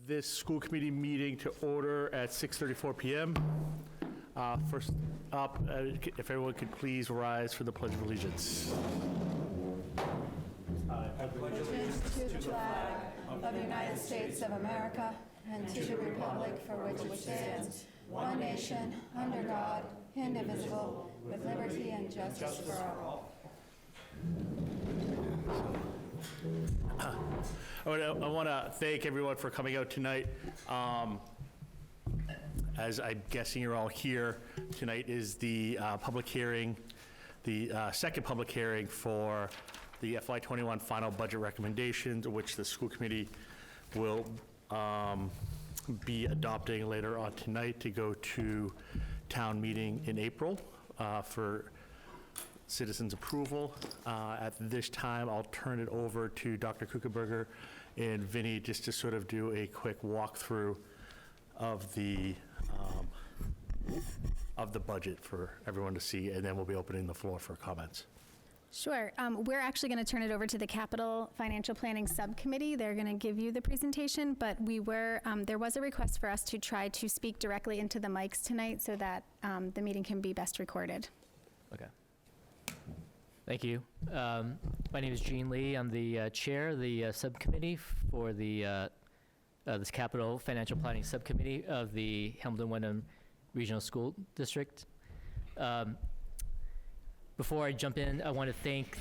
this school committee meeting to order at 6:34 p.m. First up, if everyone could please rise for the Pledge of Allegiance. I pledge allegiance to the flag of the United States of America and to the republic for which it stands, one nation, under God, indivisible, with liberty and justice for all. I want to thank everyone for coming out tonight. As I'm guessing you're all here, tonight is the public hearing, the second public hearing for the FY21 final budget recommendations, which the school committee will be adopting later on tonight to go to town meeting in April for citizens' approval. At this time, I'll turn it over to Dr. Kuchenberger and Vinny just to sort of do a quick walkthrough of the budget for everyone to see, and then we'll be opening the floor for comments. Sure. We're actually going to turn it over to the Capital Financial Planning Subcommittee. They're going to give you the presentation, but there was a request for us to try to speak directly into the mics tonight so that the meeting can be best recorded. Okay. Thank you. My name is Gene Lee. I'm the chair of the subcommittee for this Capital Financial Planning Subcommittee of the Hamilton-Wyndham Regional School District. Before I jump in, I want to thank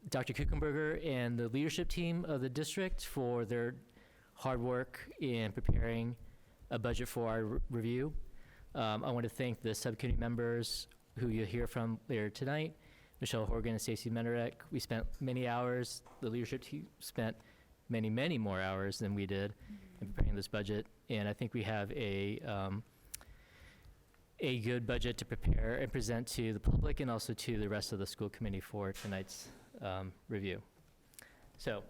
Dr. Kuchenberger and the leadership team of the district for their hard work in preparing a budget for our review. I want to thank the subcommittee members who you'll hear from later tonight, Michelle Horgan and Stacy Menarek. We spent many hours, the leadership team spent many, many more hours than we did in preparing this budget, and I think we have a good budget to prepare and present to the public and also to the rest of the school committee for tonight's review. So,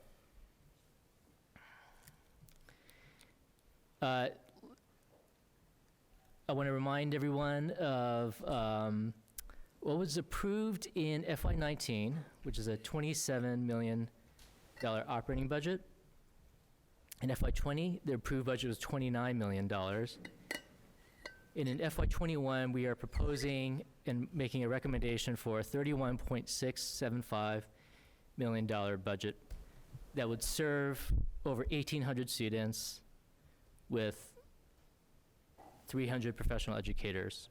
I want to remind everyone of what was approved in FY19, which is a $27 million operating budget. In FY20, the approved budget was $29 million. And in FY21, we are proposing and making a recommendation for a $31.675 million budget that would serve over 1,800 students with 300 professional educators.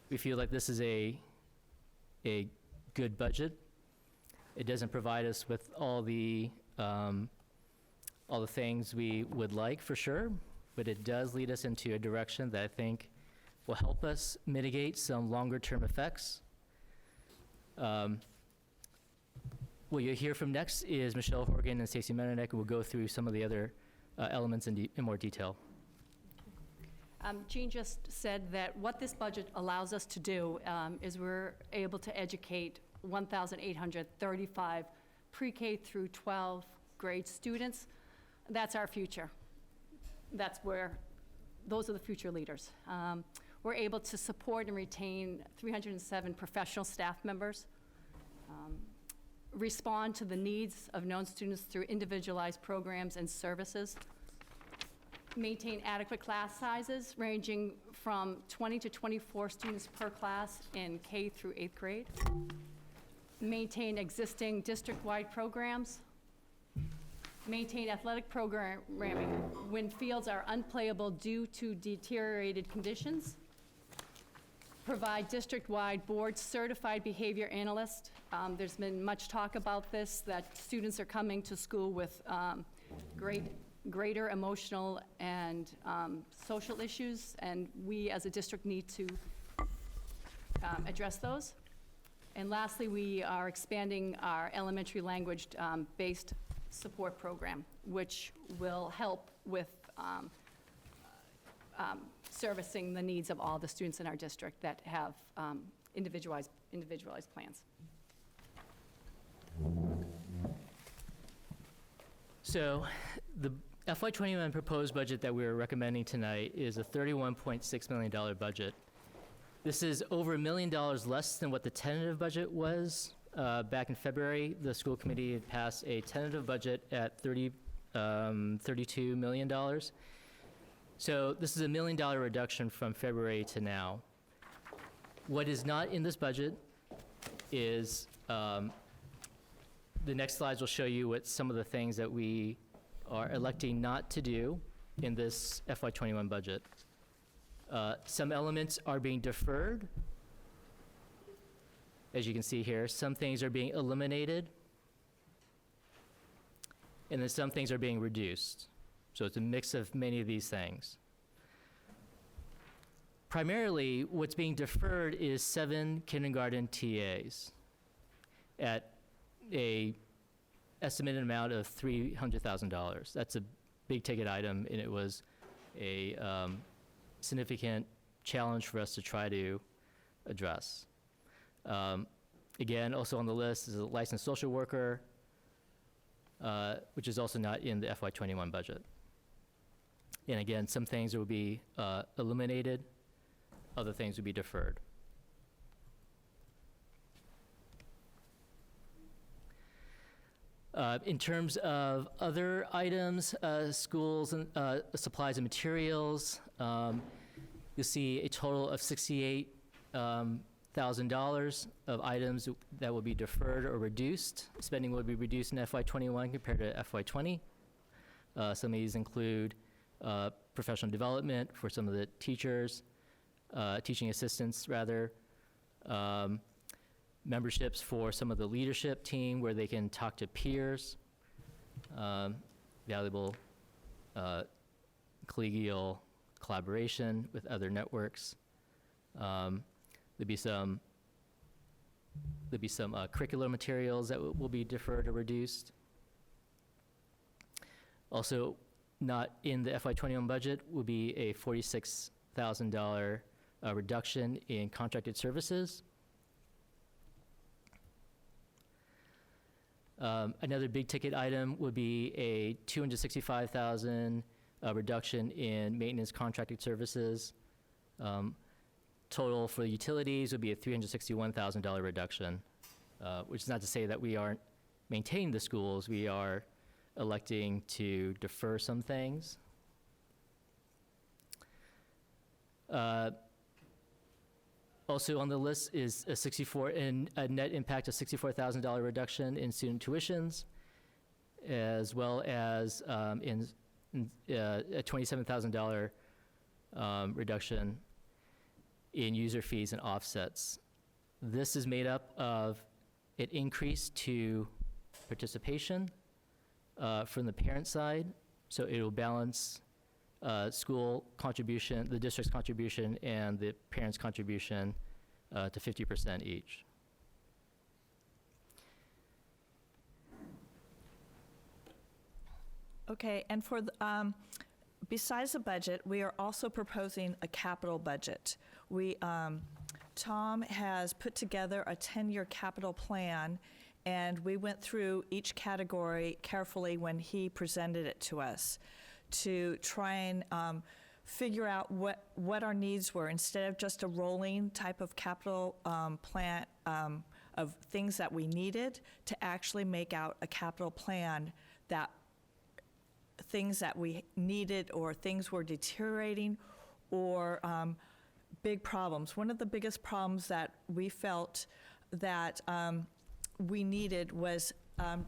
We feel like this is a good budget. It doesn't provide us with all the things we would like for sure, but it does lead us into a direction that I think will help us mitigate some longer term effects. What you'll hear from next is Michelle Horgan and Stacy Menarek, who will go through some of the other elements in more detail. Jean just said that what this budget allows us to do is we're able to educate 1,835 pre-K through 12 grade students. That's our future. Those are the future leaders. We're able to support and retain 307 professional staff members, respond to the needs of known students through individualized programs and services, maintain adequate class sizes ranging from 20 to 24 students per class in K through 8th grade, maintain existing district-wide programs, maintain athletic programming when fields are unplayable due to deteriorated conditions, provide district-wide board-certified behavior analyst. There's been much talk about this, that students are coming to school with greater emotional and social issues, and we as a district need to address those. And lastly, we are expanding our elementary language-based support program, which will help with servicing the needs of all the students in our district that have individualized plans. So the FY21 proposed budget that we're recommending tonight is a $31.6 million budget. This is over $1 million less than what the tentative budget was. Back in February, the school committee had passed a tentative budget at $32 million. So this is a $1 million reduction from February to now. What is not in this budget is, the next slides will show you what some of the things that we are electing not to do in this FY21 budget. Some elements are being deferred, as you can see here. Some things are being eliminated, and then some things are being reduced. So it's a mix of many of these things. Primarily, what's being deferred is 7 kindergarten TAs at a estimated amount of $300,000. That's a big ticket item, and it was a significant challenge for us to try to address. Again, also on the list is a licensed social worker, which is also not in the FY21 budget. And again, some things will be eliminated, other things will be deferred. In terms of other items, schools and supplies and materials, you'll see a total of $68,000 of items that will be deferred or reduced. Spending will be reduced in FY21 compared to FY20. Some of these include professional development for some of the teachers, teaching assistants rather, memberships for some of the leadership team where they can talk to peers, valuable collegial collaboration with other networks. There'll be some curricular materials that will be deferred or reduced. Also, not in the FY21 budget will be a $46,000 reduction in contracted services. Another big ticket item would be a $265,000 reduction in maintenance contracted services. Total for utilities would be a $361,000 reduction, which is not to say that we aren't maintaining the schools. We are electing to defer some things. Also on the list is a net impact of $64,000 reduction in student tuitions, as well as a $27,000 reduction in user fees and offsets. This is made up of an increase to participation from the parent side, so it will balance school contribution, the district's contribution, and the parents' contribution to 50% each. Okay, and for the, besides the budget, we are also proposing a capital budget. Tom has put together a 10-year capital plan, and we went through each category carefully when he presented it to us to try and figure out what our needs were, instead of just a rolling type of capital plan of things that we needed, to actually make out a capital plan that things that we needed or things were deteriorating or big problems. One of the biggest problems that we felt that we needed was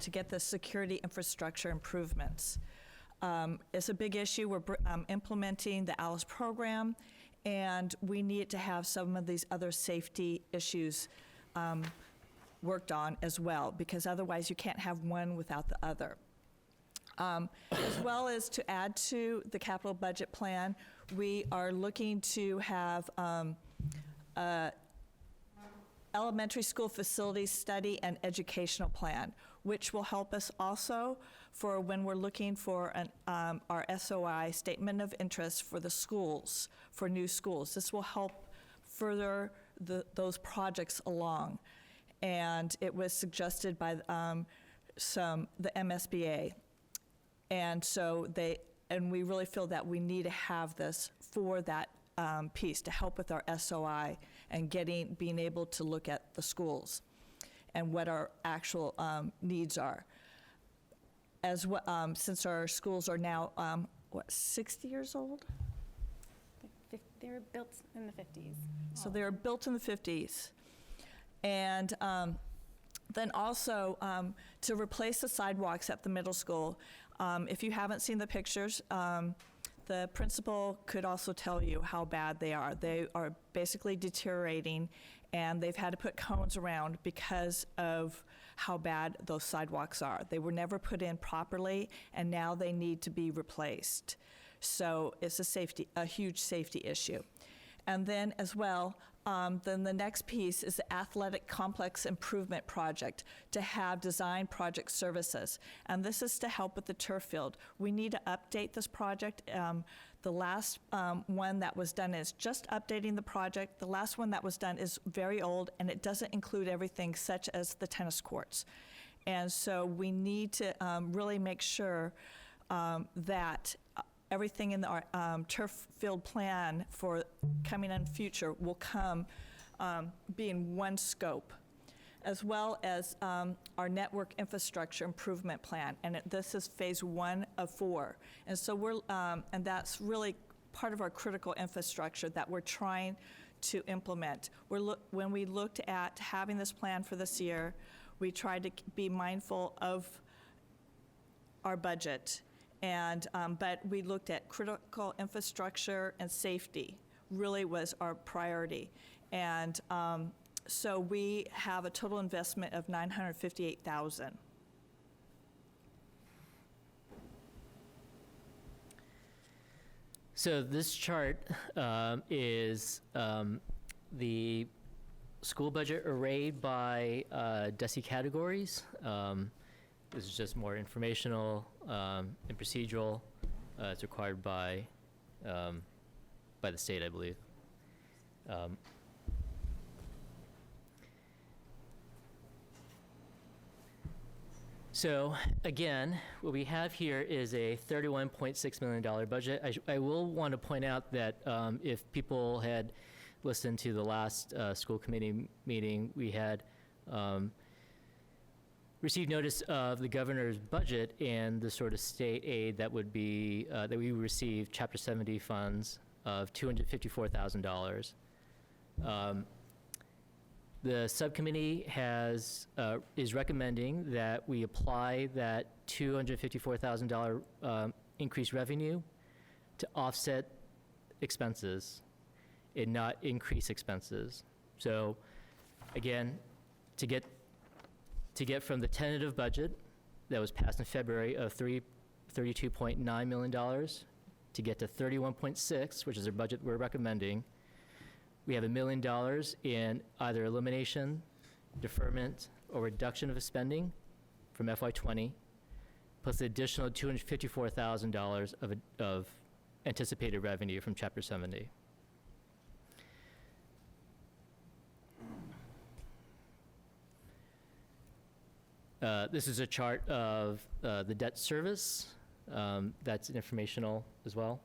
to get the security infrastructure improvements. It's a big issue. We're implementing the ALICE program, and we need to have some of these other safety issues worked on as well, because otherwise you can't have one without the other. As well as to add to the capital budget plan, we are looking to have elementary school facilities study and educational plan, which will help us also for when we're looking for our SOI, statement of interest for the schools, for new schools. This will help further those projects along. And it was suggested by the MSBA. And so we really feel that we need to have this for that piece to help with our SOI and being able to look at the schools and what our actual needs are. since our schools are now, 60 years old? They were built in the 50s. So they were built in the 50s. And then also, to replace the sidewalks at the middle school, if you haven't seen the pictures, the principal could also tell you how bad they are. They are basically deteriorating, and they've had to put cones around because of how bad those sidewalks are. They were never put in properly, and now they need to be replaced. So it's a huge safety issue. And then as well, then the next piece is the athletic complex improvement project, to have design project services. And this is to help with the turf field. We need to update this project. The last one that was done is just updating the project. The last one that was done is very old, and it doesn't include everything such as the tennis courts. And so we need to really make sure that everything in our turf field plan for coming in future will be in one scope, as well as our network infrastructure improvement plan. And this is phase 1 of 4. And so and that's really part of our critical infrastructure that we're trying to implement. When we looked at having this plan for this year, we tried to be mindful of our budget. And, but we looked at critical infrastructure and safety really was our priority. And so we have a total investment of $958,000. So this chart is the school budget arrayed by DESI categories. This is just more informational and procedural. It's required by the state, I believe. So again, what we have here is a $31.6 million budget. I will want to point out that if people had listened to the last school committee meeting, we had received notice of the governor's budget and the sort of state aid that would be, that we received, Chapter 70 funds of $254,000. The subcommittee is recommending that we apply that $254,000 increased revenue to offset expenses and not increase expenses. So again, to get from the tentative budget that was passed in February of $32.9 million to get to 31.6, which is the budget we're recommending, we have $1 million in either elimination, deferment, or reduction of spending from FY20, plus the additional $254,000 of anticipated revenue from Chapter 70. This is a chart of the debt service. That's informational as well.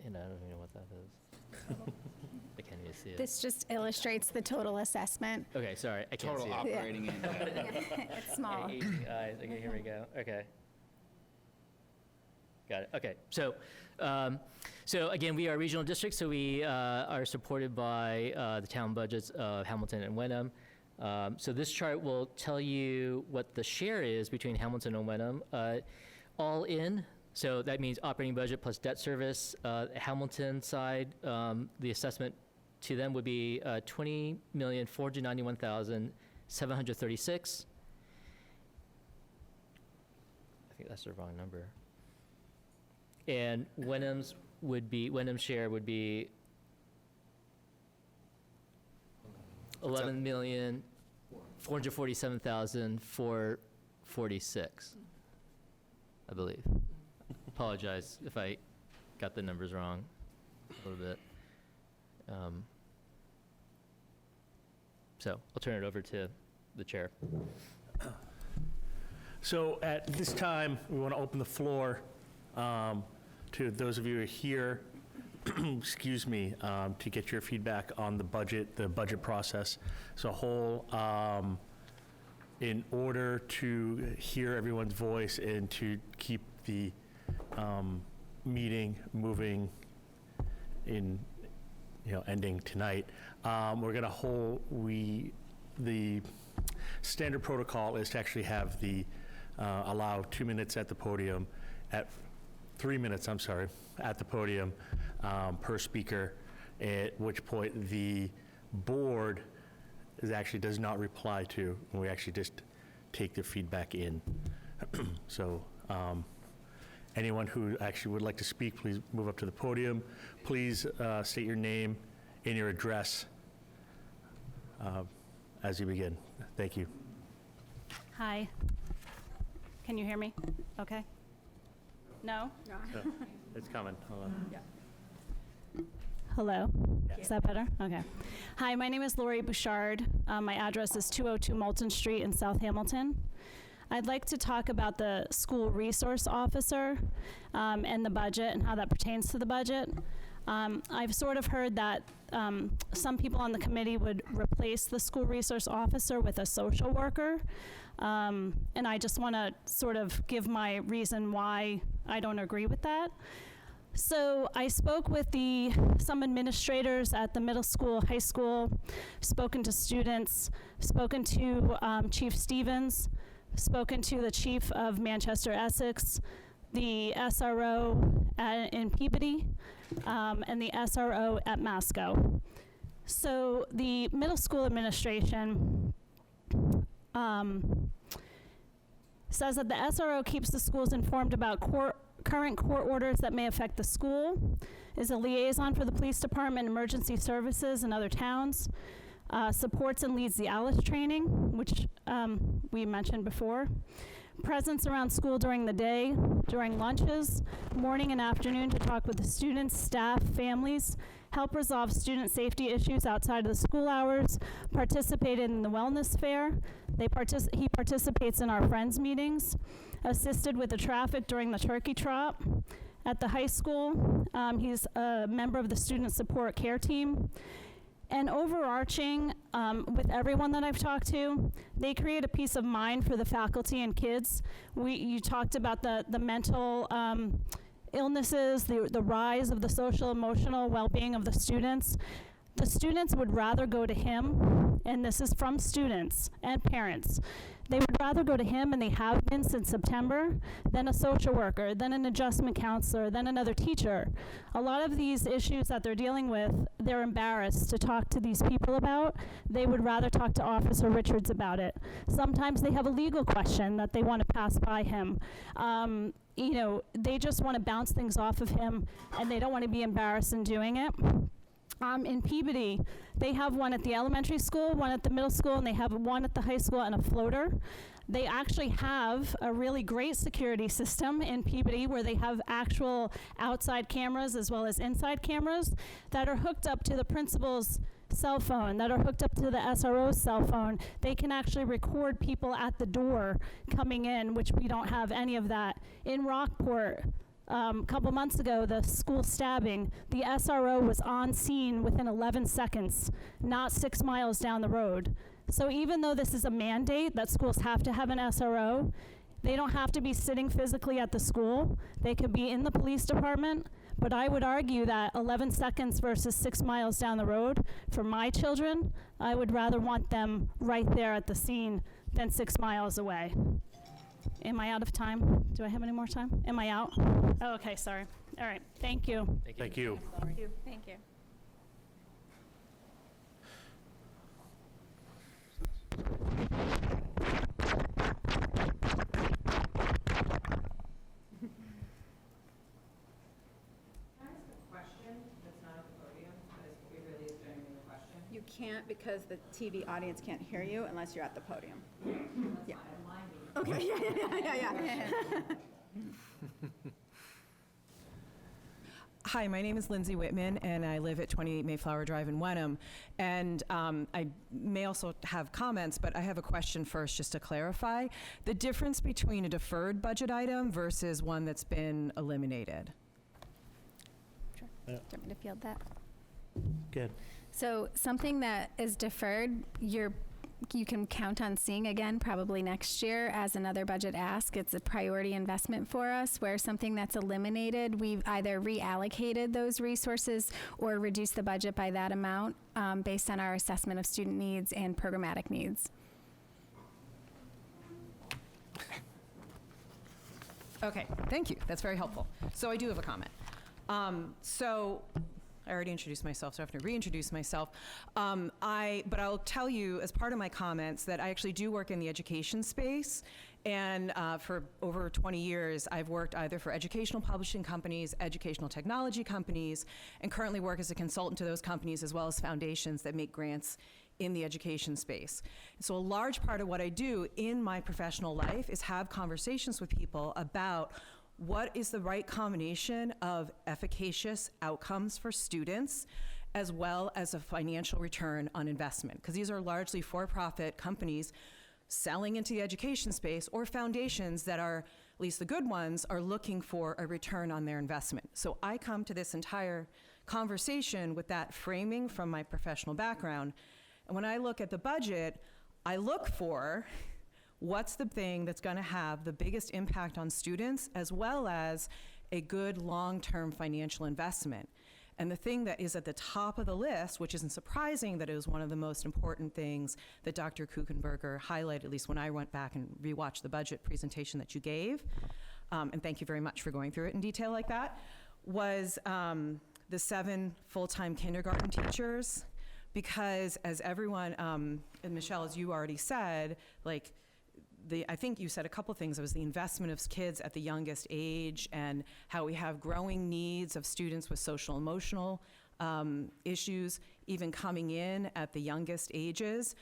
And I don't even know what that is. I can't even see it. This just illustrates the total assessment. Okay, sorry, I can't see Total it. operating income. It's small. Okay, aging eyes. Okay, here we go. Okay. Got it. Okay. So again, we are a regional district, so we are supported by the town budgets of Hamilton and Wenham. So this chart will tell you what the share is between Hamilton and Wenham. All in, so that means operating budget plus debt service. Hamilton side, the assessment to them would be $20,491,736. I think that's the wrong number. And Wenham's share would be $11,447,446, I believe. Apologize if I got the numbers wrong a little bit. So I'll turn it over to the chair. So at this time, we want to open the floor to those of you who are here excuse me, to get your feedback on the budget process as a whole, in order to hear everyone's voice and to keep the meeting moving in, ending tonight. We're going to the standard protocol is to actually have allow 2 minutes at the podium, 3 minutes, I'm sorry, at the podium per speaker, at which point the board does not reply to, and we actually just take the feedback in. So anyone who actually would like to speak, please move up to the podium. Please state your name and your address as you begin. Thank you. Hi. Can you hear me? Okay. No? So, it's coming. Hold on. Hello? Is that better? Okay. Hi, my name is Lori Bouchard. My address is 202 Moulton Street in South Hamilton. I'd like to talk about the school resource officer and the budget and how that pertains to the budget. I've sort of heard that some people on the committee would replace the school resource officer with a social worker. And I just want to sort of give my reason why I don't agree with that. So I spoke with some administrators at the middle school, high school, spoken to students, spoken to Chief Stevens, spoken to the chief of Manchester Essex, the SRO in Peabody, and the SRO at Masco. So the middle school administration says that the SRO keeps the schools informed about current court orders that may affect the school, is a liaison for the police department, emergency services in other towns, supports and leads the ALICE training, which we mentioned before, presence around school during the day, during lunches, morning and afternoon to talk with the students, staff, families, help resolve student safety issues outside of the school hours, participated in the wellness fair. He participates in our friends meetings, assisted with the traffic during the turkey trot. At the high school, he's a member of the student support care team. And overarching, with everyone that I've talked to, they create a peace of mind for the faculty and kids. You talked about the mental illnesses, the rise of the social emotional well-being of the students. The students would rather go to him, and this is from students and parents. They would rather go to him, and they have been since September, than a social worker, than an adjustment counselor, than another teacher. A lot of these issues that they're dealing with, they're embarrassed to talk to these people about. They would rather talk to Officer Richards about it. Sometimes they have a legal question that they want to pass by him. They just want to bounce things off of him, and they don't want to be embarrassed in doing it. In Peabody, they have one at the elementary school, one at the middle school, and they have one at the high school and a floater. They actually have a really great security system in Peabody where they have actual outside cameras as well as inside cameras that are hooked up to the principal's cell phone, that are hooked up to the SRO's cell phone. They can actually record people at the door coming in, which we don't have any of that. In Rockport, a couple months ago, the school stabbing, the SRO was on scene within 11 seconds, not 6 miles down the road. So even though this is a mandate that schools have to have an SRO, they don't have to be sitting physically at the school. They could be in the police department, but I would argue that 11 seconds versus 6 miles down the road, for my children, I would rather want them right there at the scene than 6 miles away. Am I out of time? Do I have any more time? Am I out? Oh, okay, sorry. All right, thank you. Thank you. Thank you. Thank you. You can't because the TV audience can't hear you unless you're at the podium. Yeah. Okay, yeah. Hi, my name is Lindsay Whitman, and I live at 28 Mayflower Drive in Wenham. And I may also have comments, but I have a question first, just to clarify. The difference between a deferred budget item versus one that's been eliminated. Yeah. Do you want me to field that? Good. So something that is deferred, you can count on seeing again probably next year as another budget ask. It's a priority investment for us, where something that's eliminated, we've either reallocated those resources or reduced the budget by that amount based on our assessment of student needs and programmatic needs. Okay, thank you. That's very helpful. So I do have a comment. So I already introduced myself, so I have to reintroduce myself. But I'll tell you, as part of my comments, that I actually do work in the education space. And for over 20 years, I've worked either for educational publishing companies, educational technology companies, and currently work as a consultant to those companies, as well as foundations that make grants in the education space. So a large part of what I do in my professional life is have conversations with people about what is the right combination of efficacious outcomes for students, as well as a financial return on investment. Because these are largely for-profit companies selling into the education space, or foundations that are, at least the good ones, are looking for a return on their investment. So I come to this entire conversation with that framing from my professional background. And when I look at the budget, I look for what's the thing that's going to have the biggest impact on students, as well as a good long-term financial investment. And the thing that is at the top of the list, which isn't surprising that it was one of the most important things that Dr. Kuchenberger highlighted, at least when I went back and rewatched the budget presentation that you gave, and thank you very much for going through it in detail like that, was the 7 full-time kindergarten teachers. Because as everyone, and Michelle, as you already said, like, I think you said a couple things. It was the investment of kids at the youngest age, and how we have growing needs of students with social emotional issues, even coming in at the youngest ages.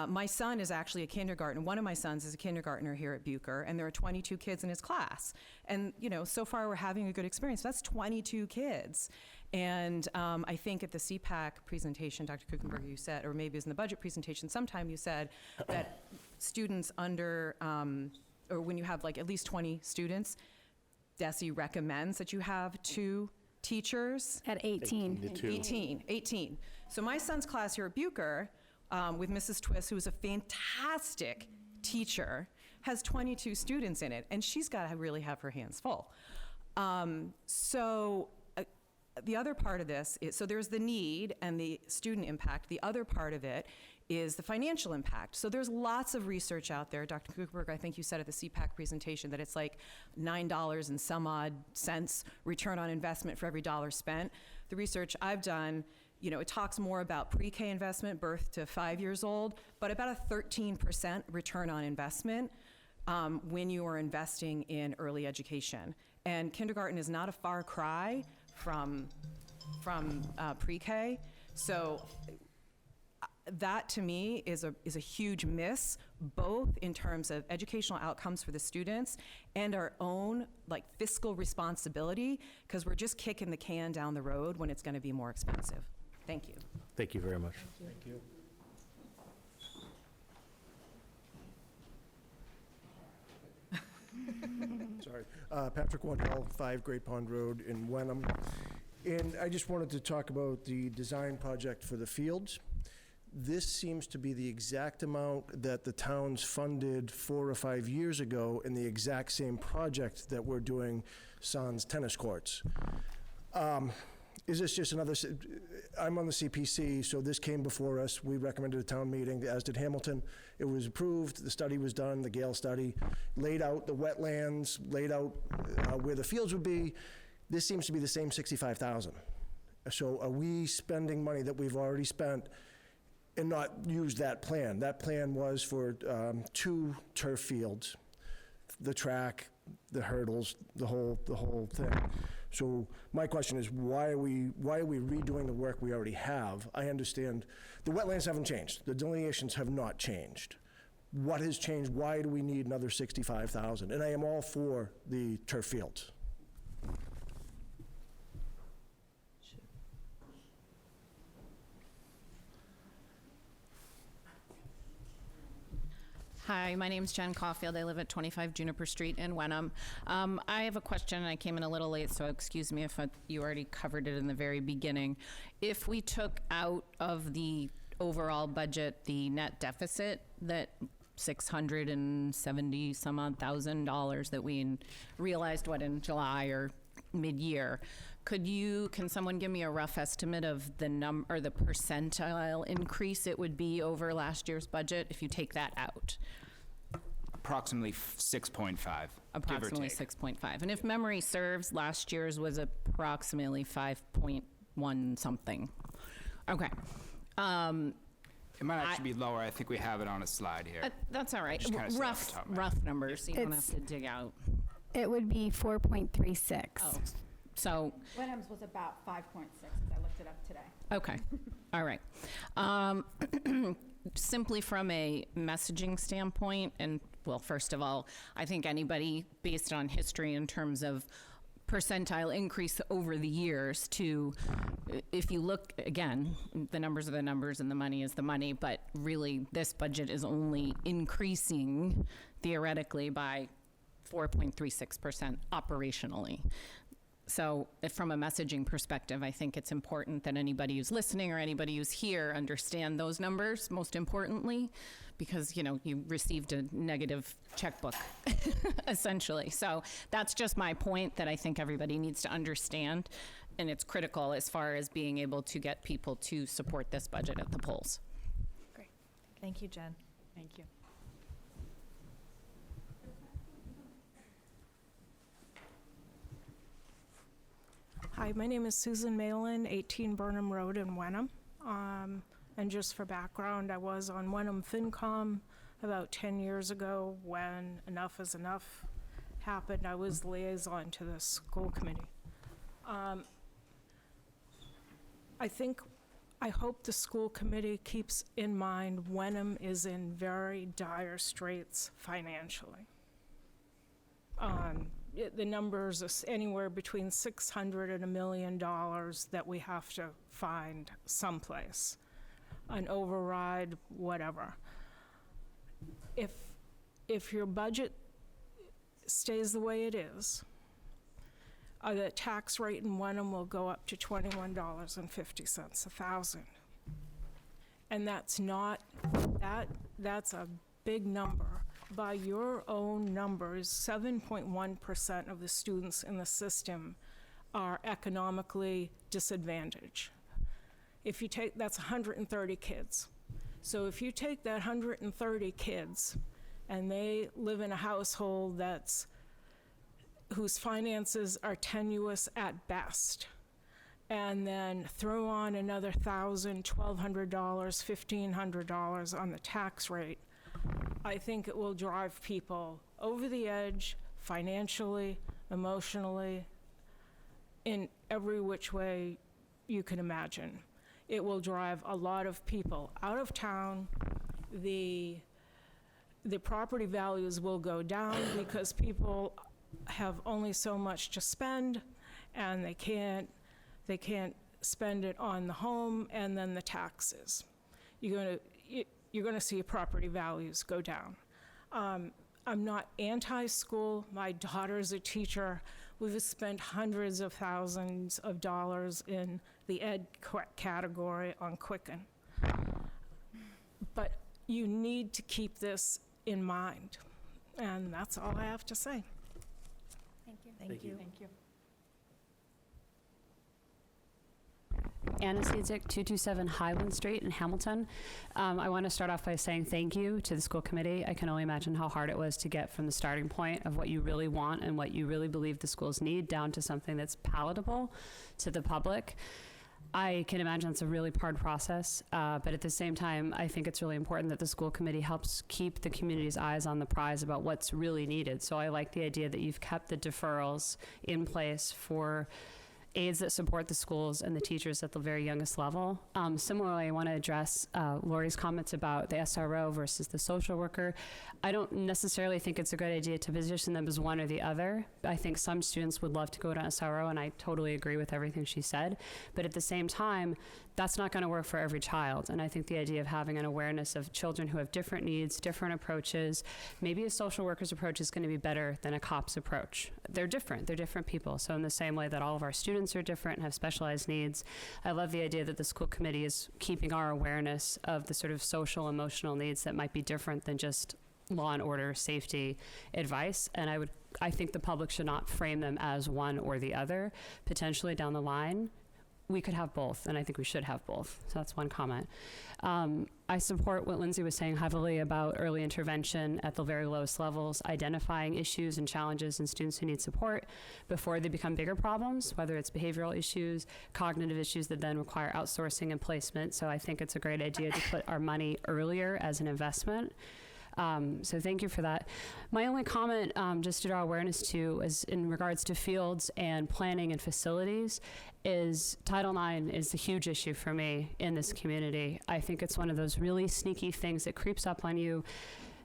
My son is actually a kindergartner. One of my sons is a kindergartner here at Bucher, and there are 22 kids in his class. And, you know, so far we're having a good experience. That's 22 kids. And I think at the CPAC presentation, Dr. Kuchenberger, you said, or maybe it was in the budget presentation, sometime you said that students under, or when you have like at least 20 students, DESE recommends that you have 2 teachers. At 18. 18. So my son's class here at Bucher, with Mrs. Twist, who is a fantastic teacher, has 22 students in it, and she's got to really have her hands full. The other part of this is, so there's the need and the student impact. The other part of it is the financial impact. So there's lots of research out there. Dr. Kuchenberger, I think you said at the CPAC presentation that it's like $9 and some odd cents return on investment for every dollar spent. The research I've done, you know, it talks more about pre-K investment, birth to 5 years old, but about a 13% return on investment when you are investing in early education. And kindergarten is not a far cry from pre-K. So that to me is a huge miss, both in terms of educational outcomes for the students and our own like fiscal responsibility, because we're just kicking the can down the road when it's going to be more expensive. Thank you. Thank you very much. Thank you. Sorry. Patrick Wandell, 5 Great Pond Road in Wenham. And I just wanted to talk about the design project for the fields. This seems to be the exact amount that the towns funded 4 or 5 years ago in the exact same project that we're doing Sans tennis courts. Is this just another, I'm on the CPC, so this came before us. We recommended a town meeting, as did Hamilton. It was approved, the study was done, the Gale study, laid out the wetlands, laid out where the fields would be. This seems to be the same $65,000. So are we spending money that we've already spent and not used that plan? That plan was for 2 turf fields, the track, the hurdles, the whole thing. So my question is, why are we redoing the work we already have? I understand the wetlands haven't changed. The delineations have not changed. What has changed? Why do we need another $65,000? And I am all for the turf fields. Hi, my name's Jen Caulfield. I live at 25 Juniper Street in Wenham. I have a question, and I came in a little late, so excuse me if you already covered it in the very beginning. If we took out of the overall budget the net deficit, that $670 some odd thousand that we realized, in July or mid-year, can someone give me a rough estimate of the the percentile increase it would be over last year's budget if you take that out? Approximately 6.5. Approximately 6.5. And if memory serves, last year's was approximately 5.1 something. Okay. It might actually be lower. I think we have it on a slide here. That's all right. Just kinda say off the top of my Rough numbers. You don't have It's- to dig out. It would be 4.36. Oh, so, Wenham's was about 5.6, I looked it up today. okay. All right. Simply from a messaging standpoint, and well, first of all, I think anybody based on history in terms of percentile increase over the years to, if you look, again, the numbers are the numbers and the money is the money, but really this budget is only increasing theoretically by 4.36% operationally. So from a messaging perspective, I think it's important that anybody who's listening or anybody who's here understand those numbers, most importantly, because, you received a negative checkbook, essentially. So that's just my point that I think everybody needs to understand, and it's critical as far as being able to get people to support this budget at the polls. Great. Thank you, Jen. Thank you. Hi, my name is Susan Malin, 18 Burnham Road in Wenham. And just for background, I was on Wenham FinCom about 10 years ago when Enough is Enough happened. I was liaison to the school committee. I hope the school committee keeps in mind Wenham is in very dire straits financially. The numbers are anywhere between $600 and $1 million that we have to find someplace, an override, whatever. If your budget stays the way it is, the tax rate in Wenham will go up to $21.50 a thousand. And that's a big number. By your own numbers, 7.1% of the students in the system are economically disadvantaged. If you take, that's 130 kids. So if you take that 130 kids and they live in a household whose finances are tenuous at best, and then throw on another $1,000, $1,200, $1,500 on the tax rate, I think it will drive people over the edge financially, emotionally, in every which way you can imagine. It will drive a lot of people out of town. The property values will go down because people have only so much to spend, and they can't spend it on the home and then the taxes. You're going to see property values go down. I'm not anti-school. My daughter's a teacher. We've spent hundreds of thousands of dollars in the ed category on Quicken. But you need to keep this in mind. And that's all I have to say. Thank you. Thank you. Thank you. Anna Sedzick, 227 Highland Street in Hamilton. I want to start off by saying thank you to the school committee. I can only imagine how hard it was to get from the starting point of what you really want and what you really believe the schools need down to something that's palatable to the public. I can imagine it's a really hard process, but at the same time, I think it's really important that the school committee helps keep the community's eyes on the prize about what's really needed. So I like the idea that you've kept the deferrals in place for aides that support the schools and the teachers at the very youngest level. Similarly, I want to address Lori's comments about the SRO versus the social worker. I don't necessarily think it's a good idea to position them as one or the other. I think some students would love to go to SRO, and I totally agree with everything she said. But at the same time, that's not going to work for every child. And I think the idea of having an awareness of children who have different needs, different approaches, maybe a social worker's approach is going to be better than a cop's approach. They're different people. So in the same way that all of our students are different and have specialized needs, I love the idea that the school committee is keeping our awareness of the sort of social, emotional needs that might be different than just law and order, safety advice. And I think the public should not frame them as one or the other. Potentially down the line, we could have both, and I think we should have both. So that's one comment. I support what Lindsay was saying heavily about early intervention at the very lowest levels, identifying issues and challenges in students who need support before they become bigger problems, whether it's behavioral issues, cognitive issues that then require outsourcing and placement. So I think it's a great idea to put our money earlier as an investment. So thank you for that. My only comment, just to draw awareness to, is in regards to fields and planning and facilities, is Title IX is a huge issue for me in this community. I think it's one of those really sneaky things that creeps up on you.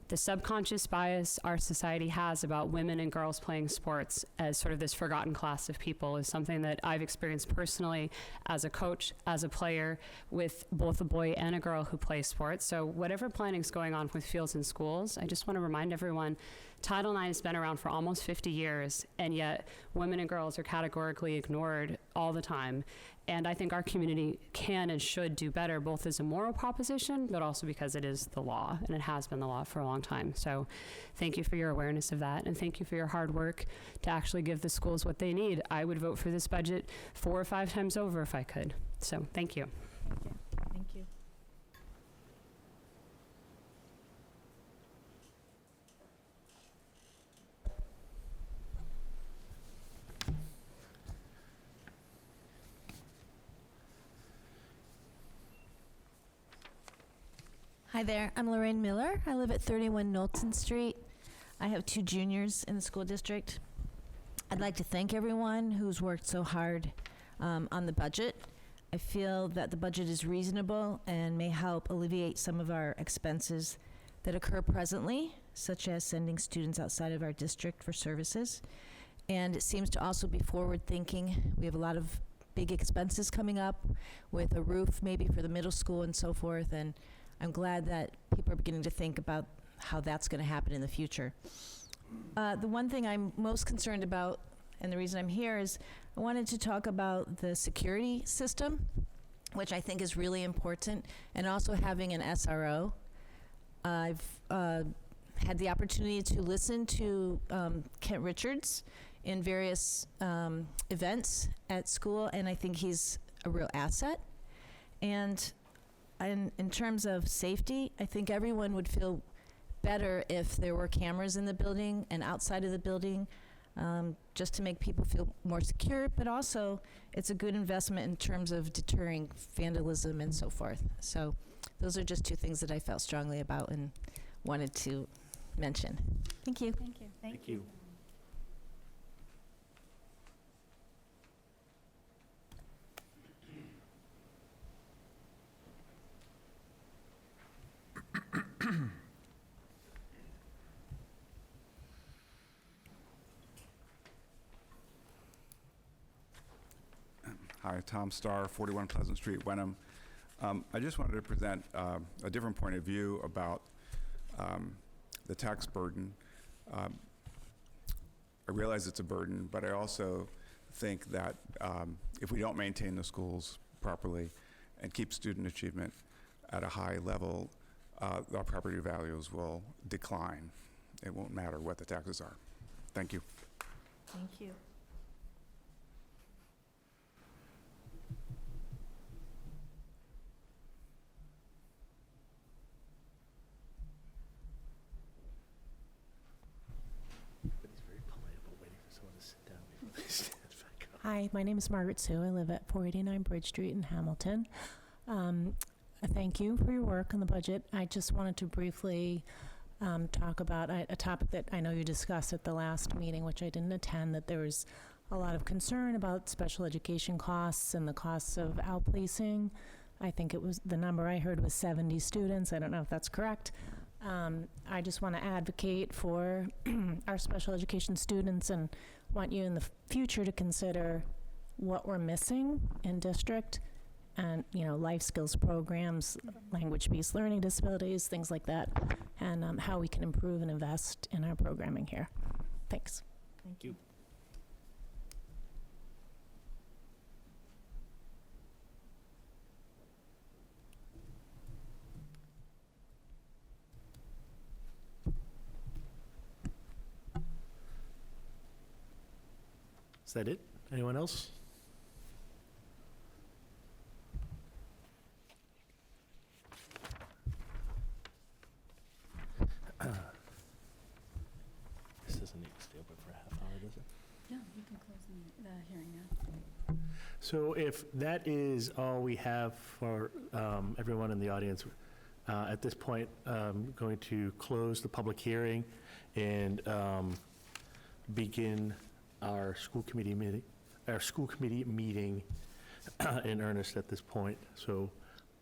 The subconscious bias our society has about women and girls playing sports as sort of this forgotten class of people is something that I've experienced personally as a coach, as a player, with both a boy and a girl who play sports. So whatever planning is going on with fields and schools, I just want to remind everyone, Title IX has been around for almost 50 years, and yet women and girls are categorically ignored all the time. And I think our community can and should do better, both as a moral proposition, but also because it is the law, and it has been the law for a long time. So thank you for your awareness of that, and thank you for your hard work to actually give the schools what they need. I would vote for this budget 4 or 5 times over if I could. So thank you. Thank you. Hi there, I'm Lorraine Miller. I live at 31 Knowlton Street. I have 2 juniors in the school district. I'd like to thank everyone who's worked so hard on the budget. I feel that the budget is reasonable and may help alleviate some of our expenses that occur presently, such as sending students outside of our district for services. And it seems to also be forward-thinking. We have a lot of big expenses coming up with a roof maybe for the middle school and so forth, and I'm glad that people are beginning to think about how that's going to happen in the future. The one thing I'm most concerned about, and the reason I'm here, is I wanted to talk about the security system, which I think is really important, and also having an SRO. I've had the opportunity to listen to Kent Richards in various events at school, and I think he's a real asset. And in terms of safety, I think everyone would feel better if there were cameras in the building and outside of the building, just to make people feel more secure, but also it's a good investment in terms of deterring vandalism and so forth. So those are just 2 things that I felt strongly about and wanted to mention. Thank you. Thank you. Thank you. Hi, Tom Starr, 41 Pleasant Street, Wenham. I just wanted to present a different point of view about the tax burden. I realize it's a burden, but I also think that if we don't maintain the schools properly and keep student achievement at a high level, our property values will decline. It won't matter what the taxes are. Thank you. Thank you. Hi, my name is Margaret Sue. I live at 489 Bridge Street in Hamilton. Thank you for your work on the budget. I just wanted to briefly talk about a topic that I know you discussed at the last meeting, which I didn't attend, that there was a lot of concern about special education costs and the costs of outplacing. I think it was, the number I heard was 70 students. I don't know if that's correct. I just want to advocate for our special education students and want you in the future to consider what we're missing in district and, life skills programs, language-based learning disabilities, things like that, and how we can improve and invest in our programming here. Thanks. Thank you. Is that it? Anyone else? This doesn't need to stay open for a half hour, does it? Yeah, you can close the hearing now. So if that is all we have for everyone in the audience, at this point, I'm going to close the public hearing and begin our school committee meeting in earnest at this point. So,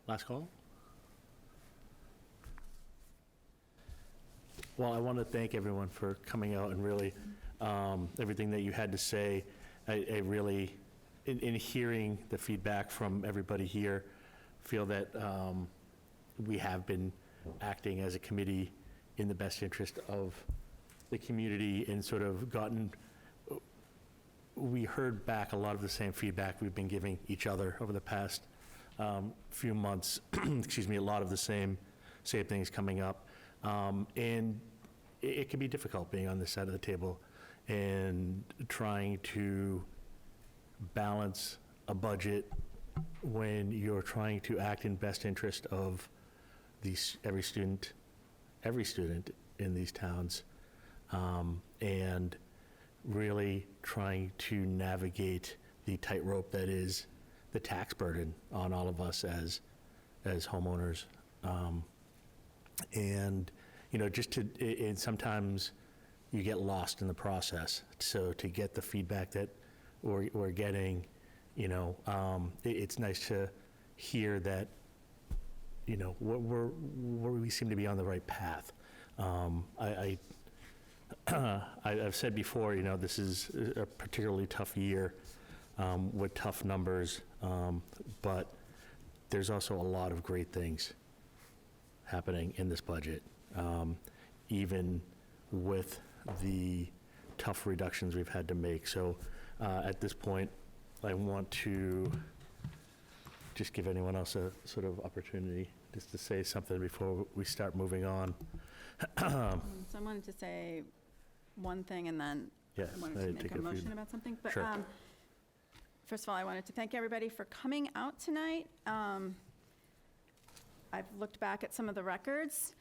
last call. Well, I want to thank everyone for coming out and really everything that you had to say. I really, in hearing the feedback from everybody here, feel that we have been acting as a committee in the best interest of the community and sort of we heard back a lot of the same feedback we've been giving each other over the past few months. Excuse me, a lot of the same things coming up. And it can be difficult being on this side of the table and trying to balance a budget when you're trying to act in best interest of every student in these towns, and really trying to navigate the tightrope that is the tax burden on all of us as homeowners. And, and sometimes you get lost in the process. So to get the feedback that we're getting, it's nice to hear that, we seem to be on the right path. I've said before, this is a particularly tough year with tough numbers, but there's also a lot of great things happening in this budget, even with the tough reductions we've had to make. So at this point, I want to just give anyone else a sort of opportunity just to say something before we start moving on. So I wanted to say one thing, and then Yeah, I wanted to make a motion about something. But Sure. First of all, I wanted to thank everybody for coming out tonight. I've looked back at some of the records.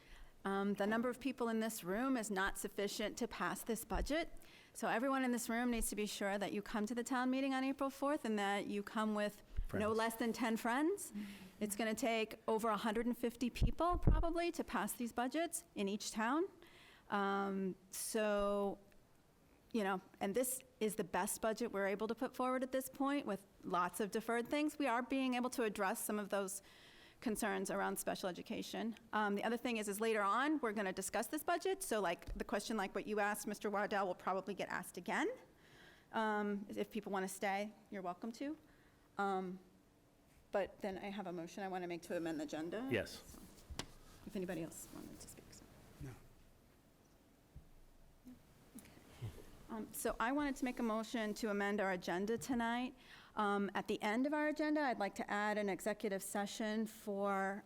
The number of people in this room is not sufficient to pass this budget. So everyone in this room needs to be sure that you come to the town meeting on April 4th and that you come with no less than 10 friends. It's going to take over 150 people probably to pass these budgets in each town. So, and this is the best budget we're able to put forward at this point with lots of deferred things. We are being able to address some of those concerns around special education. The other thing is later on, we're going to discuss this budget. So the question like what you asked, Mr. Waddell, will probably get asked again. If people want to stay, you're welcome to. But then I have a motion I want to make to amend the agenda. Yes. So, if anybody else wanted to speak. So. No. So I wanted to make a motion to amend our agenda tonight. At the end of our agenda, I'd like to add an executive session for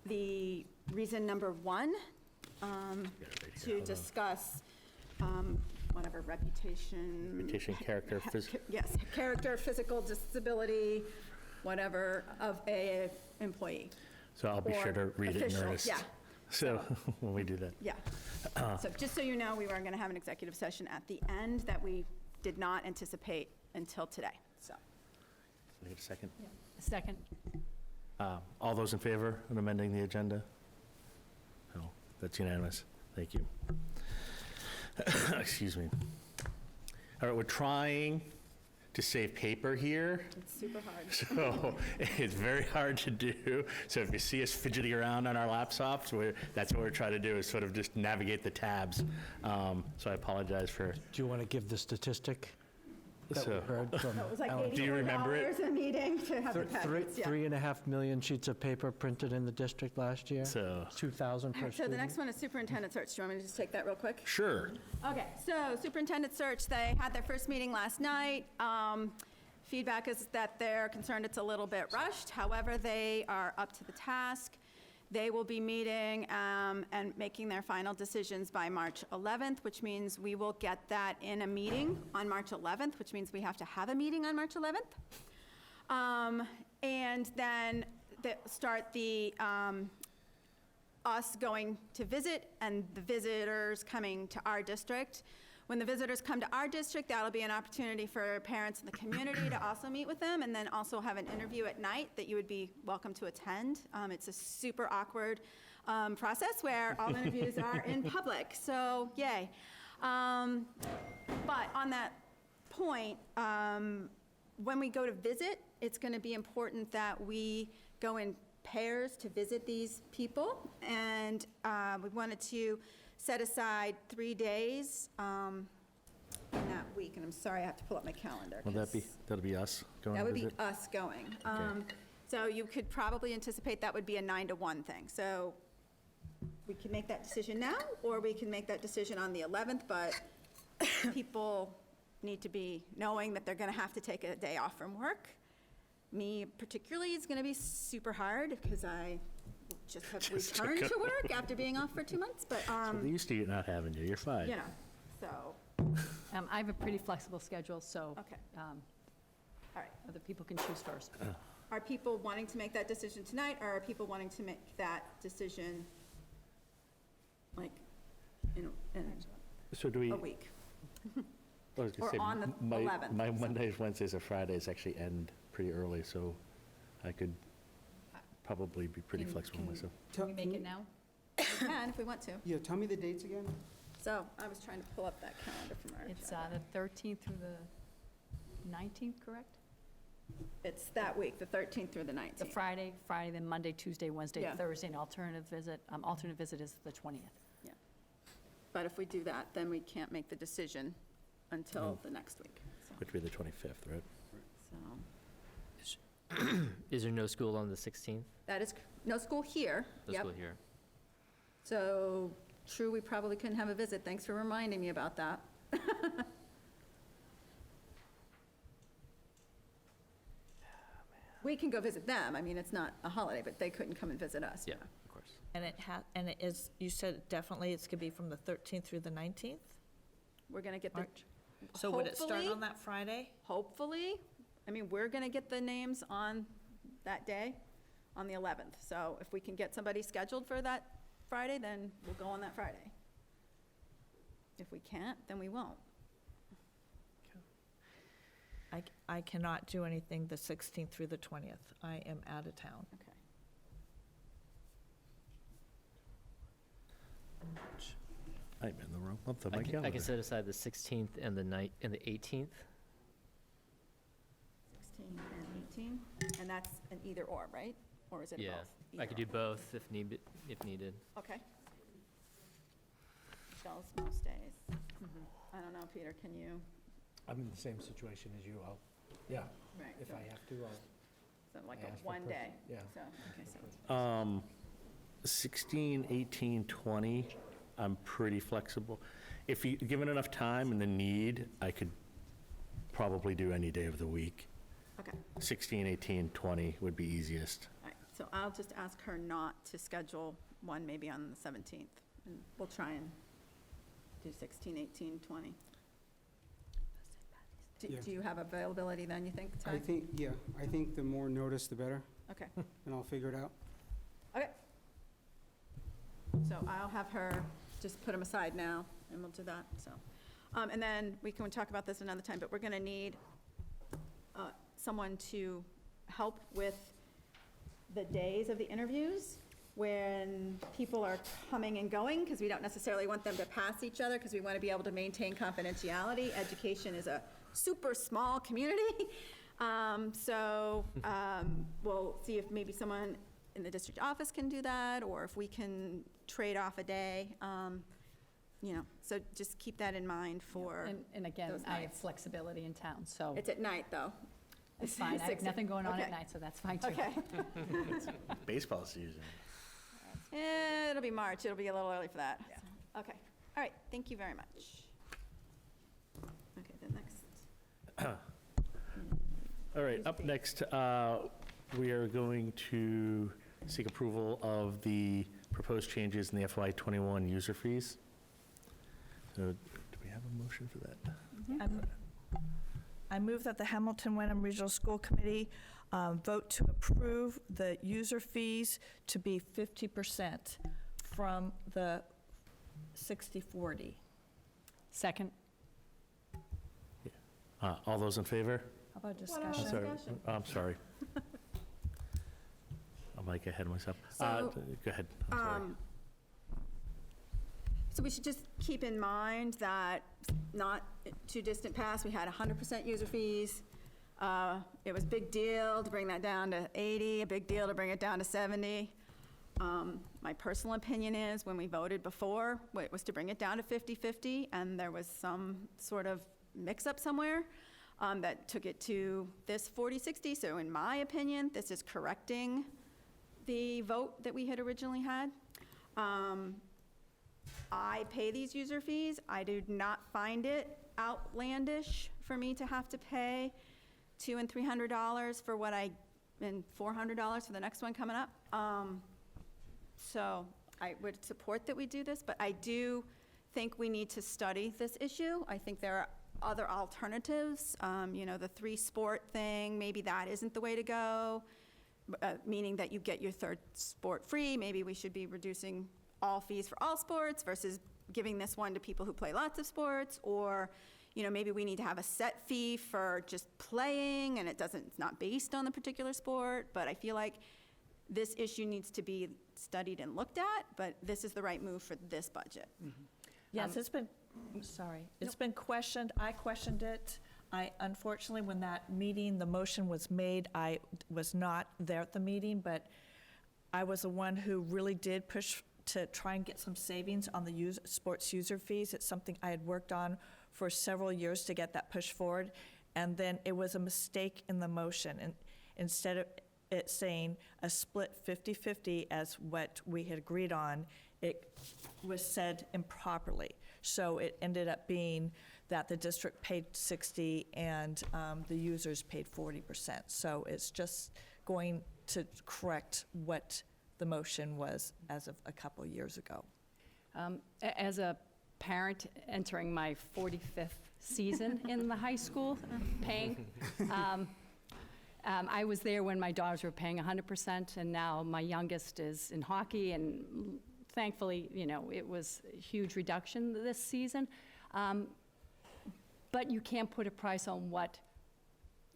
the reason number 1, to discuss whatever reputation, character, yes, character, physical disability, whatever, of a employee. So I'll be sure to read it in earnest. Yeah. So when we do that. Yeah. So just so you know, we were going to have an executive session at the end that we did not anticipate until today. So. Can I get a second? Yeah. Second. All those in favor of amending the agenda? No, that's unanimous. Thank you. Excuse me. All right, we're trying to save paper here. It's super hard. So it's very hard to do. So if you see us fidgeting around on our laptops, that's what we're trying to do, is sort of just navigate the tabs. So I apologize for. Do you want to give the statistic? that So- we heard from It was like Alan. Do you remember it? $84 a meeting to have the packets, yeah. 3.5 million sheets of paper printed in the district last year. So, 2,000 per So the student. next one is superintendent search. Do you want me to just take that real quick? sure. Okay, so superintendent search, they had their first meeting last night. Feedback is that they're concerned it's a little bit rushed. However, they are up to the task. They will be meeting and making their final decisions by March 11th, which means we will get that in a meeting on March 11th, which means we have to have a meeting on March 11th. And then start the us going to visit and the visitors coming to our district. When the visitors come to our district, that'll be an opportunity for parents in the community to also meet with them, and then also have an interview at night that you would be welcome to attend. It's a super awkward process where all interviews are in public, so yay. But on that point, when we go to visit, it's going to be important that we go in pairs to visit these people, and we wanted to set aside 3 days in that week, and I'm sorry, I have to pull up my calendar. Will that'll be us going to That would be visit? us going. So you could probably anticipate that would be a 9 to 1 thing. So we can make that decision now, or we can make that decision on the 11th, but people need to be knowing that they're going to have to take a day off from work. Me particularly is going to be super hard because I just have returned to work after being off for 2 months, but, We're used to you not having you. You're fine. you know, so, I have a pretty flexible schedule, so okay. All right. other people can choose first. Are people wanting to make that decision tonight, or are people wanting to make that decision, like, in So do we, a week? I was gonna or say, on the my 11th. my Mondays, Wednesdays, or Fridays actually end pretty early, so I could probably be pretty flexible myself. Can we make it now? We can, if we want to. Yeah, tell me the dates again. So, I was trying to pull up that calendar from our It's agenda. the 13th through the 19th, correct? It's that week, the 13th through the 19th. The Friday, then Monday, Tuesday, Wednesday, Yeah. Thursday, and alternate visit is the 20th. But if we do that, then we can't make the decision until the next week. So, Which would be the 25th, right? Is there no school on the 16th? that is, no school here. No Yep. school here. So, true, we probably couldn't have a visit. Thanks for reminding me about that. We can go visit them. I mean, it's not a holiday, but they couldn't come and visit us. Yeah, of course. And it is, you said definitely it's going to be from the 13th through the 19th? We're going to get the. March. So would it start hopefully- on that Friday? Hopefully, I mean, we're going to get the names on that day, on the 11th. So if we can get somebody scheduled for that Friday, then we'll go on that Friday. If we can't, then we won't. I cannot do anything the 16th through the 20th. I am out of town. Okay. I'm in the wrong month on I my can calendar. set aside the 16th and the 18th. 16 and 18, and that's an either or, right? Or is it both? Yeah, I could do Either both if needed. or. Okay. Michelle's most days. I don't know, Peter, can you? I'm in the same situation as you. Yeah, Right. if I have to, I'll. So like ask a for one person- day? yeah. So, okay, so 16, 18, 20, I'm pretty flexible. If you, given enough time and the need, I could probably do any day of the week. Okay. 16, 18, 20 would be easiest. All right, so I'll just ask her not to schedule one maybe on the 17th, and we'll try and do 16, 18, 20. Yeah. Do you have availability then, you think, Ty? I think the more notice, the better, Okay, and I'll figure it out. okay. So I'll have her just put them aside now, and we'll do that, so. And then we can talk about this another time, but we're gonna need someone to help with the days of the interviews when people are coming and going, because we don't necessarily want them to pass each other, because we want to be able to maintain confidentiality. Education is a super small community. We'll see if maybe someone in the district office can do that, or if we can trade off a day. so just keep that in mind for And again, those I have nights. flexibility in town, so It's at night, though. it's fine. I have nothing going on at Okay. night, so that's fine too. Okay. Baseball season. It'll be March, it'll be a little early for that. So, okay, all right, thank you very much. Okay, the next. All right, up next, we are going to seek approval of the proposed changes in the FY21 user fees. So, do we have a motion for that? I move that the Hamilton Wenham Regional School Committee vote to approve the user fees to be 50% from the 60/40. Second. All those in favor? How about What about discussion? Sorry. Discussion. I'm sorry. I'm like ahead of myself. So, Go ahead. I'm sorry. So we should just keep in mind that not too distant past, we had 100% user fees. It was a big deal to bring that down to 80, a big deal to bring it down to 70. My personal opinion is, when we voted before, it was to bring it down to 50/50, and there was some sort of mix-up somewhere that took it to this 40/60. So in my opinion, this is correcting the vote that we had originally had. I pay these user fees. I do not find it outlandish for me to have to pay $200 and $300 for what and $400 for the next one coming up. So I would support that we do this, but I do think we need to study this issue. I think there are other alternatives. The 3-sport thing, maybe that isn't the way to go, meaning that you get your third sport free. Maybe we should be reducing all fees for all sports versus giving this one to people who play lots of sports, or maybe we need to have a set fee for just playing, and it's not based on the particular sport. But I feel like this issue needs to be studied and looked at, but this is the right move for this budget. Yes, it's been, it's been questioned. I questioned it. Unfortunately, when that meeting, the motion was made, I was not there at the meeting, but I was the one who really did push to try and get some savings on the sports user fees. It's something I had worked on for several years to get that pushed forward, and then it was a mistake in the motion. And instead of it saying a split 50/50 as what we had agreed on, it was said improperly. So it ended up being that the district paid 60 and the users paid 40%. So it's just going to correct what the motion was as of a couple years ago. As a parent entering my 45th season in the high school, paying, I was there when my daughters were paying 100%, and now my youngest is in hockey, and thankfully, it was a huge reduction this season. But you can't put a price on what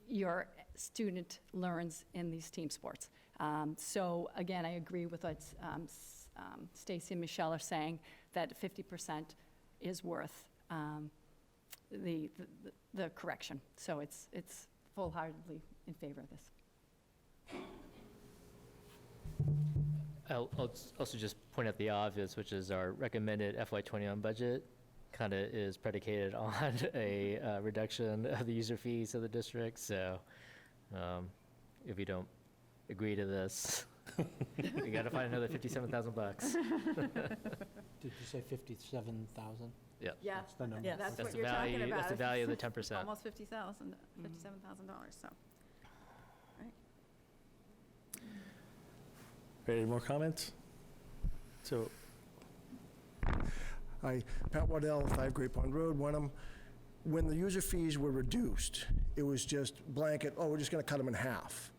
your student learns in these team sports. So again, I agree with what Stacy and Michelle are saying, that 50% is worth the correction. So it's full-heartedly in favor of this. I'll also just point out the obvious, which is our recommended FY21 budget kind of is predicated on a reduction of the user fees of the district. So if you don't agree to this, we got to find another $57,000. Did you say 57,000? Yeah. Yeah, That's the number. that's That's what the you're talking value. about. That's the value of the 10%. Almost $50,000, $57,000, so. Any more comments? So, Hi, Pat Waddell, 5 Great Pond Road, Wenham. When the user fees were reduced, it was just blanket, we're just going to cut them in half.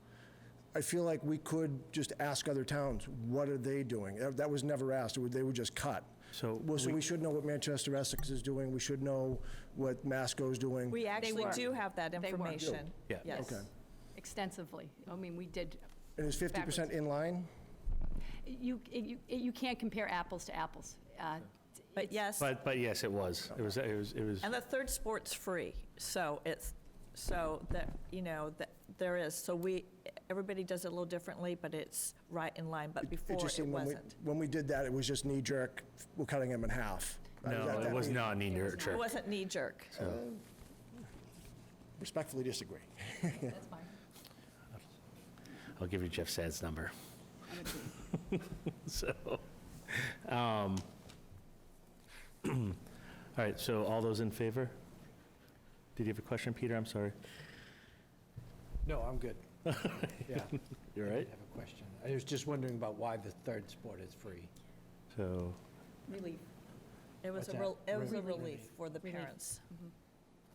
I feel like we could just ask other towns, what are they doing? That was never asked. They were just cut. so We should know what Manchester Essex is doing. We should know what Masco's doing. We actually were. do have that They were. information. Yeah. Yes. Okay. Extensively. I mean, we did. And is 50% in line? You can't compare apples to apples. But yes. but yes, it was. It was. And the third sport's free, so that there is. So everybody does it a little differently, but it's right in line. But before just it seemed wasn't. when we did that, it was just knee jerk. We're cutting them in half. No, it was not knee-jerk. It wasn't knee-jerk. Respectfully disagree. That's fine. I'll give you Jeff Sad's number. So, all right, so all those in favor? Did you have a question, Peter? I'm sorry. No, I'm good. Yeah. You're right? I have a question. I was just wondering about why the third sport is free. So, Relief. It was What's a that? relief Relief. for the Relief. parents.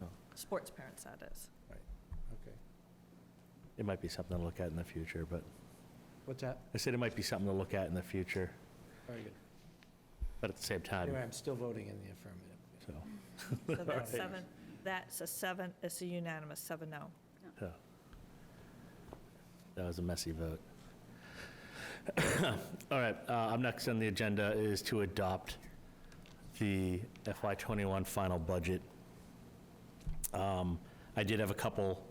Oh. Sports parents, that is. Okay. it might be something to look at in the future, but What's that? I said it might be something to look at in the future, Very good. but at the same time, Anyway, I'm still voting in the affirmative. so. So that's seven, that's a seven, it's a unanimous 7-0. So, that was a messy vote. All right, up next on the agenda is to adopt the FY21 final budget. I did have a couple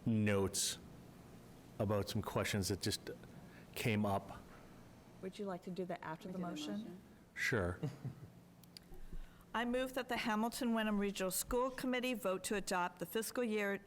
notes about some questions that just came up. Would you like to do that after the motion? Sure. I move that the Hamilton Wenham Regional School Committee vote to adopt the fiscal year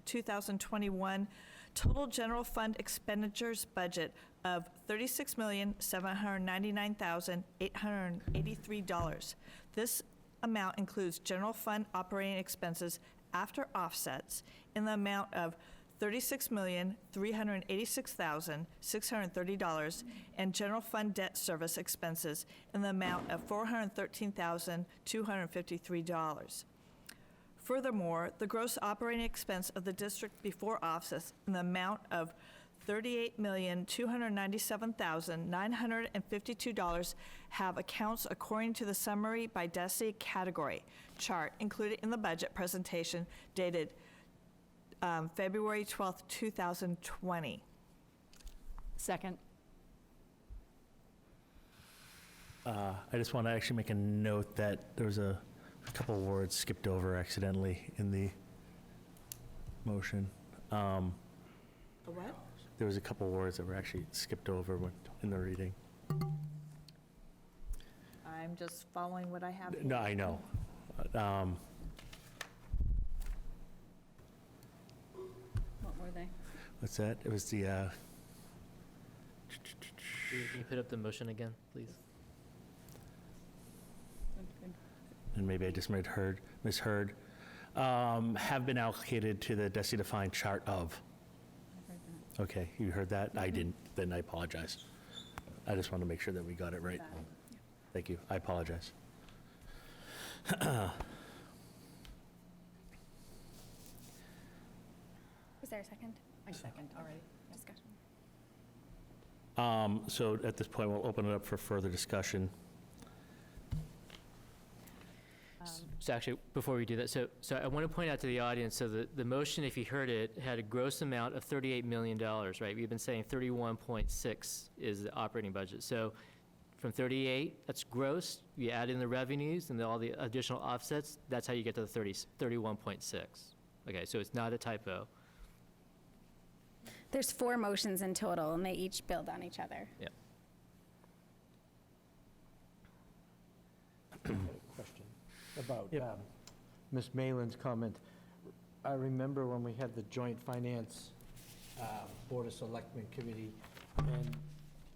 2021 total general fund expenditures budget of $36,799,883. This amount includes general fund operating expenses after offsets in the amount of $36,386,630 and general fund debt service expenses in the amount of $413,253. Furthermore, the gross operating expense of the district before offsets in the amount of $38,297,952 have accounts according to the summary by DESI category chart included in the budget presentation dated February 12th, 2020. Second. I just want to actually make a note that there was a couple words skipped over accidentally in the motion. A what? There was a couple words that were actually skipped over in the reading. I'm just following what I have here. No, I know. What were they? What's that? It was the, Can you put up the motion again, please? and maybe I just misheard, have been allocated to the DESI defined chart of. Okay, you heard that? I didn't, then I apologize. I just want to make sure that we got it right. Thank you, I apologize. Was there a second? I second already. Discussion. So at this point, we'll open it up for further discussion. So actually, before we do that, so I want to point out to the audience, so the motion, if you heard it, had a gross amount of $38 million, right? We've been saying 31.6 is the operating budget. So from 38, that's gross, you add in the revenues and all the additional offsets, that's how you get to the 31.6. Okay, so it's not a typo. There's 4 motions in total, and they each build on each other. Yeah. Question about Ms. Malin's comment. I remember when we had the Joint Finance Board of Selectmen Committee, and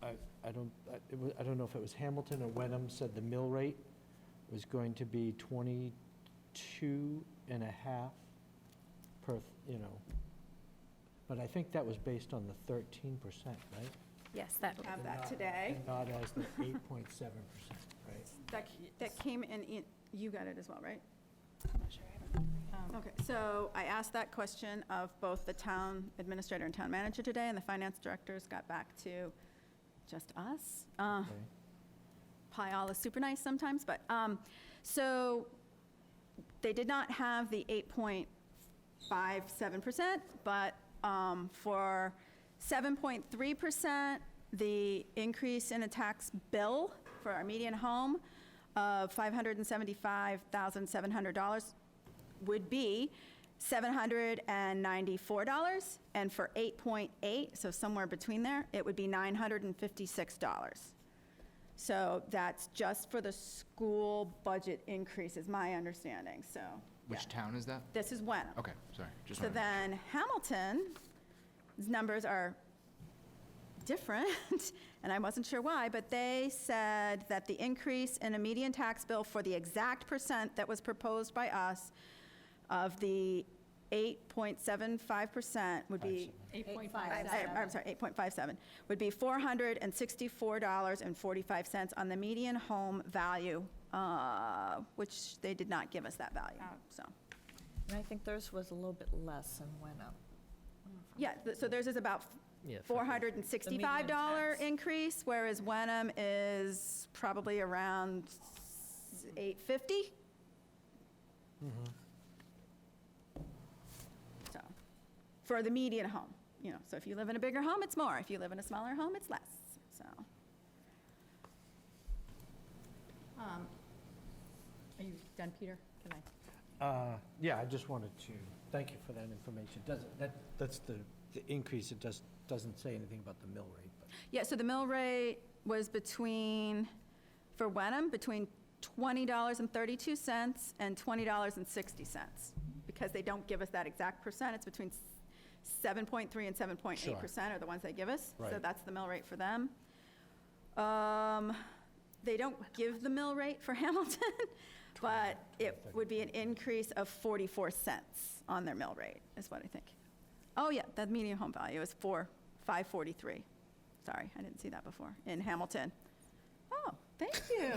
I don't know if it was Hamilton or Wenham said the mill rate was going to be 22.5 per, but I think that was based on the 13%, right? Yes, that. Have that today. And not as the 8.7%, right? That came in, you got it as well, right? Okay, so I asked that question of both the town administrator and town manager today, and the finance directors got back to just us. Pie is super nice sometimes, but, so they did not have the 8.57%, but for 7.3%, the increase in a tax bill for our median home of $575,700 would be $794, and for 8.8, so somewhere between there, it would be $956. So that's just for the school budget increase, is my understanding, so. Which town is that? This is Wenham. Okay, sorry. Just So wanted to- then Hamilton's numbers are different, and I wasn't sure why, but they said that the increase in a median tax bill for the exact percent that was proposed by us of the 8.75% would be, 8.57. I'm sorry, 8.57, would be $464.45 on the median home value, which they did not give us that value, so. And I think theirs was a little bit less than Wenham. Yeah, so theirs is about $465 increase, whereas Wenham is probably around $850. So, for the median home, you know, so if you live in a bigger home, it's more. If you live in a smaller home, it's less, so. Are you done, Peter? Can I? Yeah, I just wanted to thank you for that information. That's the increase, it doesn't say anything about the mill rate, but. Yeah, so the mill rate was for Wenham, between $20.32 and $20.60. Because they don't give us that exact percent, it's between 7.3 and 7.8% are the ones they give us. So Right. that's the mill rate for them. They don't give the mill rate for Hamilton, but it would be an increase of 44 cents on their mill rate, is what I think. Oh, yeah, the median home value is $543. Sorry, I didn't see that before, in Hamilton. Oh, thank you.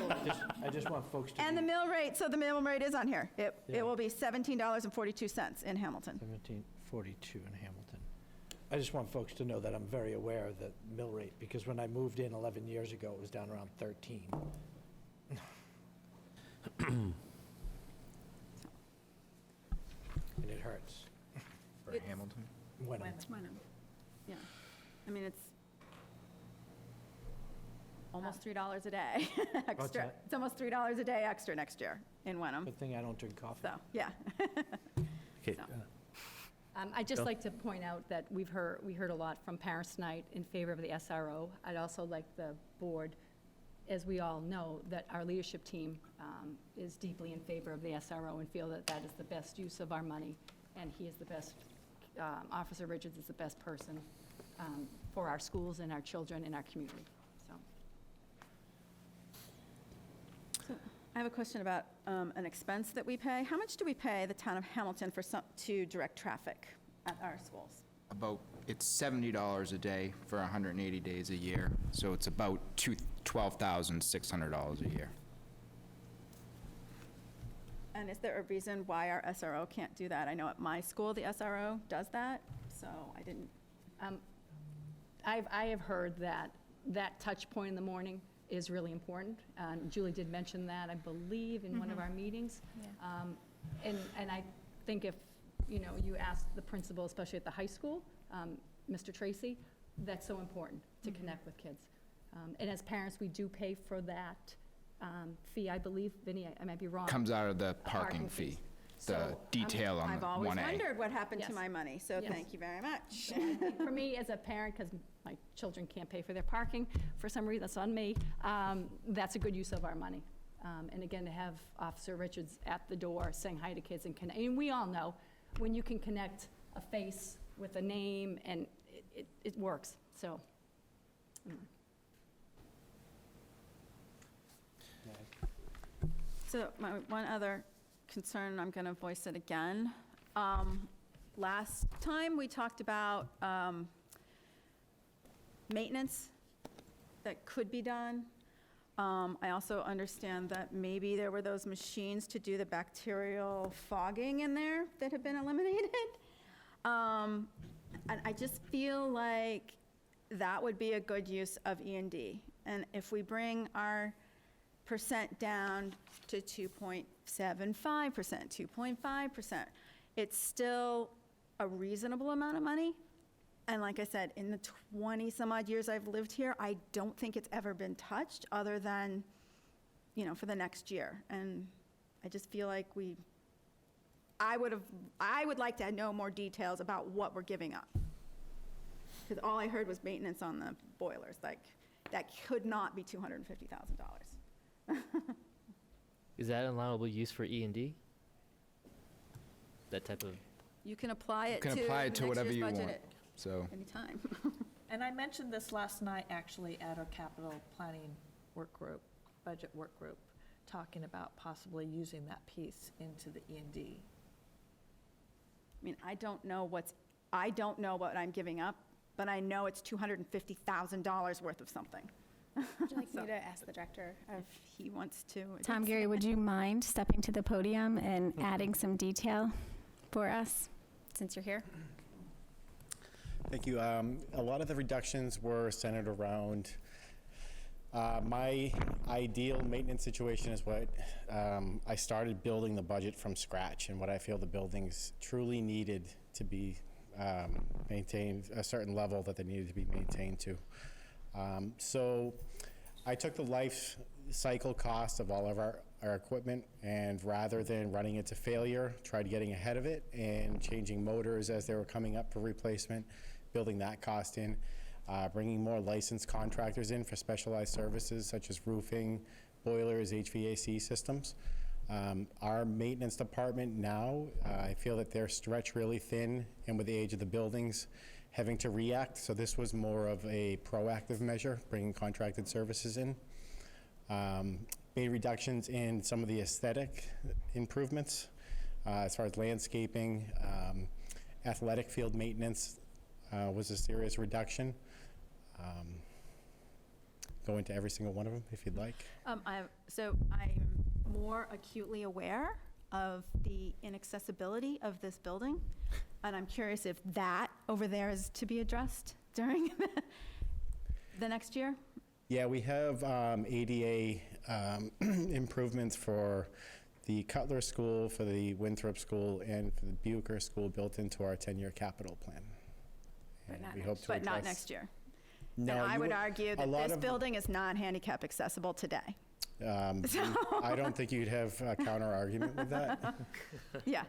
I just want folks to. And the mill rate, so the mill rate is on here. It will be $17.42 in Hamilton. 1742 in Hamilton. I just want folks to know that I'm very aware of the mill rate, because when I moved in 11 years ago, it was down around 13. And it hurts. For It's- Hamilton? Wenham. Wenham. Yeah. I mean, it's almost $3 a day extra. that? It's almost $3 a day extra next year in Wenham. Good thing I don't drink coffee. So, yeah. Okay. So. I'd just Bill? like to point out that we heard a lot from parents tonight in favor of the SRO. I'd also like the board, as we all know, that our leadership team is deeply in favor of the SRO and feel that that is the best use of our money, and he is the best, Officer Richards is the best person for our schools and our children and our community, so. I have a question about an expense that we pay. How much do we pay the town of Hamilton to direct traffic at our schools? It's $70 a day for 180 days a year, so it's about $12,600 a year. And is there a reason why our SRO can't do that? I know at my school, the SRO does that, so I didn't. I have heard that touch point in the morning is really important. Julie did mention that, I believe, in one of our meetings. And I think if, you ask the principal, especially at the high school, Mr. Tracy, that's so important to connect with kids. And as parents, we do pay for that fee, I believe. Vinny, I might be wrong. Comes out of the parking fees. fee, the So, detail on the 1A. I've always wondered what happened to Yes. my money, so Yes. thank you very much. I think for me, as a parent, because my children can't pay for their parking, for some reason, that's on me, that's a good use of our money. And again, to have Officer Richards at the door saying hi to kids and connect, and we all know, when you can connect a face with a name, and it works, so. So my one other concern, I'm going to voice it again. Last time, we talked about maintenance that could be done. I also understand that maybe there were those machines to do the bacterial fogging in there that have been eliminated. And I just feel like that would be a good use of E&D. And if we bring our percent down to 2.75%, 2.5%, it's still a reasonable amount of money. And like I said, in the 20-some-odd years I've lived here, I don't think it's ever been touched other than, for the next year. And I just feel like I would like to know more details about what we're giving up. Because all I heard was maintenance on the boilers. Like, that could not be $250,000. Is that an allowable use for E&D? That type of, You can apply it You can apply it to next whatever year's you budget want, at so. any time. And I mentioned this last night, actually, at our capital planning work group, budget work group, talking about possibly using that piece into the E&D. I mean, I don't know what I'm giving up, but I know it's $250,000 worth of something. Would you like me to ask the director of? If he wants to. Tom Gary, would you mind stepping to the podium and adding some detail for us, since you're here? Thank you. A lot of the reductions were centered around my ideal maintenance situation is what I started building the budget from scratch, and what I feel the buildings truly needed to be maintained, a certain level that they needed to be maintained to. So I took the life cycle cost of all of our equipment, and rather than running it to failure, tried getting ahead of it and changing motors as they were coming up for replacement, building that cost in, bringing more licensed contractors in for specialized services such as roofing, boilers, HVAC systems. Our maintenance department now, I feel that they're stretched really thin, and with the age of the buildings, having to react. So this was more of a proactive measure, bringing contracted services in. Made reductions in some of the aesthetic improvements, as far as landscaping, athletic field maintenance was a serious reduction. Go into every single one of them if you'd like. So I'm more acutely aware of the inaccessibility of this building, and I'm curious if that over there is to be addressed during the next year? Yeah, we have ADA improvements for the Cutler School, for the Winthrop School, and for the Bucher School built into our 10-year capital plan. But And not we next- hope to But not address- next year. No, And I you would would- argue a that lot this of- building is not handicap accessible today. I don't think you'd have a counter argument with that. Yeah.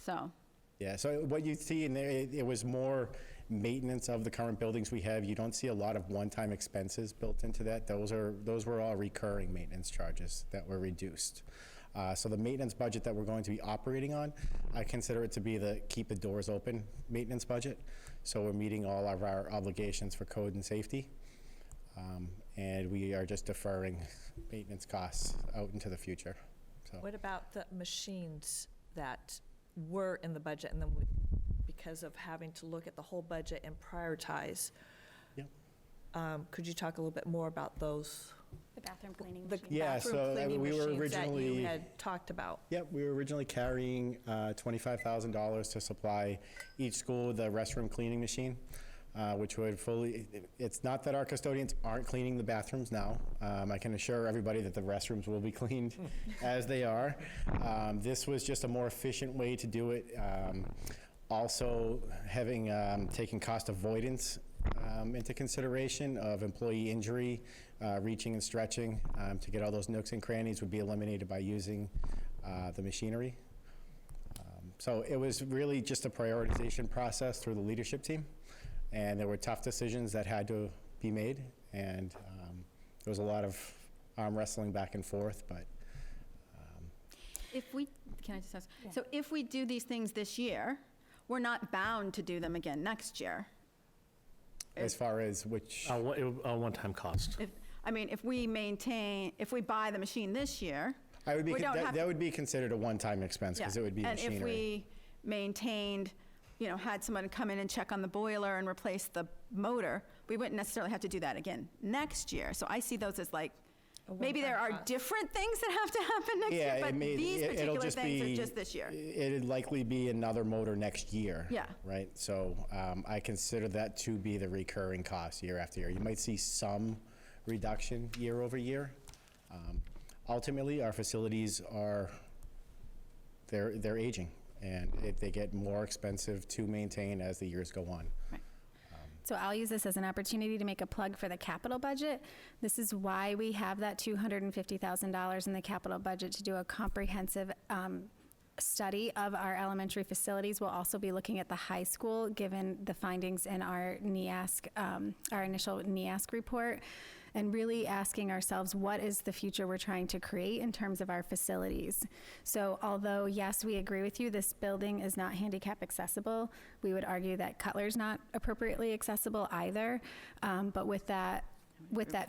So, Yeah, so what you see in there, it was more maintenance of the current buildings we have. You don't see a lot of one-time expenses built into that. Those were all recurring maintenance charges that were reduced. So the maintenance budget that we're going to be operating on, I consider it to be the keep the doors open maintenance budget. So we're meeting all of our obligations for code and safety. And we are just deferring maintenance costs out into the future. So. What about the machines that were in the budget, and then because of having to look at the whole budget and prioritize? Yep. Could you talk a little bit more about those? The bathroom cleaning The machine. Yeah, bathroom so, cleaning we were machines that you originally- had talked about? Yep, we were originally carrying $25,000 to supply each school with a restroom cleaning machine, which would it's not that our custodians aren't cleaning the bathrooms now. I can assure everybody that the restrooms will be cleaned as they are. This was just a more efficient way to do it. Also, having taken cost avoidance into consideration of employee injury, reaching and stretching to get all those nooks and crannies would be eliminated by using the machinery. So it was really just a prioritization process through the leadership team, and there were tough decisions that had to be made, and there was a lot of arm wrestling back and forth, but can I just ask? So if we do these things this year, we're not bound to do them again next year. as far as which, A one-time cost. If we buy the machine this year, we don't have that would be considered a one-time expense, because it would be machinery. And if we maintained, had someone come in and check on the boiler and replace the motor, we wouldn't necessarily have to do that again next year. So I see those as like, maybe there are different things that have to happen next year, but these particular things are just this year. It'd likely be another motor next year. Yeah. Right? So I consider that to be the recurring cost year after year. You might see some reduction year over year. Ultimately, our facilities they're aging, and they get more expensive to maintain as the years go on. Right. So I'll use this as an opportunity to make a plug for the capital budget. This is why we have that $250,000 in the capital budget, to do a comprehensive study of our elementary facilities. We'll also be looking at the high school, given the findings in our our initial NEASC report, and really asking ourselves, what is the future we're trying to create in terms of our facilities? So although, yes, we agree with you, this building is not handicap accessible, we would argue that Cutler's not appropriately accessible either. But with that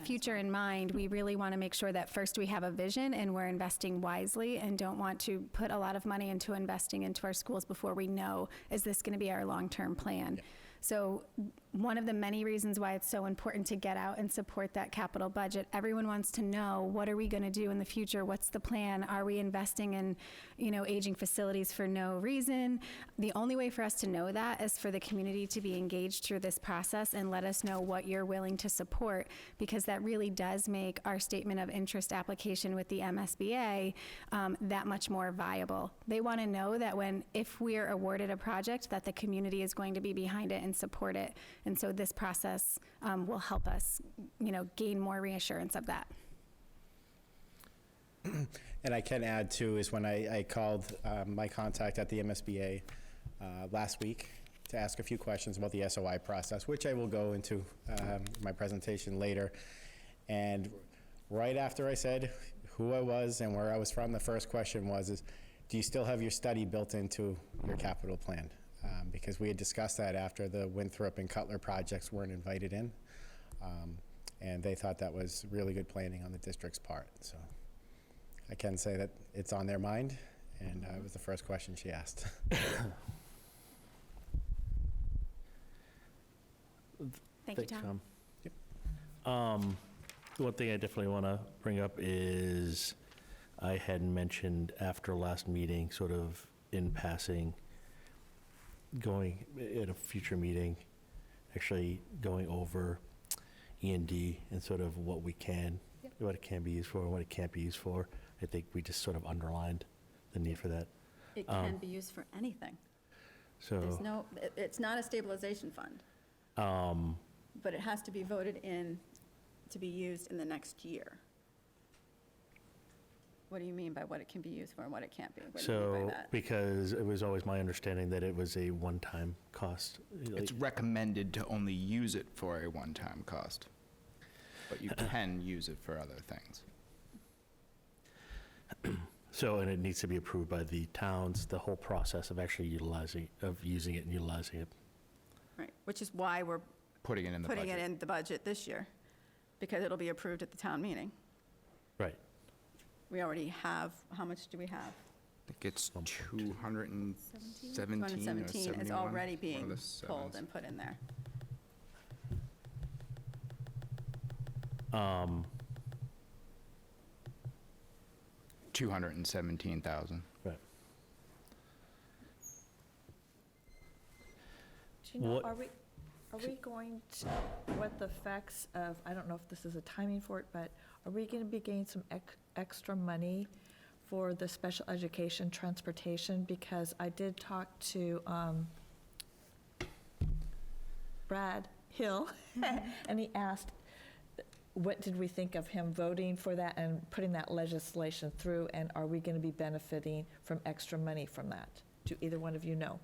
future in mind, we really want to make sure that first we have a vision and we're investing wisely, and don't want to put a lot of money into investing into our schools before we know, is this going to be our long-term plan? Yeah. So one of the many reasons why it's so important to get out and support that capital budget, everyone wants to know, what are we going to do in the future? What's the plan? Are we investing in, aging facilities for no reason? The only way for us to know that is for the community to be engaged through this process and let us know what you're willing to support, because that really does make our statement of interest application with the MSBA that much more viable. They want to know that if we're awarded a project, that the community is going to be behind it and support it. And so this process will help us, gain more reassurance of that. And I can add too, is when I called my contact at the MSBA last week to ask a few questions about the SOI process, which I will go into my presentation later. And right after I said who I was and where I was from, the first question was, do you still have your study built into your capital plan? Because we had discussed that after the Winthrop and Cutler projects weren't invited in. And they thought that was really good planning on the district's part. So I can say that it's on their mind, and it was the first question she asked. Thank you, Tom. Yep. One thing I definitely want to bring up is I had mentioned after last meeting, sort of in passing, going at a future meeting, actually going over E&D and sort of what it can be used for and what it can't be used for. I think we just sort of underlined the need for that. It can be used for anything. So it's not a stabilization fund. But it has to be voted in to be used in the next year. What do you mean by what it can be used for and what it can't be? What do you mean by that? Because it was always my understanding that it was a one-time cost. It's recommended to only use it for a one-time cost, but you can use it for other things. And it needs to be approved by the towns, the whole process of actually using it and utilizing it. Right, which is why we're putting it in the budget this year, because it'll be approved at the town meeting. Right. We already have, how much do we have? I think it's 217 or 71. Is already being pulled and put in there. 217,000. Right. Do you know, are we going to, what the effects of, I don't know if this is a timing for it, but are we going to be getting some extra money for the special education transportation? Because I did talk to Brad Hill, and he asked, what did we think of him voting for that and putting that legislation through, and are we going to be benefiting from extra money from that? Do either one of you know?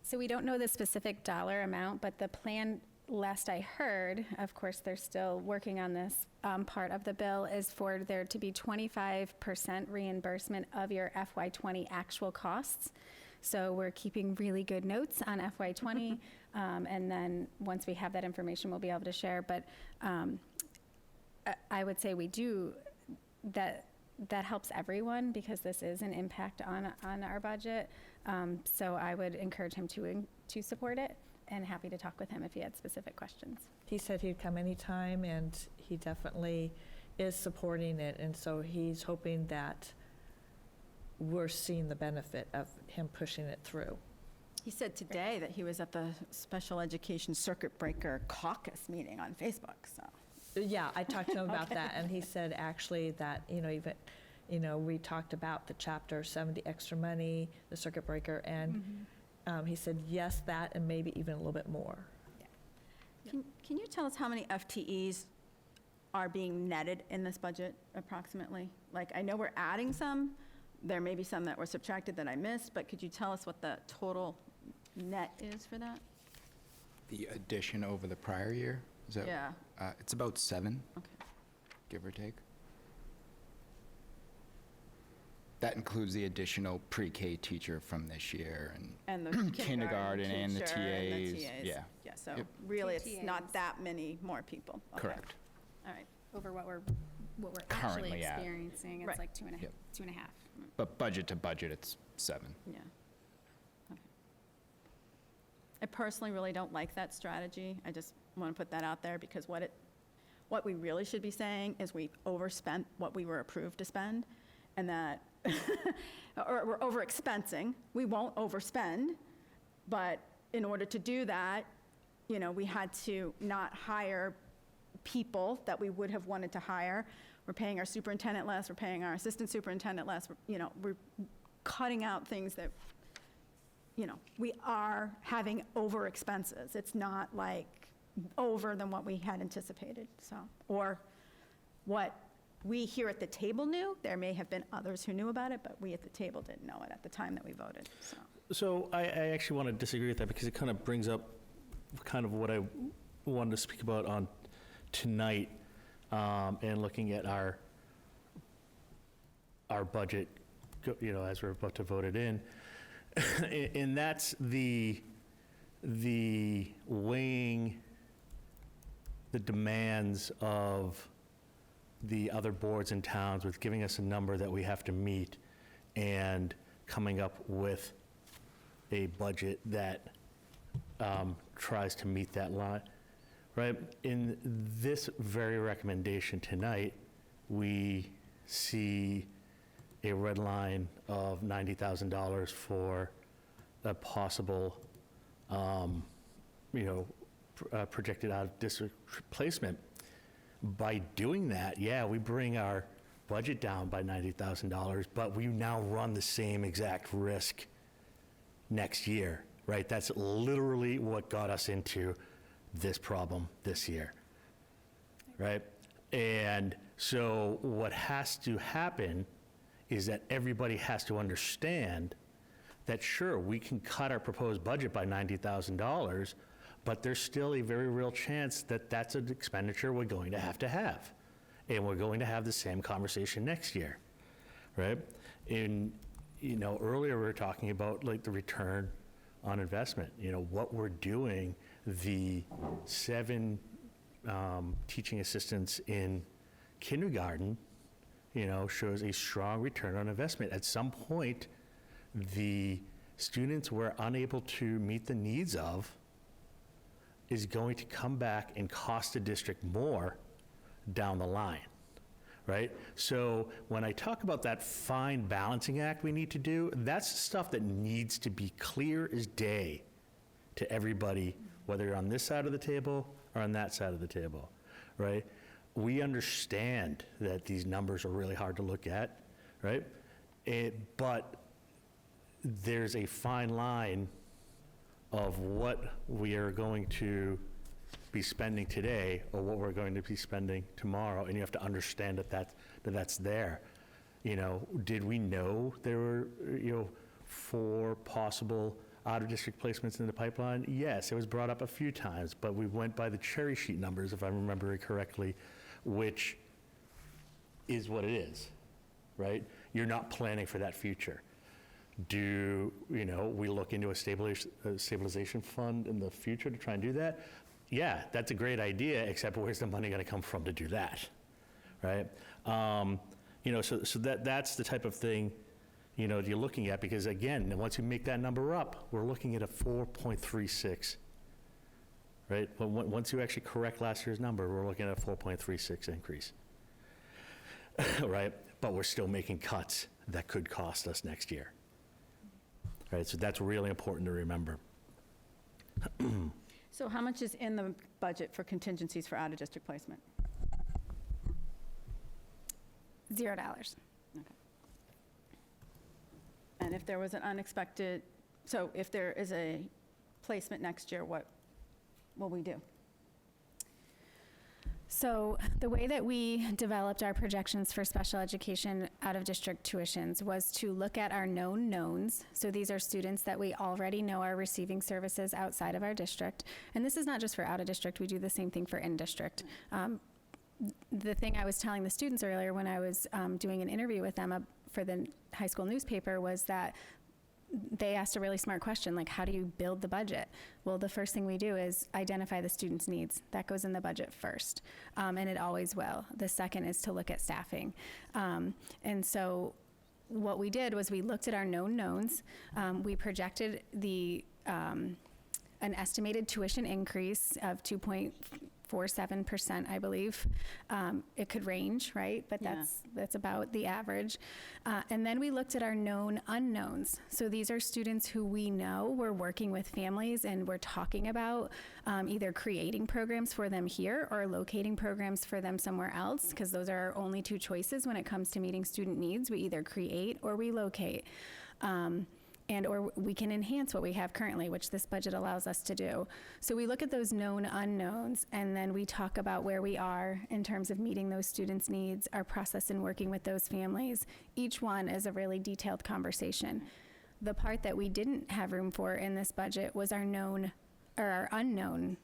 So we don't know the specific dollar amount, but the plan, last I heard, of course, they're still working on this part of the bill, is for there to be 25% reimbursement of your FY20 actual costs. So we're keeping really good notes on FY20, and then once we have that information, we'll be able to share. But I would say we do, that helps everyone, because this is an impact on our budget. So I would encourage him to support it, and happy to talk with him if he had specific questions. He said he'd come anytime, and he definitely is supporting it, and so he's hoping that we're seeing the benefit of him pushing it through. He said today that he was at the Special Education Circuit Breaker Caucus meeting on Facebook, so. Yeah, I talked to him about that, and he said actually that, we talked about the Chapter 70 extra money, the circuit breaker, and he said yes, that, and maybe even a little bit more. Yeah. Can you tell us how many FTEs are being netted in this budget approximately? Like, I know we're adding some, There may be some that were subtracted that I missed, but could you tell us what the total net is for that? The addition over the prior year? Is that? Yeah. It's about 7, Okay. give or take. That includes the additional pre-K teacher from this year And the kindergarten and the teacher and the TAs. TAs. Yeah. Yeah, so Yep. really, Two it's not TAs. that many more people. Okay. Correct. All right. Over what we're actually Currently at. experiencing, it's Right. like two and Yep. a half. But budget to budget, it's 7. Yeah. Okay. I personally really don't like that strategy. I just want to put that out there because what we really should be saying is we overspent what we were approved to spend, and that, or we're overexpensing. We won't overspend, but in order to do that, we had to not hire people that we would have wanted to hire. We're paying our superintendent less, we're paying our assistant superintendent less, we're cutting out things that, we are having over expenses. It's not like over than what we had anticipated, so, or what we here at the table knew. There may have been others who knew about it, but we at the table didn't know it at the time that we voted, so. So I actually want to disagree with that because it kind of brings up kind of what I wanted to speak about on tonight, and looking at our budget, as we're about to vote it in. And that's the weighing the demands of the other boards and towns with giving us a number that we have to meet and coming up with a budget that tries to meet that line, right? In this very recommendation tonight, we see a red line of $90,000 for a possible, projected out-of-district placement. By doing that, we bring our budget down by $90,000, but we now run the same exact risk next year, right? That's literally what got us into this problem this year, right? And so what has to happen is that everybody has to understand that, sure, we can cut our proposed budget by $90,000, but there's still a very real chance that that's an expenditure we're going to have. And we're going to have the same conversation next year, right? And, earlier we were talking about like the return on investment, what we're doing, the 7 teaching assistants in kindergarten, shows a strong return on investment. At some point, the students we're unable to meet the needs of is going to come back and cost the district more down the line, right? So when I talk about that fine balancing act we need to do, that's stuff that needs to be clear as day to everybody, whether you're on this side of the table or on that side of the table, right? We understand that these numbers are really hard to look at, right? But there's a fine line of what we are going to be spending today or what we're going to be spending tomorrow, and you have to understand that that's there. Did we know there were 4 possible out-of-district placements in the pipeline? Yes, it was brought up a few times, but we went by the cherry sheet numbers, if I remember it correctly, which is what it is, right? You're not planning for that future. Do we look into a stabilization fund in the future to try and do that? Yeah, that's a great idea, except where's the money going to come from to do that, right? So that's the type of thing you're looking at, because again, once you make that number up, we're looking at a 4.36, right? But once you actually correct last year's number, we're looking at a 4.36 increase, right? But we're still making cuts that could cost us next year, right? So that's really important to remember. So how much is in the budget for contingencies for out-of-district placement? $0. Okay. And if there was an unexpected, so if there is a placement next year, what will we do? So the way that we developed our projections for special education out-of-district tuitions was to look at our known knowns. So these are students that we already know are receiving services outside of our district. And this is not just for out-of-district, we do the same thing for in-district. The thing I was telling the students earlier when I was doing an interview with them for the high school newspaper was that they asked a really smart question, like, how do you build the budget? Well, the first thing we do is identify the students' needs. That goes in the budget first, and it always will. The second is to look at staffing. And so what we did was we looked at our known knowns. We projected an estimated tuition increase of 2.47%, I believe. It could range, right? But that's about the average. And then we looked at our known unknowns. So these are students who we know we're working with families and we're talking about either creating programs for them here or locating programs for them somewhere else, because those are our only two choices when it comes to meeting student needs. We either create or we locate. Or we can enhance what we have currently, which this budget allows us to do. So we look at those known unknowns, and then we talk about where we are in terms of meeting those students' needs, our process in working with those families. Each one is a really detailed conversation. The part that we didn't have room for in this budget was our unknown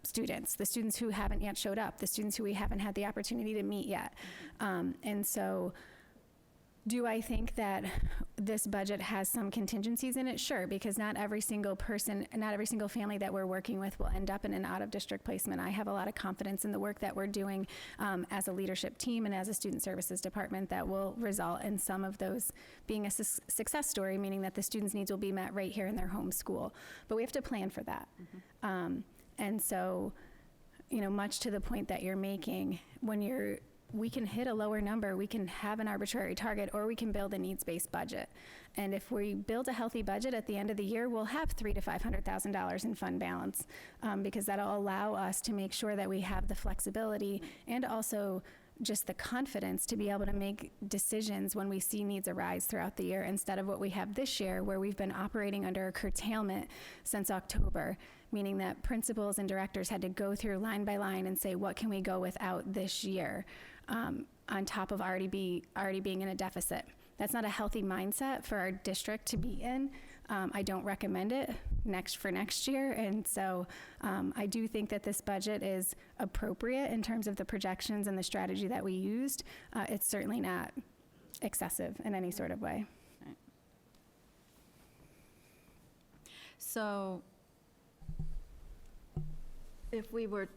students, the students who haven't yet showed up, the students who we haven't had the opportunity to meet yet. And so, do I think that this budget has some contingencies in it? Sure, because not every single person, not every single family that we're working with will end up in an out-of-district placement. I have a lot of confidence in the work that we're doing as a leadership team and as a student services department that will result in some of those being a success story, meaning that the students' needs will be met right here in their home school. But we have to plan for that. And so, much to the point that you're making, we can hit a lower number, we can have an arbitrary target, or we can build a needs-based budget. And if we build a healthy budget at the end of the year, we'll have $300,000 to $500,000 in fund balance, because that'll allow us to make sure that we have the flexibility and also just the confidence to be able to make decisions when we see needs arise throughout the year, instead of what we have this year, where we've been operating under a curtailment since October, meaning that principals and directors had to go through line by line and say, what can we go without this year, on top of already being in a deficit. That's not a healthy mindset for our district to be in. I don't recommend it for next year. And so I do think that this budget is appropriate in terms of the projections and the strategy that we used. It's certainly not excessive in any sort of way. Right. So if we were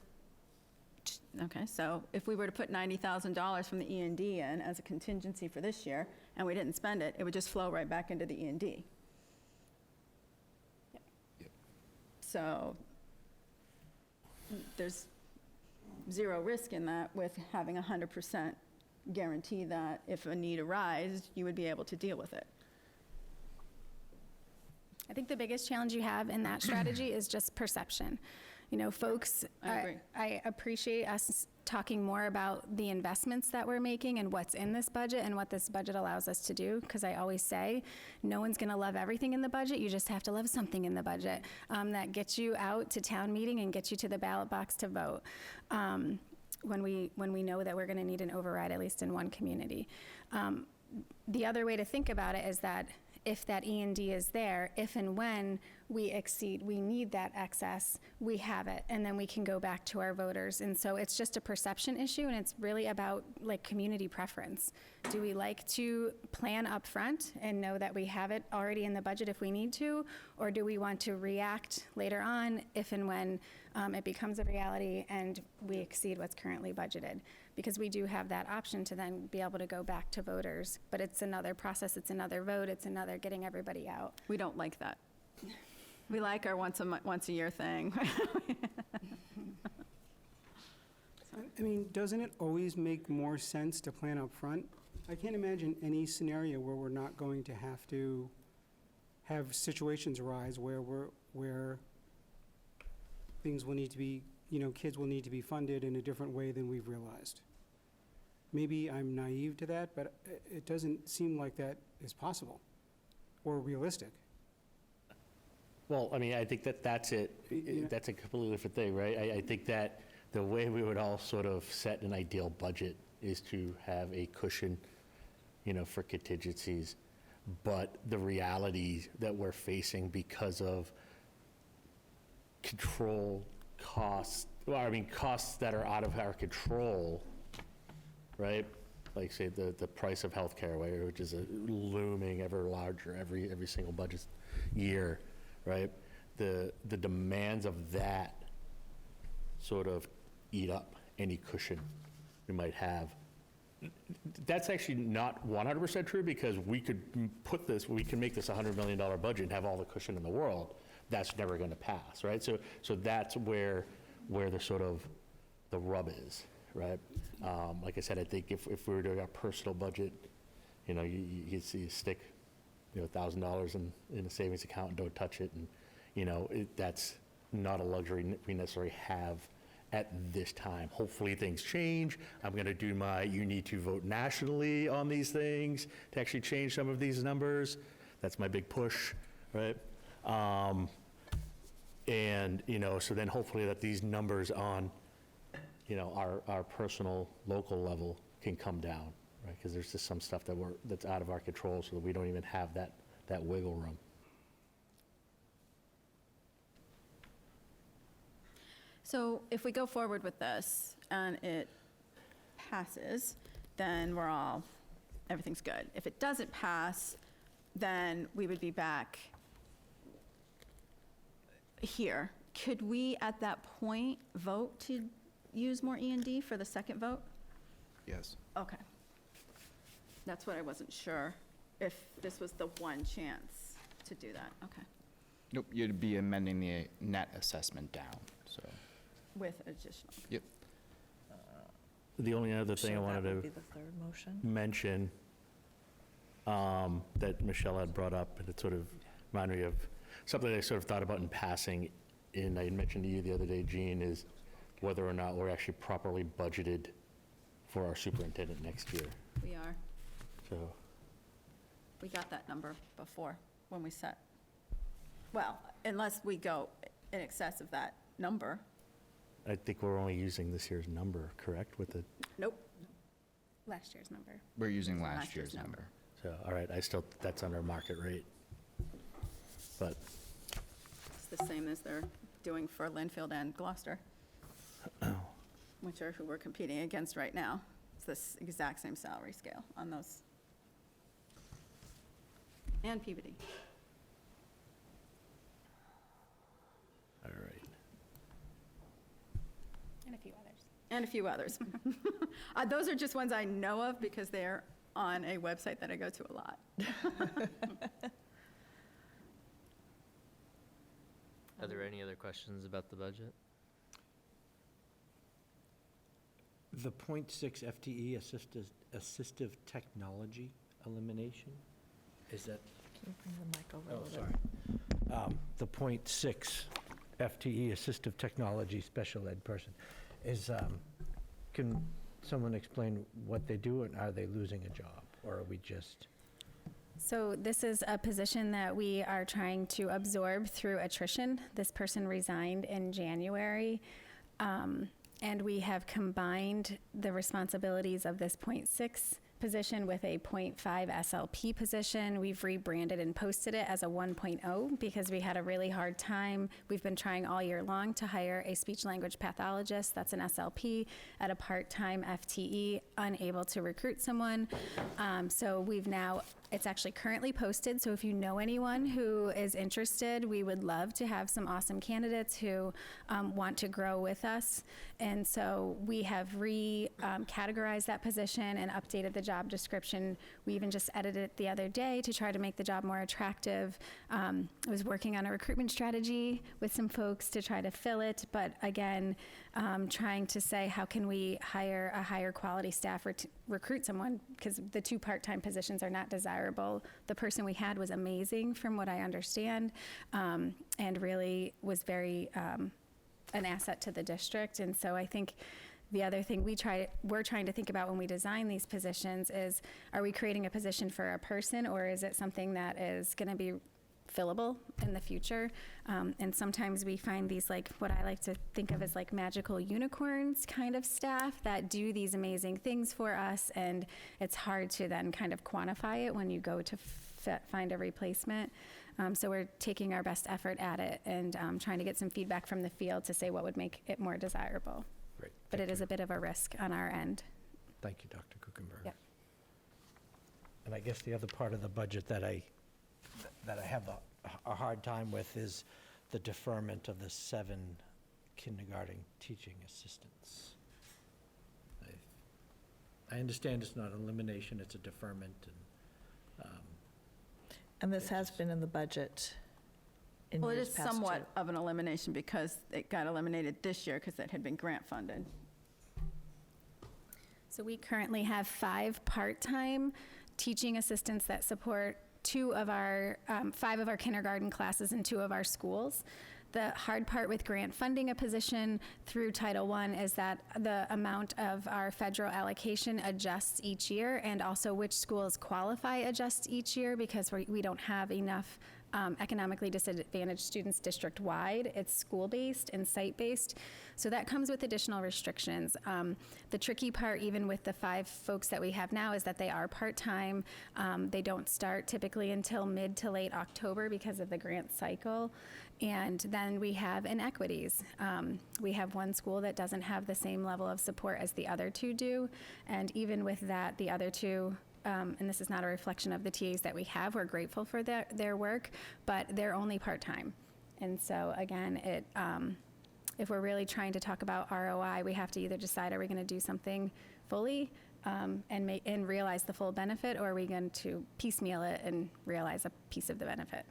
to put $90,000 from the E&D in as a contingency for this year, and we didn't spend it, it would just flow right back into the E&D. Yep. So there's zero risk in that, with having 100% guarantee that if a need arises, you would be able to deal with it. I think the biggest challenge you have in that strategy is just perception. Folks, I appreciate us talking more about the investments that we're making and what's in this budget and what this budget allows us to do, because I always say no one's going to love everything in the budget. You just have to love something in the budget that gets you out to town meeting and gets you to the ballot box to vote when we know that we're going to need an override, at least in one community. The other way to think about it is that if that E&D is there, if and when we need that excess, we have it, and then we can go back to our voters. And so it's just a perception issue, and it's really about community preference. Do we like to plan up front and know that we have it already in the budget if we need to, or do we want to react later on if and when it becomes a reality and we exceed what's currently budgeted? Because we do have that option to then be able to go back to voters, but it's another process, it's another vote, it's another getting everybody out. We don't like that. We like our once a year thing. I mean, doesn't it always make more sense to plan up front? I can't imagine any scenario where we're not going to have situations arise where things will need to be, kids will need to be funded in a different way than we've realized. Maybe I'm naive to that, but it doesn't seem like that is possible or realistic. Well, I mean, I think that's it. That's a completely different thing, right? I think that the way we would all sort of set an ideal budget is to have a cushion, for contingencies. But the reality that we're facing because of control costs, costs that are out of our control, right? Like, say, the price of healthcare, which is looming ever larger every single budget year, right? The demands of that sort of eat up any cushion we might have. That's actually not 100% true, because we can make this $100 million budget and have all the cushion in the world. That's never going to pass, right? So that's where the sort of the rub is, right? Like I said, I think if we were doing our personal budget, you stick, $1,000 in a savings account and don't touch it, and that's not a luxury we necessarily have at this time. Hopefully things change. I'm going to do you need to vote nationally on these things to actually change some of these numbers. That's my big push, right? And, so then hopefully that these numbers on, our personal local level can come down, right? Because there's just some stuff that's out of our control, so that we don't even have that wiggle room. So if we go forward with this and it passes, then everything's good. If it doesn't pass, then we would be back here. Could we, at that point, vote to use more E&D for the second vote? Yes. Okay. That's what I wasn't sure, if this was the one chance to do that. Okay. Nope, you'd be amending the net assessment down, so. With additional. Yep. The only other thing I So wanted that to would be the third motion? mention that Michelle had brought up, and it sort of reminded me of something I sort of thought about in passing, and I mentioned to you the other day, Jean, is whether or not we're actually properly budgeted for our superintendent next year. We are. So, We got that number before when we set. Well, unless we go in excess of that number. I think we're only using this year's number, correct, with the, Nope. Last year's number. We're using last year's number. so, all right, that's under market rate. But, It's the same as they're doing for Linfield and Gloucester, which are who we're competing against right now. It's this exact same salary scale on those. And Peabody. all right. And a few others. And a few others. Those are just ones I know of because they're on a website that I go to a lot. Are there any other questions about the budget? The .6 FTE assistive technology elimination, is that? Can you bring the mic over a Oh, little bit? sorry. The .6 FTE assistive technology special ed person is, can someone explain what they do, and are they losing a job, or are we just? So this is a position that we are trying to absorb through attrition. This person resigned in January, and we have combined the responsibilities of this .6 position with a .5 SLP position. We've rebranded and posted it as a 1.0 because we had a really hard time. We've been trying all year long to hire a speech language pathologist, that's an SLP, at a part-time FTE, unable to recruit someone. So it's actually currently posted, so if you know anyone who is interested, we would love to have some awesome candidates who want to grow with us. And so we have categorized that position and updated the job description. We even just edited it the other day to try to make the job more attractive. I was working on a recruitment strategy with some folks to try to fill it, but again, trying to say how can we hire a higher quality staff or recruit someone, because the two part-time positions are not desirable. The person we had was amazing from what I understand, and really was very an asset to the district. And so I think the other thing we're trying to think about when we design these positions is, are we creating a position for a person, or is it something that is going to be fillable in the future. And sometimes we find these, like, what I like to think of as like magical unicorns kind of staff that do these amazing things for us, and it's hard to then kind of quantify it when you go to find a replacement. So we're taking our best effort at it and trying to get some feedback from the field to say what would make it more desirable. Great. But it is a bit of a risk on our end. Thank you, Dr. Kuchenberg. Yep. And I guess the other part of the budget that I have a hard time with is the deferment of the 7 kindergarten teaching assistants. I understand it's not elimination, it's a deferment, And this has been in the budget in Well, it years is past, somewhat too. of an elimination because it got eliminated this year because it had been grant funded. So we currently have 5 part-time teaching assistants that support 5 of our kindergarten classes in 2 of our schools. The hard part with grant funding a position through Title I is that the amount of our federal allocation adjusts each year, and also which schools qualify adjusts each year because we don't have enough economically disadvantaged students district-wide. It's school-based and site-based. So that comes with additional restrictions. The tricky part, even with the 5 folks that we have now, is that they are part-time. They don't start typically until mid to late October because of the grant cycle. And then we have inequities. We have one school that doesn't have the same level of support as the other 2 do. And even with that, the other 2, and this is not a reflection of the TAs that we have, we're grateful for their work, but they're only part-time. And so again, if we're really trying to talk about ROI, we have to either decide, are we going to do something fully and realize the full benefit, or are we going to piecemeal it and realize a piece of the benefit?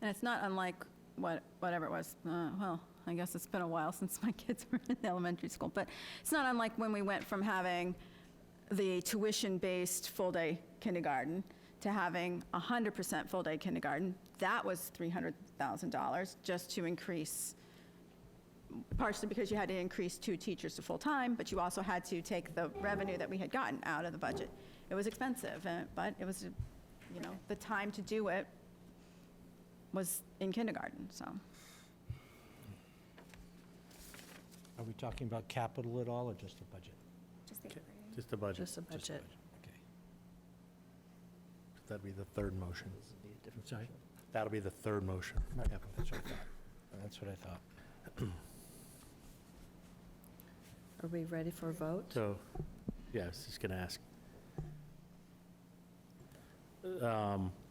And it's not unlike whatever it was, well, I guess it's been a while since my kids were in elementary school, but it's not unlike when we went from having the tuition-based full-day kindergarten to having 100% full-day kindergarten. That was $300,000 just to increase, partially because you had to increase 2 teachers to full-time, but you also had to take the revenue that we had gotten out of the budget. It was expensive, but it was, the time to do it was in kindergarten, so. Are we talking about capital at all, or just the budget? Just the budget. Just a budget. Okay. That'd be the third motion. Sorry? That'll be the third motion. Right. Yep. That's what I thought. That's what I thought. Are we ready for a vote? So, yeah, I was just going to ask.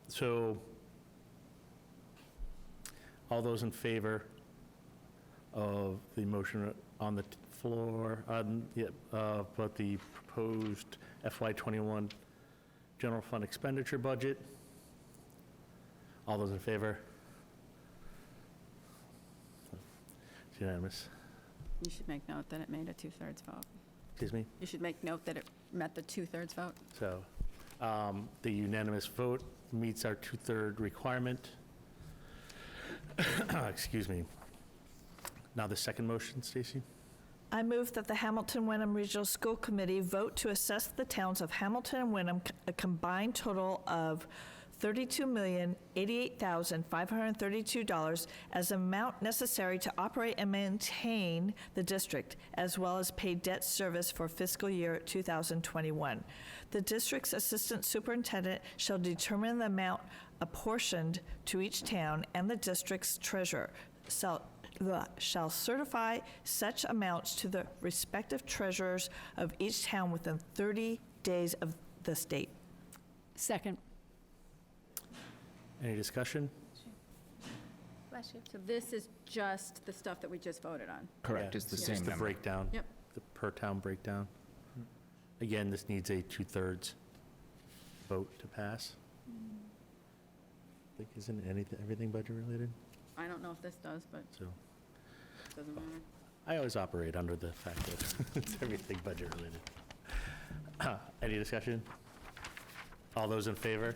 So, all those in favor of the motion on the floor, about the proposed FY21 general fund expenditure budget? All those in favor? It's unanimous. You should make note that it made a 2/3 vote. Excuse me? You should make note that it met the 2/3 vote. So, the unanimous vote meets our 2/3 requirement. Excuse me. Now the second motion, Stacy? I move that the Hamilton-Wenham Regional School Committee vote to assess the towns of Hamilton and Wenham a combined total of $32,088,532 as amount necessary to operate and maintain the district, as well as pay debt service for fiscal year 2021. The district's assistant superintendent shall determine the amount apportioned to each town, and the district's treasurer shall certify such amounts to the respective treasurers of each town within 30 days of the date. Second. Any discussion? Bless you. So this is just the stuff that we just voted on. Correct, Yeah, it's the just same the number. breakdown. Yep. The per-town breakdown. Again, this needs a 2/3 vote to pass. I think, isn't everything budget-related? I don't know if this does, but So, it doesn't matter. I always operate under the fact that it's everything budget-related. Any discussion? All those in favor?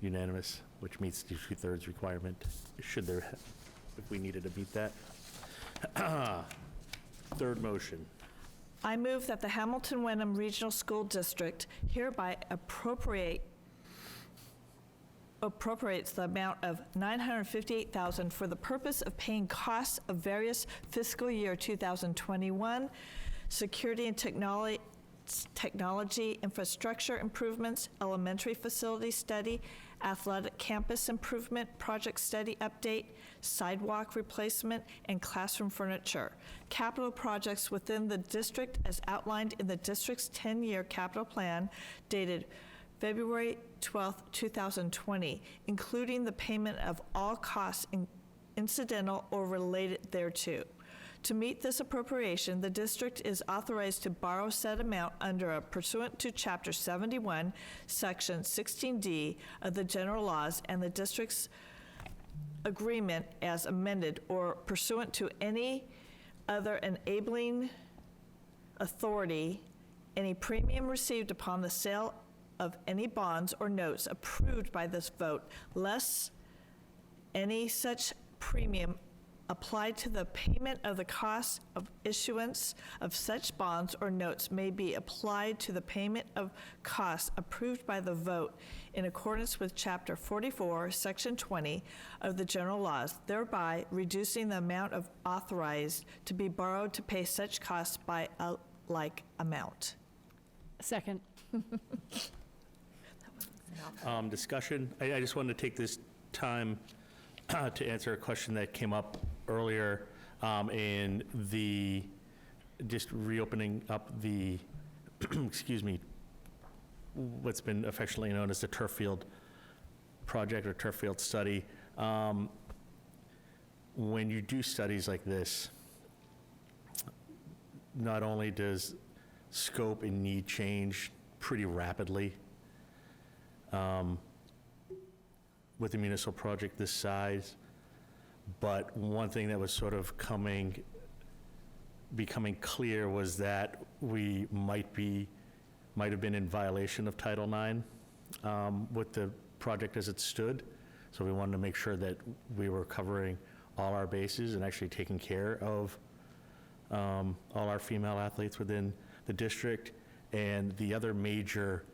Unanimous, which meets the 2/3 requirement, should there, if we needed to meet that. Third motion. I move that the Hamilton-Wenham Regional School District hereby appropriate appropriates the amount of $958,000 for the purpose of paying costs of various fiscal year 2021 security and technology infrastructure improvements, elementary facility study, athletic campus improvement, project study update, sidewalk replacement, and classroom furniture. Capital projects within the district as outlined in the district's 10-year capital plan dated February 12, 2020, including the payment of all costs incidental or related thereto. To meet this appropriation, the district is authorized to borrow said amount under a pursuant to Chapter 71, Section 16D of the general laws and the district's agreement as amended or pursuant to any other enabling authority, any premium received upon the sale of any bonds or notes approved by this vote, less any such premium applied to the payment of the cost of issuance of such bonds or notes may be applied to the payment of costs approved by the vote in accordance with Chapter 44, Section 20 of the general laws, thereby reducing the amount of authorized to be borrowed to pay such costs by a like amount. Second. Discussion. I just wanted to take this time to answer a question that came up earlier in the, just reopening up the, excuse me, what's been affectionately known as the turf field project or turf field study. When you do studies like this, not only does scope and need change pretty rapidly, with a municipal project this size, but one thing that was sort of becoming clear was that we might have been in violation of Title IX with the project as it stood. So we wanted to make sure that we were covering all our bases and actually taking care of all our female athletes within the district. And the other major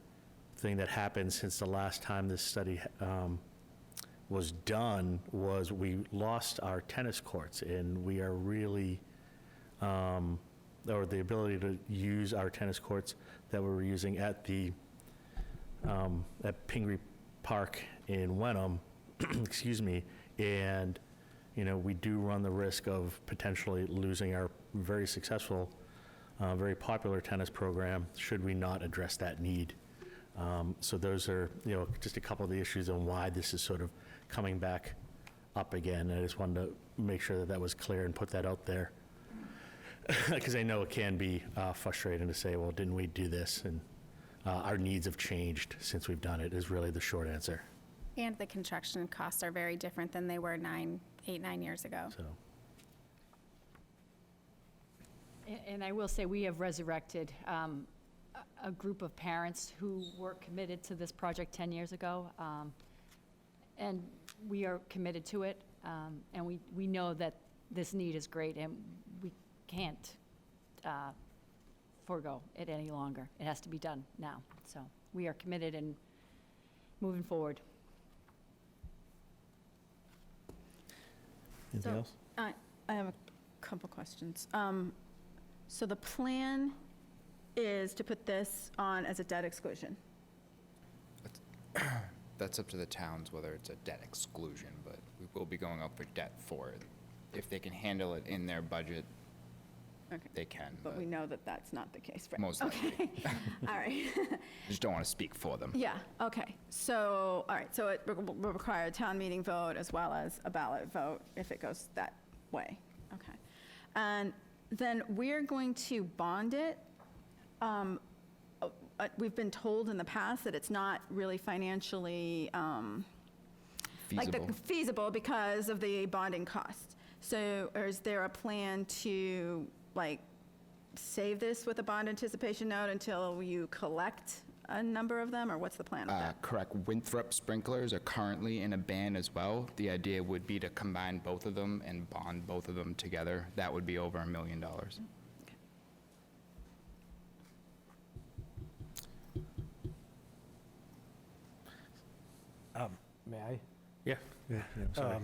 thing that happened since the last time this study was done was we lost our tennis courts, and we are really, or the ability to use our tennis courts that we were using at the at Pingree Park in Wenham, excuse me, and we do run the risk of potentially losing our very successful, very popular tennis program should we not address that need. So those are, just a couple of the issues on why this is sort of coming back up again. I just wanted to make sure that that was clear and put that out there. Because I know it can be frustrating to say, well, didn't we do this? And our needs have changed since we've done it, is really the short answer. And the construction costs are very different than they were 9 years ago. So. And I will say, we have resurrected a group of parents who were committed to this project 10 years ago. And we are committed to it. And we know that this need is great, and we can't forego it any longer. It has to be done now. So we are committed and moving forward. Anything else? I have a couple questions. So the plan is to put this on as a debt exclusion. That's up to the towns whether it's a debt exclusion, but we will be going out for debt for it. If they can handle it in their budget, Okay. they can. But we know that that's not the case, right? Most likely. Okay. All right. I just don't want to speak for them. Yeah, okay. So, all right, so it will require a town meeting vote as well as a ballot vote if it goes that way. Okay. And then we're going to bond it. We've been told in the past that it's not really financially feasible because of the bonding cost. So is there a plan to save this with a bond anticipation note until you collect a number of them, or what's the plan of that? Correct. Winthrop sprinklers are currently in a ban as well. The idea would be to combine both of them and bond both of them together. That would be over $1 million. May I? Yeah. Yeah, sorry.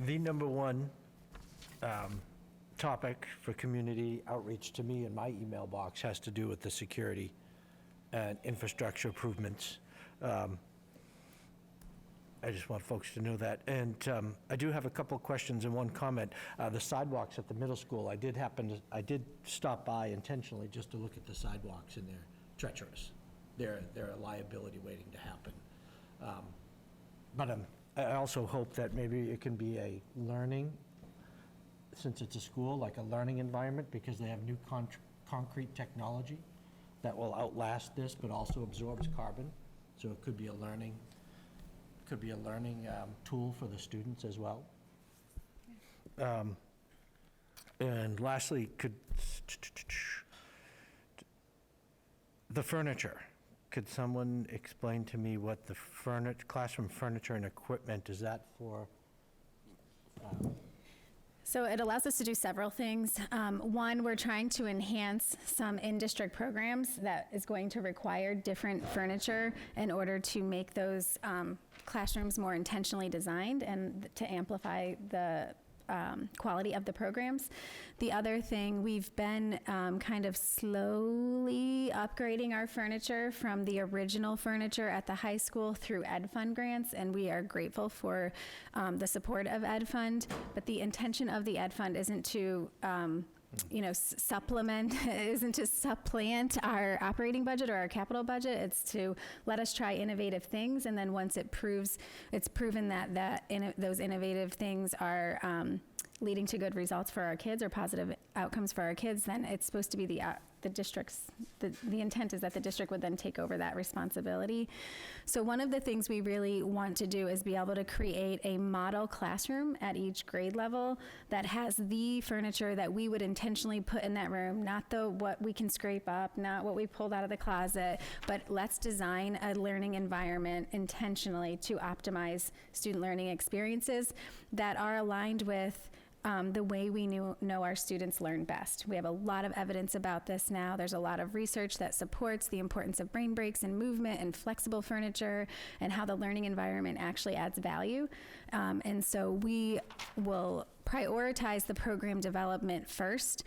The number one topic for community outreach to me in my email box has to do with the security and infrastructure improvements. I just want folks to know that. And I do have a couple of questions and one comment. The sidewalks at the middle school, I did stop by intentionally just to look at the sidewalks, and they're treacherous. They're a liability waiting to happen. But I also hope that maybe it can be a learning, since it's a school, like a learning environment, because they have new concrete technology that will outlast this, but also absorbs carbon. So it could be a learning tool for the students as well. And lastly, the furniture. Could someone explain to me what the classroom furniture and equipment, is that for? So it allows us to do several things. One, we're trying to enhance some in-district programs that is going to require different furniture in order to make those classrooms more intentionally designed and to amplify the quality of the programs. The other thing, we've been kind of slowly upgrading our furniture from the original furniture at the high school through Ed Fund grants, and we are grateful for the support of Ed Fund. But the intention of the Ed Fund isn't to supplement, isn't to supplant our operating budget or our capital budget. It's to let us try innovative things, and then once it's proven that those innovative things are leading to good results for our kids or positive outcomes for our kids, then it's supposed to be the district's, the intent is that the district would then take over that responsibility. So one of the things we really want to do is be able to create a model classroom at each grade level that has the furniture that we would intentionally put in that room, not what we can scrape up, not what we pulled out of the closet, but let's design a learning environment intentionally to optimize student learning experiences that are aligned with the way we know our students learn best. We have a lot of evidence about this now. There's a lot of research that supports the importance of brain breaks and movement and flexible furniture and how the learning environment actually adds value. And so we will prioritize the program development first.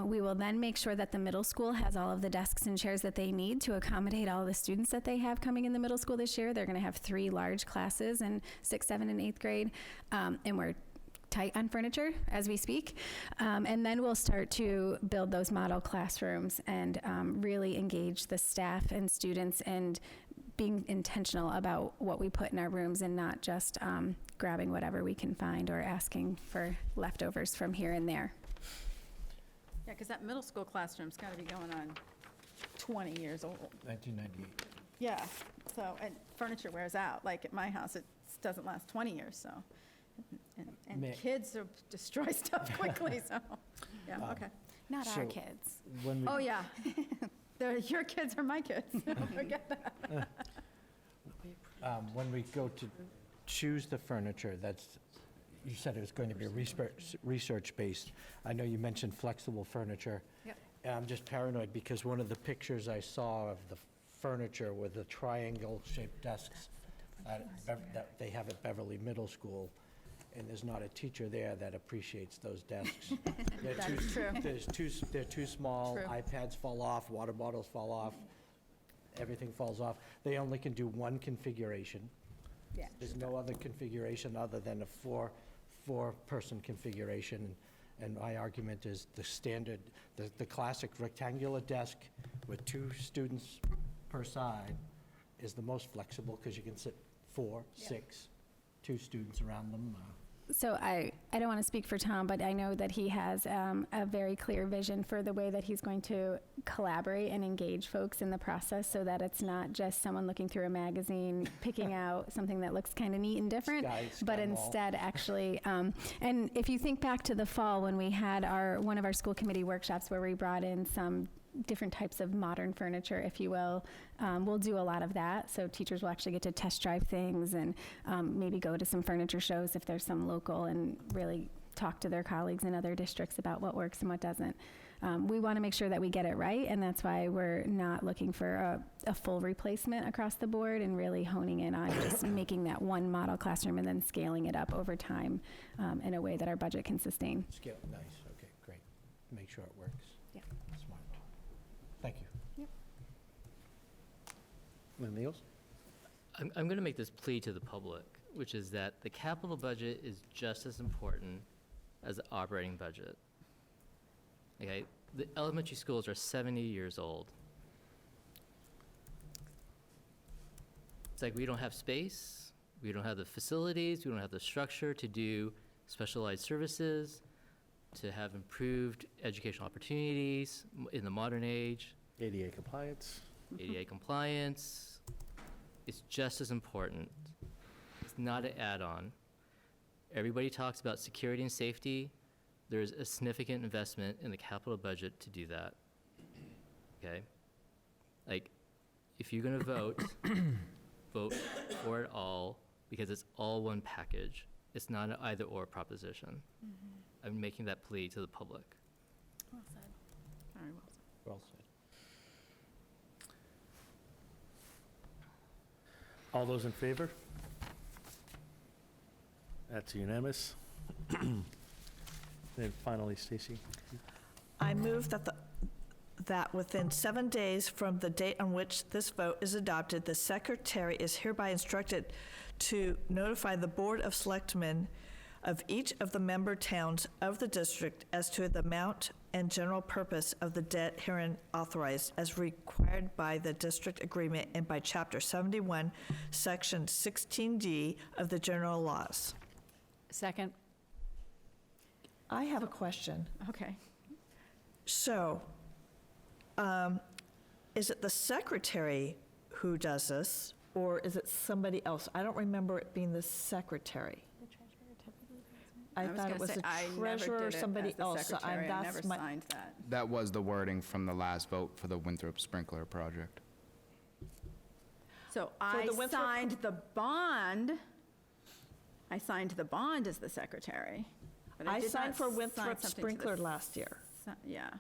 We will then make sure that the middle school has all of the desks and chairs that they need to accommodate all the students that they have coming in the middle school this year. They're going to have 3 large classes in 6th, 7th, and 8th grade. And we're tight on furniture as we speak. And then we'll start to build those model classrooms and really engage the staff and students and being intentional about what we put in our rooms and not just grabbing whatever we can find or asking for leftovers from here and there. Yeah, because that middle school classroom's got to be going on 20 years old. 1998. Yeah, so, and furniture wears out. Like at my house, it doesn't last 20 years, so. And kids destroy stuff quickly, so, yeah, okay. Not our So, kids. When we, Oh, yeah. Your kids are my kids. Don't forget that. when we go to choose the furniture, you said it was going to be research-based. I know you mentioned flexible furniture. Yep. And I'm just paranoid because one of the pictures I saw of the furniture with the triangle-shaped desks that they have at Beverly Middle School, and there's not a teacher there that appreciates those desks. That is true. They're too small, True. iPads fall off, water bottles fall off, everything falls off. They only can do one configuration. Yeah. There's no other configuration other than a four-person configuration. And my argument is the standard, the classic rectangular desk with 2 students per side is the most flexible because you can sit 4, 6, 2 students around them. So I don't want to speak for Tom, but I know that he has a very clear vision for the way that he's going to collaborate and engage folks in the process so that it's not just someone looking through a magazine, picking out something that looks kind of neat and different, but instead actually, and if you think back to the fall when we had one of our school committee workshops where we brought in some different types of modern furniture, if you will. We'll do a lot of that. So teachers will actually get to test drive things and maybe go to some furniture shows if there's some local and really talk to their colleagues in other districts about what works and what doesn't. we want to make sure that we get it right, and that's why we're not looking for a full replacement across the board and really honing in on just making that one model classroom and then scaling it up over time in a way that our budget can sustain. Scale, nice, okay, great. Make sure it works. Yeah. Smart. Thank you. Yep. Anything else? I'm going to make this plea to the public, which is that the capital budget is just as important as the operating budget. Okay, the elementary schools are 70 years old. It's like we don't have space, we don't have the facilities, we don't have the structure to do specialized services, to have improved educational opportunities in the modern age. ADA compliance. ADA compliance is just as important. It's not an add-on. Everybody talks about security and safety. There's a significant investment in the capital budget to do that. Okay? Like, if you're gonna vote, vote for it all, because it's all one package. It's not an either-or proposition. I'm making that plea to the public. Well said. Very well said. Well said. All those in favor? That's unanimous. Then finally, Stacy. I move that within 7 days from the date on which this vote is adopted, the secretary is hereby instructed to notify the Board of Selectmen of each of the member towns of the district as to the amount and general purpose of the debt herein authorized as required by the district agreement and by Chapter 71, Section 16D of the general laws. Second. I have a question. Okay. So, is it the secretary who does this, or is it somebody else? I don't remember it being the secretary. I thought it was the treasurer or somebody else. So I never signed that. That was the wording from the last vote for the Winthrop sprinkler project. So I signed the bond. I signed the bond as the secretary. But I did signed not for sign Winthrop something to the Sprinkler last year. Yeah.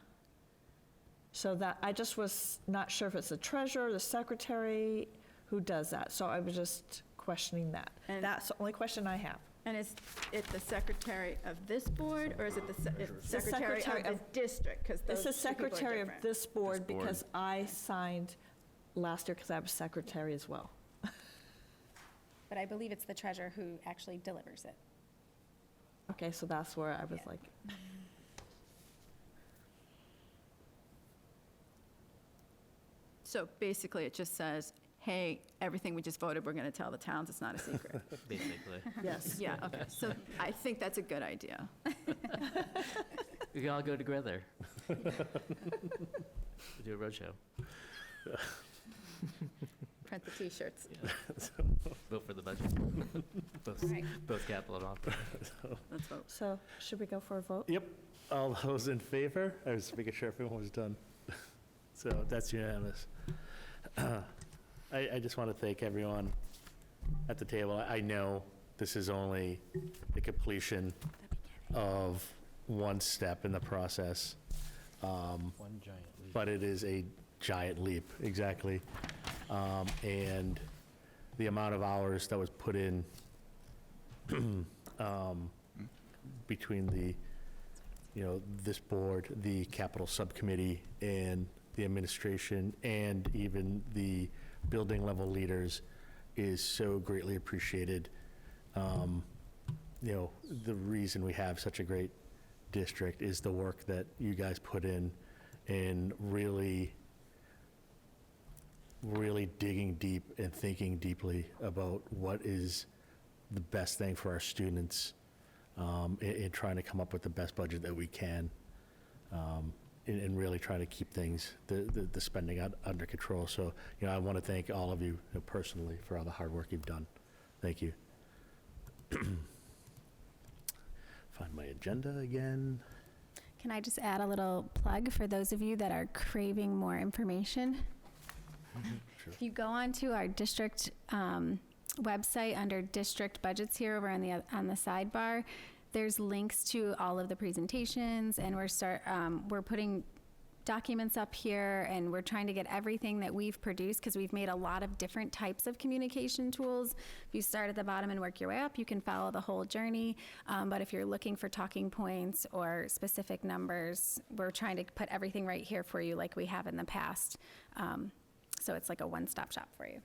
So that, I just was not sure if it's the treasurer, the secretary, who does that. So I was just questioning that. And- That's the only question I have. And is it the secretary of this board, or is it the secretary secretary of the district? Because It's those the two people are secretary of different. this board board. because I signed last year because I was secretary as well. But I believe it's the treasurer who actually delivers it. Okay, so that's where I was like, So basically, it just says, hey, everything we just voted, we're going to tell the towns, it's not a secret. Basically. yes. Yeah, okay. So I think that's a good idea. We can all go together. We'll do a roadshow. Print the T-shirts. Vote for the budget. Both capital and operating. Let's vote. So should we go for a vote? Yep. All those in favor? I was making sure everyone was done. So that's unanimous. I just want to thank everyone at the table. I know this is only the completion of one step in the process. One giant leap. But it is a giant leap, exactly. And the amount of hours that was put in between the, this board, the capital subcommittee, and the administration, and even the building level leaders is so greatly appreciated. The reason we have such a great district is the work that you guys put in really digging deep and thinking deeply about what is the best thing for our students, and trying to come up with the best budget that we can, and really trying to keep things, the spending under control. So, I want to thank all of you personally for all the hard work you've done. Thank you. Find my agenda again. Can I just add a little plug for those of you that are craving more information? Sure. If you go onto our district website under district budgets here over on the sidebar, there's links to all of the presentations, and we're putting documents up here, and we're trying to get everything that we've produced, because we've made a lot of different types of communication tools. If you start at the bottom and work your way up, you can follow the whole journey. But if you're looking for talking points or specific numbers, we're trying to put everything right here for you like we have in the past. So it's like a one-stop shop for you.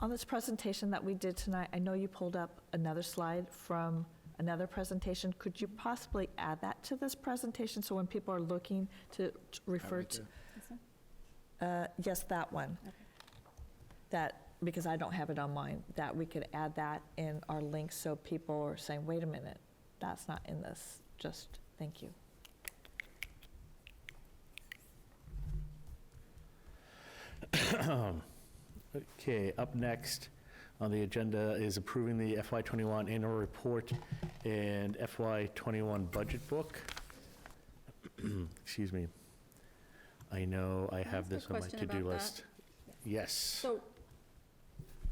On this presentation that we did tonight, I know you pulled up another slide from another presentation. Could you possibly add that to this presentation so when people are looking to refer to? Yes, that one. Okay. That, because I don't have it on mine, that we could add that in our links so people are saying, wait a minute, that's not in this. Just, thank you. Okay, up next on the agenda is approving the FY21 annual report and FY21 budget book. Excuse me. I know I have this on my to-do list. Yes. So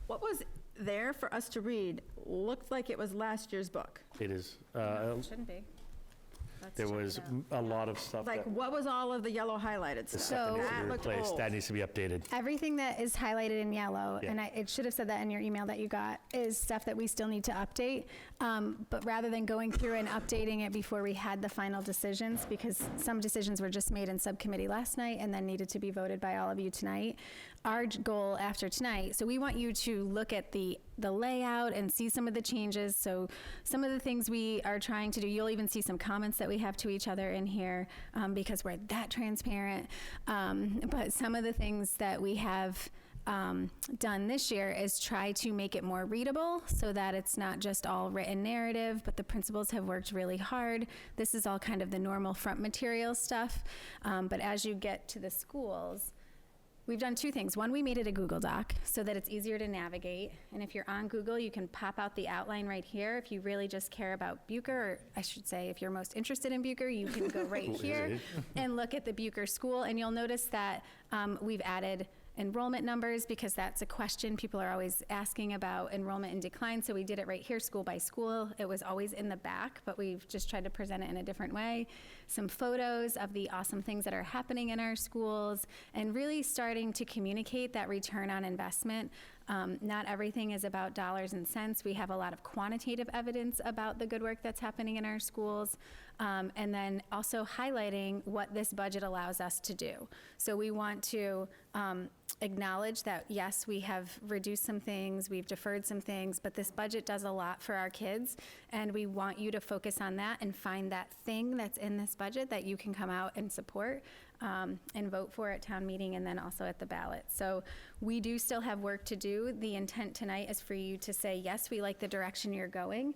what was there for us to read looked like it was last year's book. It is. It shouldn't be. Let's There check was it a lot of stuff Like, that what was all of the yellow highlighted the stuff? stuff that needs to That be looked replaced. old. That needs to be updated. Everything that is highlighted in yellow, Yeah. and it should have said that in your email that you got, is stuff that we still need to update. But rather than going through and updating it before we had the final decisions, because some decisions were just made in subcommittee last night and then needed to be voted by all of you tonight, our goal after tonight, so we want you to look at the layout and see some of the changes. So some of the things we are trying to do, you'll even see some comments that we have to each other in here, because we're that transparent. But some of the things that we have done this year is try to make it more readable so that it's not just all written narrative, but the principals have worked really hard. This is all kind of the normal front material stuff. But as you get to the schools, we've done two things. One, we made it a Google Doc so that it's easier to navigate. And if you're on Google, you can pop out the outline right here. If you really just care about Bucher, or I should say, if you're most interested in Bucher, you can go right here and look at the Bucher school. And you'll notice that we've added enrollment numbers, because that's a question people are always asking about enrollment and decline. So we did it right here, school by school. It was always in the back, but we've just tried to present it in a different way. Some photos of the awesome things that are happening in our schools, and really starting to communicate that return on investment. Not everything is about dollars and cents. We have a lot of quantitative evidence about the good work that's happening in our schools. And then also highlighting what this budget allows us to do. So we want to acknowledge that, yes, we have reduced some things, we've deferred some things, but this budget does a lot for our kids, and we want you to focus on that and find that thing that's in this budget that you can come out and support and vote for at town meeting, and then also at the ballot. So we do still have work to do. The intent tonight is for you to say, yes, we like the direction you're going.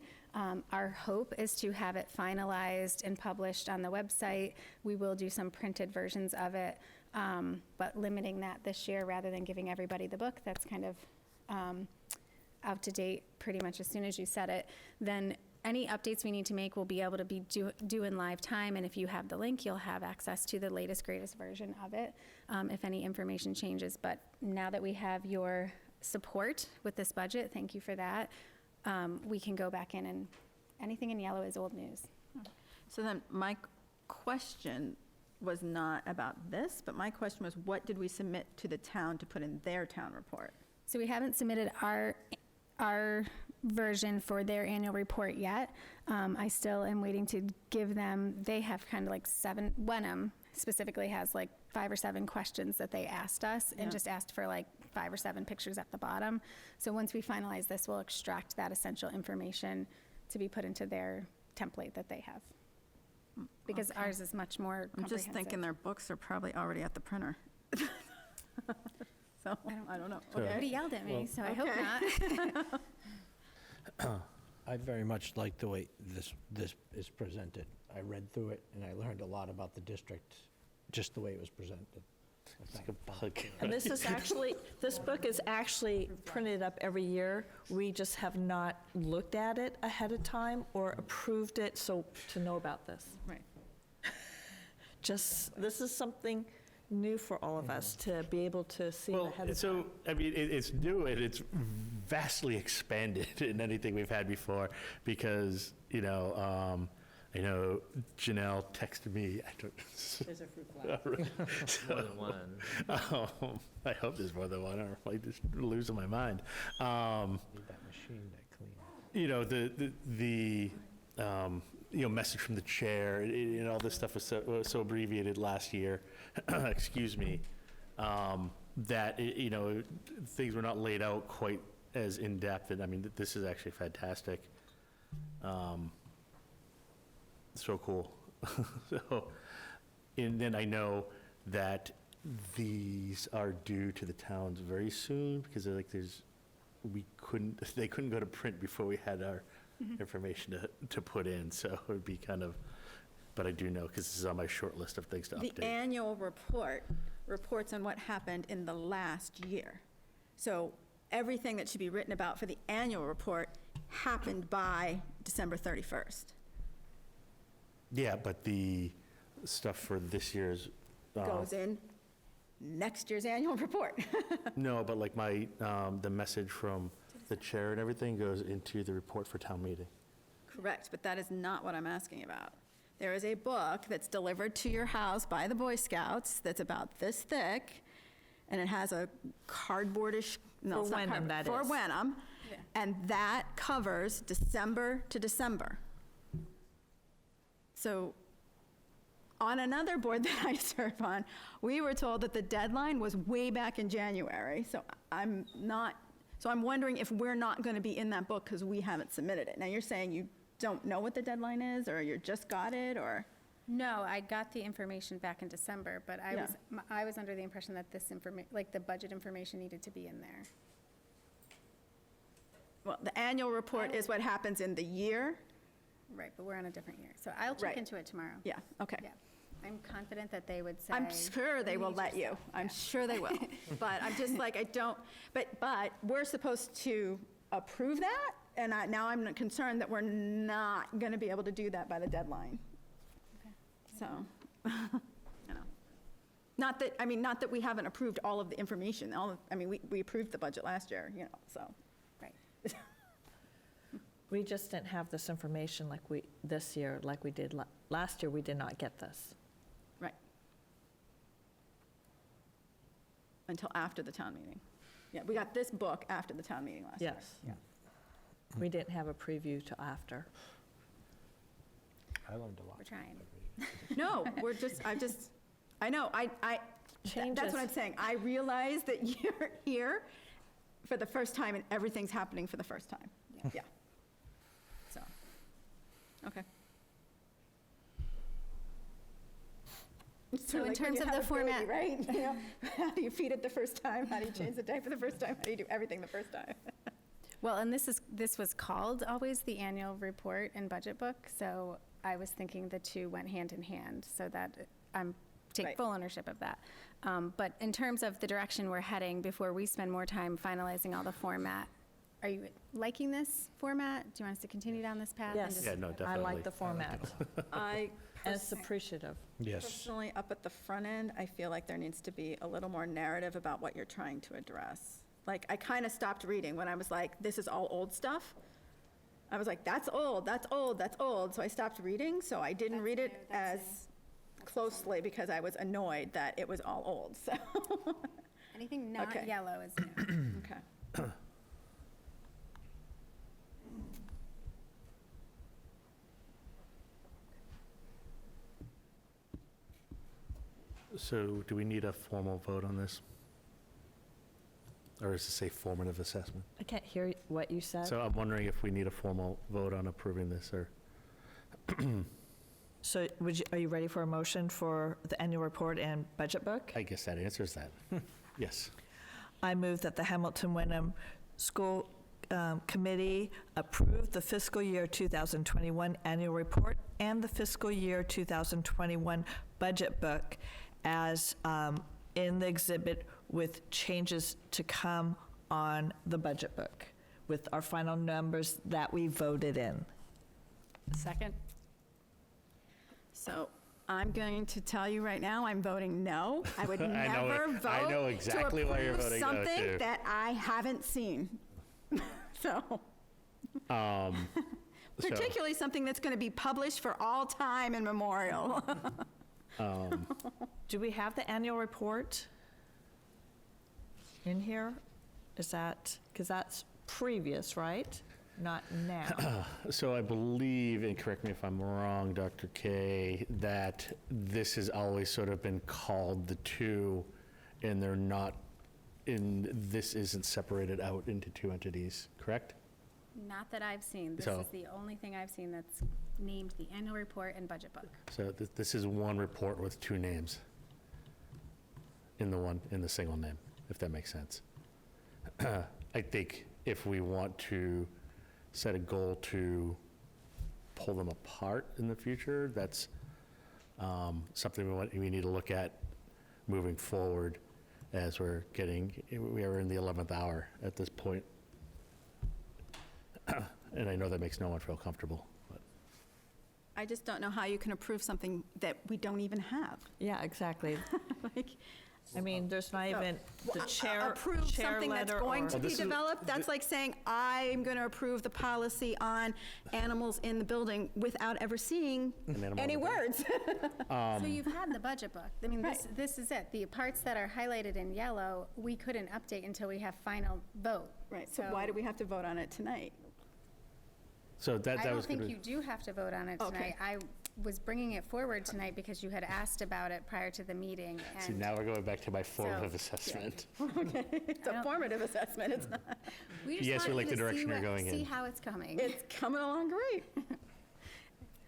Our hope is to have it finalized and published on the website. We will do some printed versions of it, but limiting that this year rather than giving everybody the book that's kind of out to date pretty much as soon as you set it. Then any updates we need to make will be able to be due in live time, and if you have the link, you'll have access to the latest, greatest version of it if any information changes. But now that we have your support with this budget, thank you for that, we can go back in, and anything in yellow is old news. So then my question was not about this, but my question was, what did we submit to the town to put in their town report? So we haven't submitted our version for their annual report yet. I still am waiting to give them, they have kind of like Wenham specifically has like 5 or 7 questions that they asked us, and just asked for like 5 or 7 pictures at the bottom. So once we finalize this, we'll extract that essential information to be put into their template that they have. Because ours is much more I'm comprehensive. just thinking their books are probably already at the printer. So, I don't know. Nobody yelled at me, so I hope not. I very much like the way this is presented. I read through it, and I learned a lot about the district, just the way it was presented. It's like a bug. And this is actually, this book is actually printed up every year. We just have not looked at it ahead of time or approved it, so to know about this. Right. Just, this is something new for all of us to be able to see ahead of time. So, I mean, it's new, and it's vastly expanded in anything we've had before, because, I know Janelle texted me. I don't. There's a fruit fly. More than one. I hope there's more than one, or I'm just losing my mind. Need that machine that clean. You know, the you know, message from the chair, and all this stuff was so abbreviated last year, excuse me, that, you know, things were not laid out quite as in-depth, and I mean, this is actually fantastic. So cool. So, and then I know that these are due to the towns very soon, because they're like, they couldn't go to print before we had our information to put in, so it would be kind of, but I do know, because this is on my short list of things to update. The annual report reports on what happened in the last year. So everything that should be written about for the annual report happened by December 31st. Yeah, but the stuff for this year's. Goes in next year's annual report. No, but like the message from the chair and everything goes into the report for town meeting. Correct, but that is not what I'm asking about. There is a book that's delivered to your house by the Boy Scouts that's about this thick, and it has a cardboardish, no, it's not Wenham, cardboard, that for is. Wenham, and that covers December to December. So on another board that I serve on, we were told that the deadline was way back in January, so I'm wondering if we're not going to be in that book because we haven't submitted it. Now, you're saying you don't know what the deadline is, or you just got it, or? No, I got the information back in December, but I was under the impression that this like the budget information needed to be in there. Well, the annual report is what happens in the year. Right, but we're on a different year. So I'll check Right. into it tomorrow. Yeah, okay. Yeah. I'm confident that they would say. I'm sure they will let you. I'm sure they will. But I'm just like, I don't, but we're supposed to approve that, and now I'm concerned that we're not going to be able to do that by the deadline. Okay. So, you know. Not that we haven't approved all of the information. We approved the budget last year, you know, so. Right. We just didn't have this information this year like we did last year. We did not get this. Right. Until after the town meeting. Yeah, we got this book after the town meeting last year. Yes. We didn't have a preview till after. I learned a lot. We're trying. No, I know, that's what I'm saying. I realize that you're here for the first time and everything's happening for the first time. Yeah. So, okay. So in like when terms you of have the a baby, format. right? You know, how do you feed it the first time? How do you change the diaper the first time? How do you do everything the first time? Well, and this was called always the annual report and budget book, so I was thinking the two went hand in hand, so that take Right. full ownership of that. But in terms of the direction we're heading, before we spend more time finalizing all the format, are you liking this format? Do you want us to continue down this path? and Yes. just- Yeah, no, definitely. I like the format. And it's appreciative. Yes. Personally, up at the front end, I feel like there needs to be a little more narrative about what you're trying to address. Like, I kind of stopped reading when I was like, this is all old stuff. I was like, that's old, that's old, that's old. So I stopped reading, so I didn't read it as closely because I was annoyed that it was all old, so. Anything not Okay. yellow is new. Okay. So do we need a formal vote on this? Or does it say formative assessment? I can't hear what you said. So I'm wondering if we need a formal vote on approving this, or? So are you ready for a motion for the annual report and budget book? I guess that answers that. Yes. I move that the Hamilton Wenham School Committee approve the fiscal year 2021 annual report and the fiscal year 2021 budget book as in the exhibit with changes to come on the budget book with our final numbers that we voted in. Second? So I'm going to tell you right now, I'm voting no. I would I know never it. I know vote exactly to why you're approve voting no, something too. that I haven't seen. So, So- Particularly something that's going to be published for all time and memorial. Do we have the annual report in here? Is that, because that's previous, right? Not now. So I believe, and correct me if I'm wrong, Dr. K, that this has always sort of been called the two, and they're not, this isn't separated out into two entities, correct? Not that I've seen. This So- is the only thing I've seen that's named the annual report and budget book. So this is one report with two names in the single name, if that makes sense. I think if we want to set a goal to pull them apart in the future, that's something we need to look at moving forward as we are in the 11th hour at this point. And I know that makes no one feel comfortable. But. I just don't know how you can approve something that we don't even have. Yeah, exactly. Like, I mean, there's not even the chair approve chair something that's letter going or- to be this is- developed. That's like saying, I'm going to approve the policy on animals in the building without ever seeing An animal any in the words. So you've had the budget book. I mean, Right. this is it. The parts that are highlighted in yellow, we couldn't update until we have final vote. Right, so why do we have to vote on it tonight? So that I don't was think gonna, you do have to vote on it Okay. tonight. I was bringing it forward tonight because you had asked about it prior to the meeting. see, And now we're going back to my formative So, assessment. Okay, it's a formative assessment, it's not. we just Yes, we want like you the to see direction you're going see in. how it's coming. It's coming along great.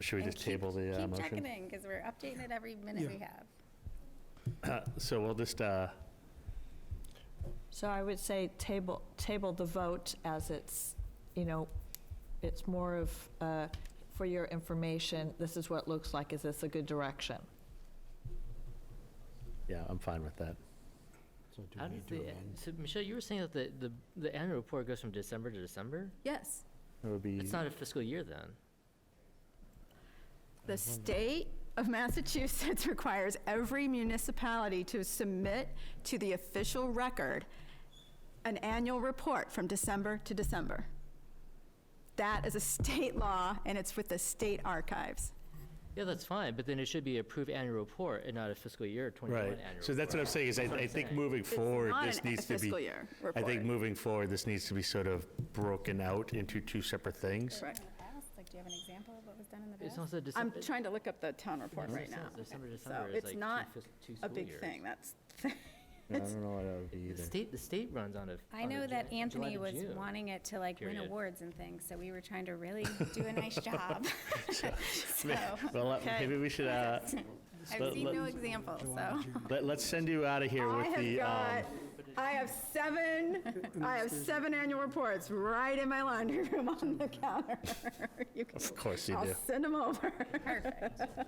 Should we And just table the Keep motion? checking in, because we're updating it every minute we have. So we'll just, So I would say table the vote as it's, it's more of, for your information, this is what it looks like, is this a good direction? yeah, I'm fine with that. So do How we does need to the, amend? so Michelle, you were saying that the annual report goes from December to December? Yes, It would be, It's not a fiscal year then. the state of Massachusetts requires every municipality to submit to the official record an annual report from December to December. That is a state law, and it's with the state archives. Yeah, that's fine, but then it should be approved annual report and not a fiscal year 21 right. annual report. So that's what I'm saying, is I think moving forward, not this an- needs a to be. fiscal year I think report. moving forward, this needs to be sort of broken out into two separate things. Correct. Like, do you have an example of what was done in the It's past? also I'm December. trying to look up the town report right now. December, So December is it's like not two a school big years. thing, that's, I don't know what that would be either. The state runs on a. I on a know that July Anthony to was June. wanting it to like win period. awards and things, so we were trying to really do a nice job. So, Well, maybe we should, I've let- seen let- no example, so. let's send you out of here with the, I have seven annual reports right in my laundry room on the counter. of course you I'll do. send them over.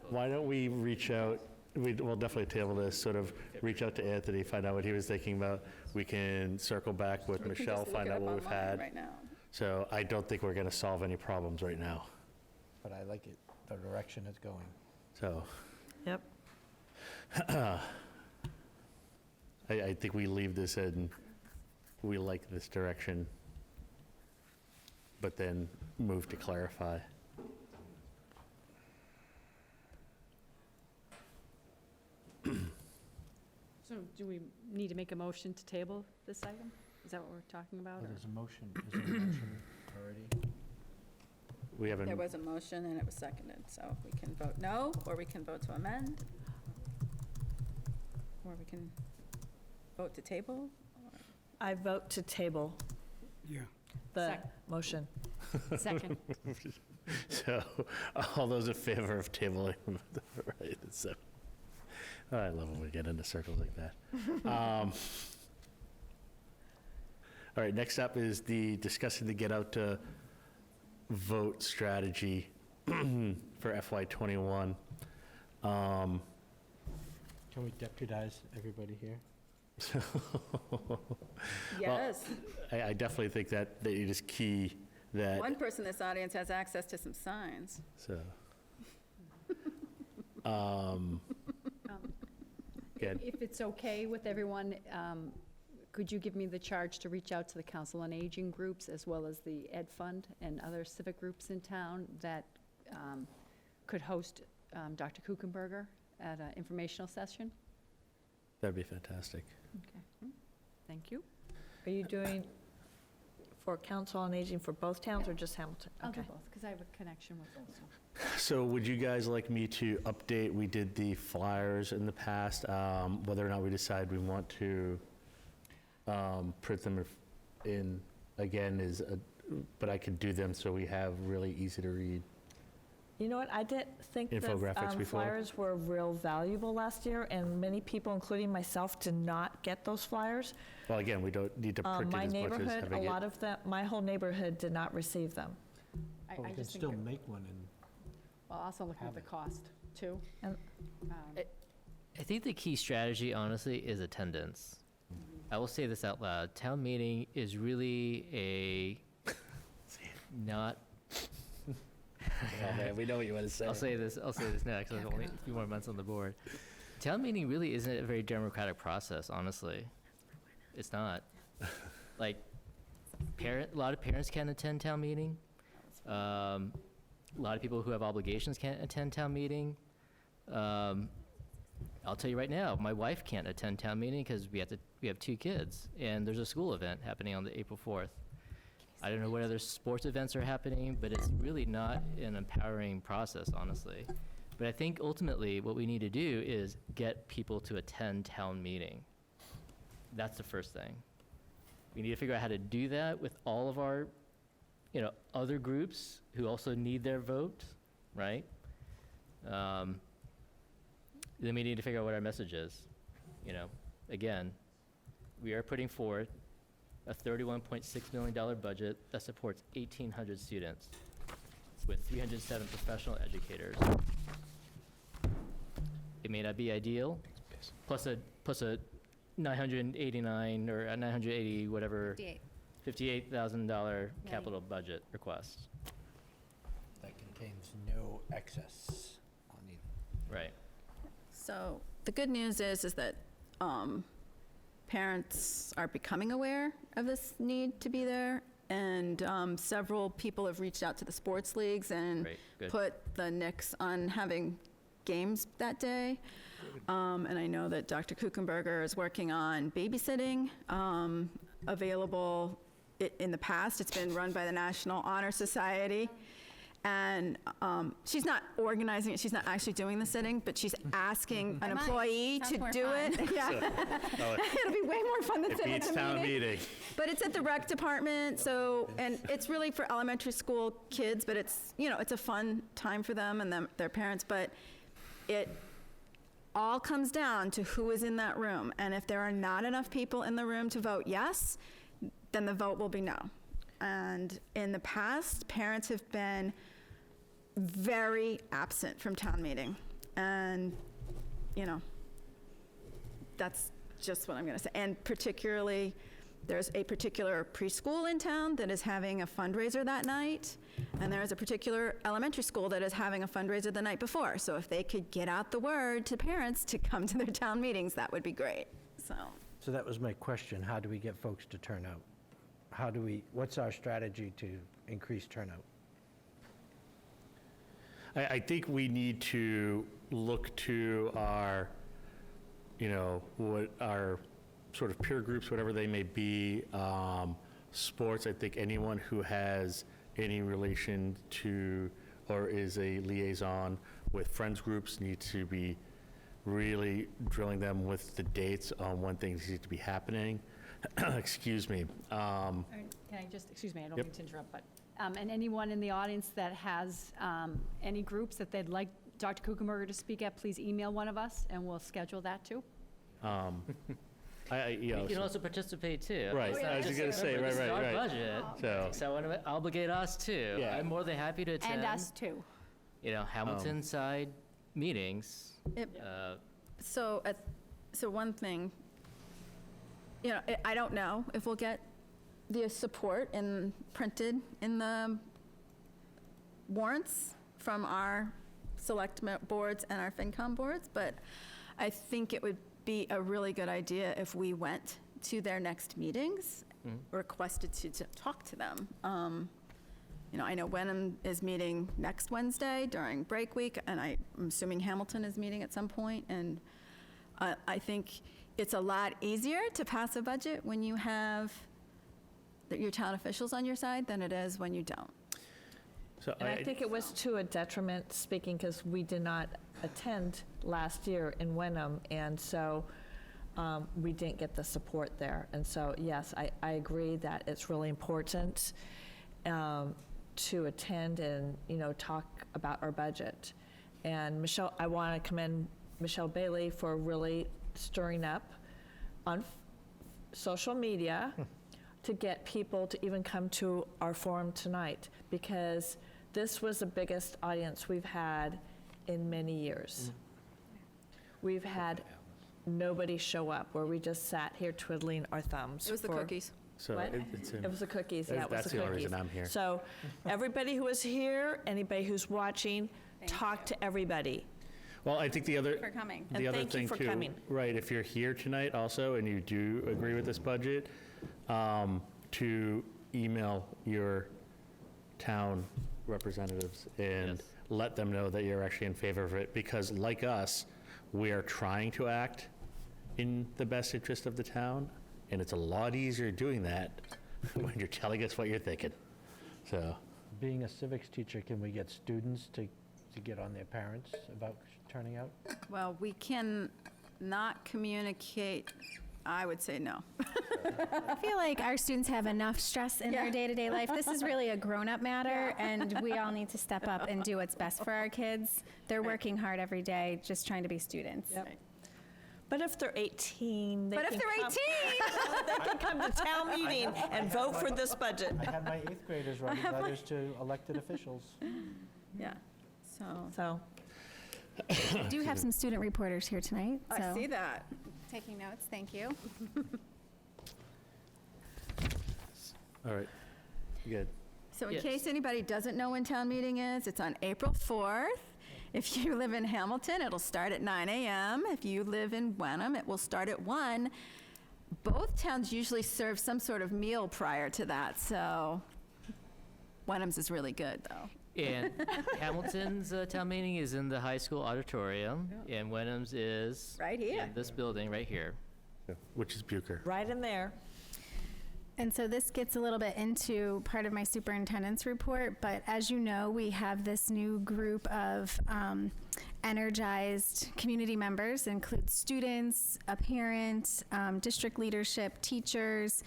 Why don't we reach out, we'll definitely table this, sort of reach out to Anthony, find out what he was thinking about. We can circle back with We can Michelle, just look find it out up what we've online had. right now. So I don't think we're gonna solve any problems right now, But I like it, the direction it's going. so. Yep. I think we leave this in, we like this direction, but then move to clarify. So do we need to make a motion to table this item? Is that what we're talking about? Oh, or- there's a motion, is there a motion already? We haven't, There was a motion and it was seconded, so we can vote no, or we can vote to amend, or we can vote to table. I vote to table Yeah. the Sec- motion. Second. so, all those in favor of tabling, right, so. I love when we get into circles like that. All right, next up is discussing the get out to vote strategy for FY '21. Can we deputize everybody here? Yes. I definitely think that it is key that, One person in this audience has access to some signs. so. Good. If it's okay with everyone, could you give me the charge to reach out to the Council on Aging groups as well as the Ed Fund and other civic groups in town that could host Dr. Kuchenberger at an informational session? That'd be fantastic. Okay. Thank you. Are you doing for Council on Aging for both towns or just Hamilton? I'll do Okay. both, because I have a connection with both. So would you guys like me to update, we did the flyers in the past, whether or not we decide we want to print them in, again, but I could do them so we have really easy to read. You know what, I didn't think that Infographics before? flyers were real valuable last year, and many people, including myself, did not get those flyers. Well, again, we don't need to print it My as much as neighborhood, a having lot it. of them, my whole neighborhood did not receive them. I But we can just think, still make one and well, also looking at the cost, too. And- I think the key strategy, honestly, is attendance. I will say this out loud. Town meeting is really not. Oh, man, we know what you want to say. I'll say this next. There's only a few more months on the board. Town meeting really isn't a very democratic process, honestly. It's not. Like, a lot of parents can't attend town meeting. A lot of people who have obligations can't attend town meeting. I'll tell you right now, my wife can't attend town meeting because we have 2 kids, and there's a school event happening on the April 4th. I don't know what other sports events are happening, but it's really not an empowering process, honestly. But I think ultimately what we need to do is get people to attend town meeting. That's the first thing. We need to figure out how to do that with all of our, other groups who also need their vote, right? Then we need to figure out what our message is. Again, we are putting forth a $31.6 million budget that supports 1,800 students with 307 professional educators. It may not be ideal, plus a 989 or a 980 whatever, $58,000 capital budget request. that contains no excess on either. Right. So the good news is that parents are becoming aware of this need to be there, and several people have reached out to the sports leagues and Great, good. put the nix on having games that day. And I know that Dr. Kuchenberger is working on babysitting available. In the past, it's been run by the National Honor Society. And she's not organizing it, she's not actually doing the sitting, but she's asking an employee to do it. Yeah. It'll be way more fun than sitting at the town meeting. meeting. But it's at the rec department, and it's really for elementary school kids, but it's, it's a fun time for them and their parents, but it all comes down to who is in that room. And if there are not enough people in the room to vote yes, then the vote will be no. And in the past, parents have been very absent from town meeting. And, that's just what I'm going to say. And particularly, there's a particular preschool in town that is having a fundraiser that night. And there's a particular elementary school that is having a fundraiser the night before. So if they could get out the word to parents to come to their town meetings, that would be great. So that was my question. How do we get folks to turn out? What's our strategy to increase turnout? I think we need to look to our, what our sort of peer groups, whatever they may be, sports. I think anyone who has any relation to or is a liaison with friends groups needs to be really drilling them with the dates on when things need to be happening. Excuse me. Can I just, excuse me, I don't Yep. mean to interrupt, but, and anyone in the audience that has any groups that they'd like Dr. Kuchenberger to speak at, please email one of us, and we'll schedule that, too. You can also participate, too. Right, I was just going to say, Remember, this is our right. budget, so I want to obligate us, too. Yeah. I'm more than happy to attend. And us, too. Hamilton side meetings. So one thing, I don't know if we'll get the support printed in the warrants from our select boards and our FinCom boards, but I think it would be a really good idea if we went to their next meetings, requested to talk to them. I know Wenham is meeting next Wednesday during break week, and I'm assuming Hamilton is meeting at some point, and I think it's a lot easier to pass a budget when you have your town officials on your side than it is when you don't. So And I think it was to a detriment, speaking, because we did not attend last year in Wenham, and so we didn't get the support there. And so, yes, I agree that it's really important to attend and, talk about our budget. And Michelle, I want to commend Michelle Bailey for really stirring up on social media to get people to even come to our forum tonight, because this was the biggest audience we've had in many years. We've had nobody show up, where we just sat here twiddling our thumbs. It was the cookies. So What? it's It was the cookies, yeah, it was the That's cookies. the only reason I'm here. So everybody who was here, anybody who's watching, talk to everybody. Well, I think the other, For coming. And the other thank you thing for too, coming. right, if you're here tonight also and you do agree with this budget, to email your town representatives and let them know that you're actually in favor of it, because like us, we are trying to act in the best interest of the town, and it's a lot easier doing that when you're telling us what you're thinking. So, Being a civics teacher, can we get students to get on their parents about turning out? Well, we can not communicate, I would say no. I feel like our students have enough stress in their day-to-day life. This is really a grown-up matter, and we all need to step up and do what's best for our kids. They're working hard every day, just trying to be students. Yep. But if they're 18, they But if can they're come- 18! they can come to town meeting and vote for this budget. I had my 8th graders writing letters to elected officials. Yeah, So, We do have some student reporters here tonight, so. I see that. Taking notes, thank you. all right, good. So in Yes. case anybody doesn't know when town meeting is, it's on April 4th. If you live in Hamilton, it'll start at 9 a.m. If you live in Wenham, it will start at 1. Both towns usually serve some sort of meal prior to that, so Wenham's is really good, though. And Hamilton's town meeting is in the high school auditorium, and Wenham's is Right here. in this building right here. Which is Bucher. right in there. And so this gets a little bit into part of my superintendent's report, but as you know, we have this new group of energized community members, includes students, a parent, district leadership, teachers.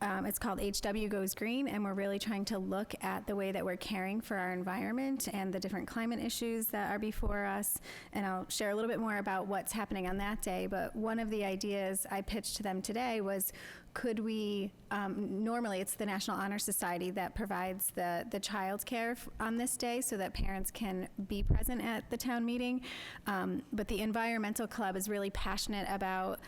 It's called HW Goes Green, and we're really trying to look at the way that we're caring for our environment and the different climate issues that are before us. And I'll share a little bit more about what's happening on that day. But one of the ideas I pitched to them today was, could we, normally it's the National Honor Society that provides the child care on this day so that parents can be present at the town meeting. But the Environmental Club is really passionate about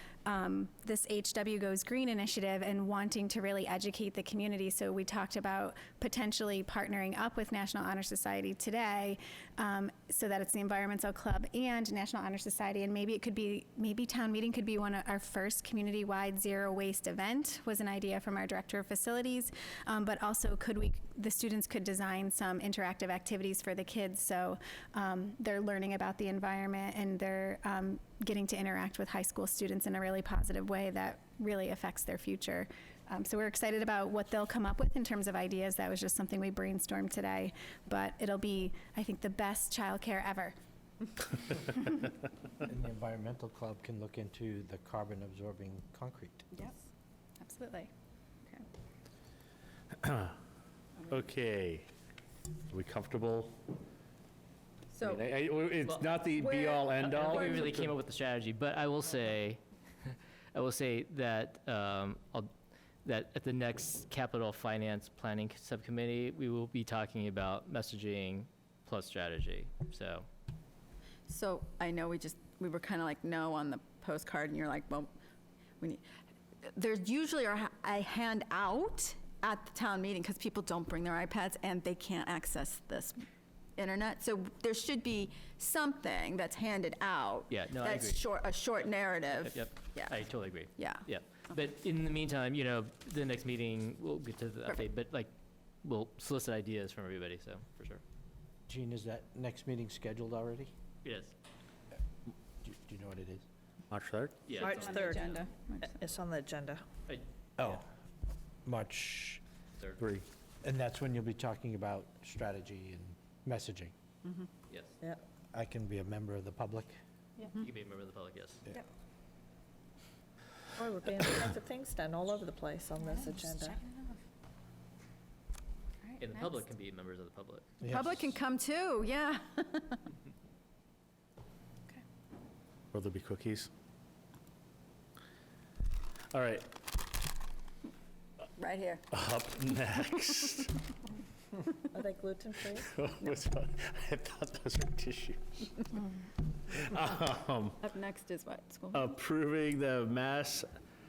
this HW Goes Green initiative and wanting to really educate the community. So we talked about potentially partnering up with National Honor Society today, so that it's the Environmental Club and National Honor Society, and maybe it could be, maybe town meeting could be one of our first community-wide zero waste event, was an idea from our director of facilities. But also the students could design some interactive activities for the kids, so they're learning about the environment and they're getting to interact with high school students in a really positive way that really affects their future. So we're excited about what they'll come up with in terms of ideas. That was just something we brainstormed today, but it'll be, I think, the best childcare ever. And the environmental club can look into the carbon absorbing concrete. Yes, absolutely. Okay, are we comfortable? So, It's Well, not the we're- be-all, I don't end-all. think we really came up with the strategy, but I will say, that that at the next capital finance planning subcommittee, we will be talking about messaging plus strategy. So I know we were kind of like no on the postcard, and you're like, well, there's usually a handout at the town meeting because people don't bring their iPads and they can't access this internet. So there should be something that's handed out. Yeah, no, I that's agree. a short narrative. Yep. Yeah. I totally agree. Yeah. Yep. But in the meantime, the next meeting, we'll get to the update, but we'll solicit ideas from everybody, so, for sure. Gene, is that next meeting scheduled already? Yes. Do you know what it is? March 3rd? Yeah. March it's 3rd. It's on the agenda. Oh, March 3. And that's when you'll be talking about strategy and messaging. Yes. Yep. I can be a member of the public. You can be a member of the public, yes. Yep. Oh, we're getting all kinds of things done all over the place on this agenda. And the public can be members of the public. Yes. Public can come too, yeah. Will there be cookies? All right, Right here. up next. Are they gluten-free? I thought those were tissues. Up next is what, school? Approving the Mass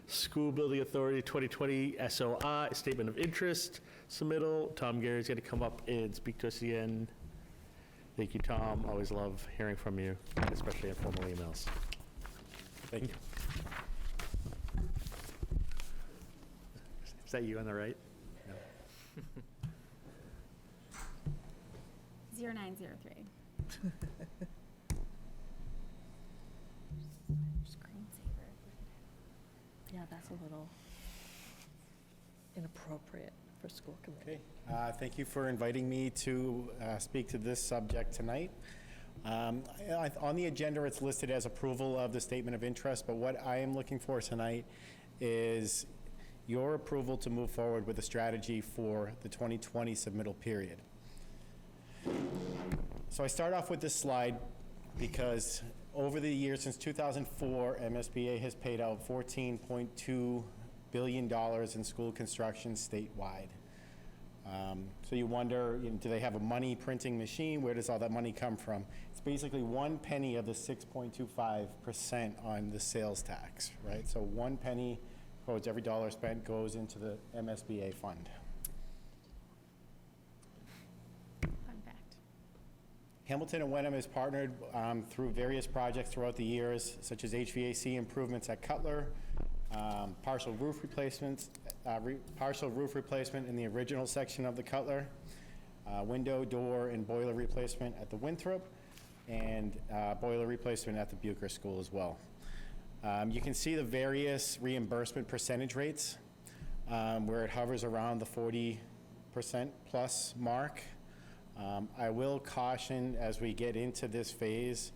School Building Authority 2020 SOI, Statement of Interest submittal. Tom Gary's going to come up and speak to us again. Thank you, Tom. Always love hearing from you, especially in formal emails. Thank you. Is that you on the right? 0903. Yeah, that's a little inappropriate for school committee. Okay. Thank you for inviting me to speak to this subject tonight. On the agenda, it's listed as approval of the statement of interest, but what I am looking for tonight is your approval to move forward with a strategy for the 2020 submittal period. So I start off with this slide because over the years since 2004, MSBA has paid out $14.2 billion in school construction statewide. So you wonder, do they have a money printing machine? Where does all that money come from? It's basically 1 penny of the 6.25% on the sales tax, right? So 1 penny towards every dollar spent goes into the MSBA fund. Fun fact. Hamilton and Wenham has partnered through various projects throughout the years, such as HVAC improvements at Cutler, partial roof replacement in the original section of the Cutler, window, door, and boiler replacement at the Winthrop, and boiler replacement at the Bucher School as well. You can see the various reimbursement percentage rates where it hovers around the 40% plus mark. I will caution as we get into this phase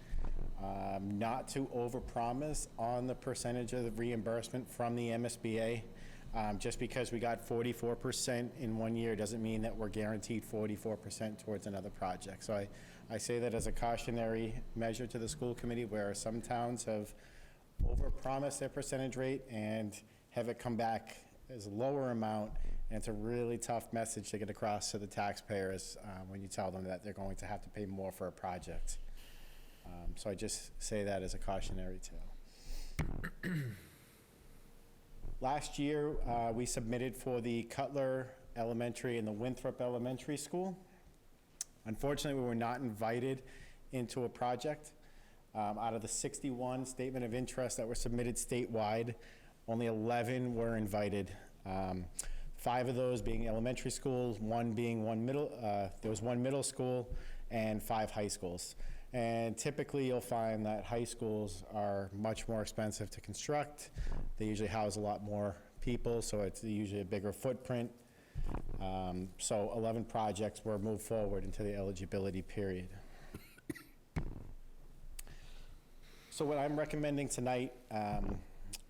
not to overpromise on the percentage of the reimbursement from the MSBA. Just because we got 44% in 1 year doesn't mean that we're guaranteed 44% towards another project. So I say that as a cautionary measure to the school committee, where some towns have overpromised their percentage rate and have it come back as a lower amount, and it's a really tough message to get across to the taxpayers when you tell them that they're going to have to pay more for a project. So I just say that as a cautionary tale. Last year, we submitted for the Cutler Elementary and the Winthrop Elementary School. Unfortunately, we were not invited into a project. Out of the 61 statement of interest that were submitted statewide, only 11 were invited. 5 of those being elementary schools, 1 being there was 1 middle school and 5 high schools. And typically you'll find that high schools are much more expensive to construct. They usually house a lot more people, so it's usually a bigger footprint. So 11 projects were moved forward into the eligibility period. So what I'm recommending tonight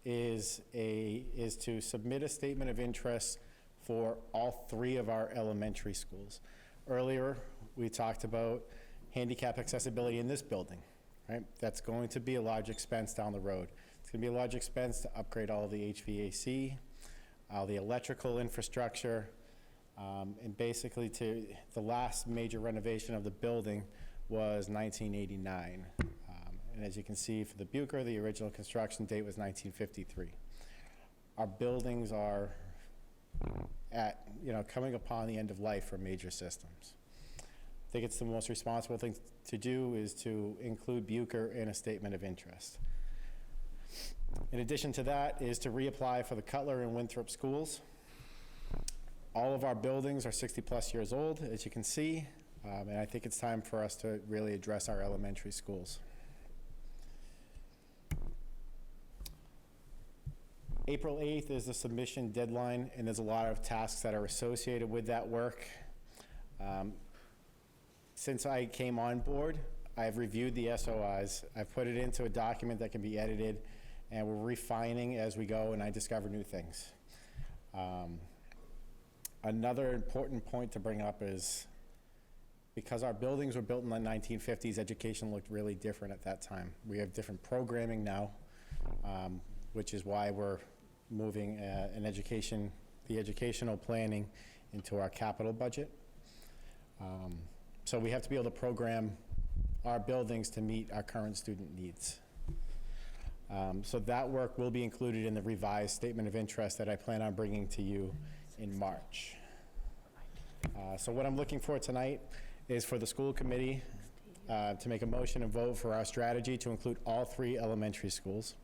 is to submit a statement of interest for all 3 of our elementary schools. Earlier, we talked about handicap accessibility in this building, right? That's going to be a large expense down the road. It's going to be a large expense to upgrade all of the HVAC, all the electrical infrastructure, and basically the last major renovation of the building was 1989. And as you can see for the Bucher, the original construction date was 1953. Our buildings are coming upon the end of life for major systems. I think it's the most responsible thing to do is to include Bucher in a statement of interest. In addition to that is to reapply for the Cutler and Winthrop schools. All of our buildings are 60-plus years old, as you can see, and I think it's time for us to really address our elementary schools. April 8th is the submission deadline, and there's a lot of tasks that are associated with that work. Since I came on board, I've reviewed the SOIs. I've put it into a document that can be edited, and we're refining as we go, and I discover new things. Another important point to bring up is because our buildings were built in the 1950s, education looked really different at that time. We have different programming now, which is why we're moving the educational planning into our capital budget. So we have to be able to program our buildings to meet our current student needs. So that work will be included in the revised statement of interest that I plan on bringing to you in March. So what I'm looking for tonight is for the school committee to make a motion and vote for our strategy to include all 3 elementary schools.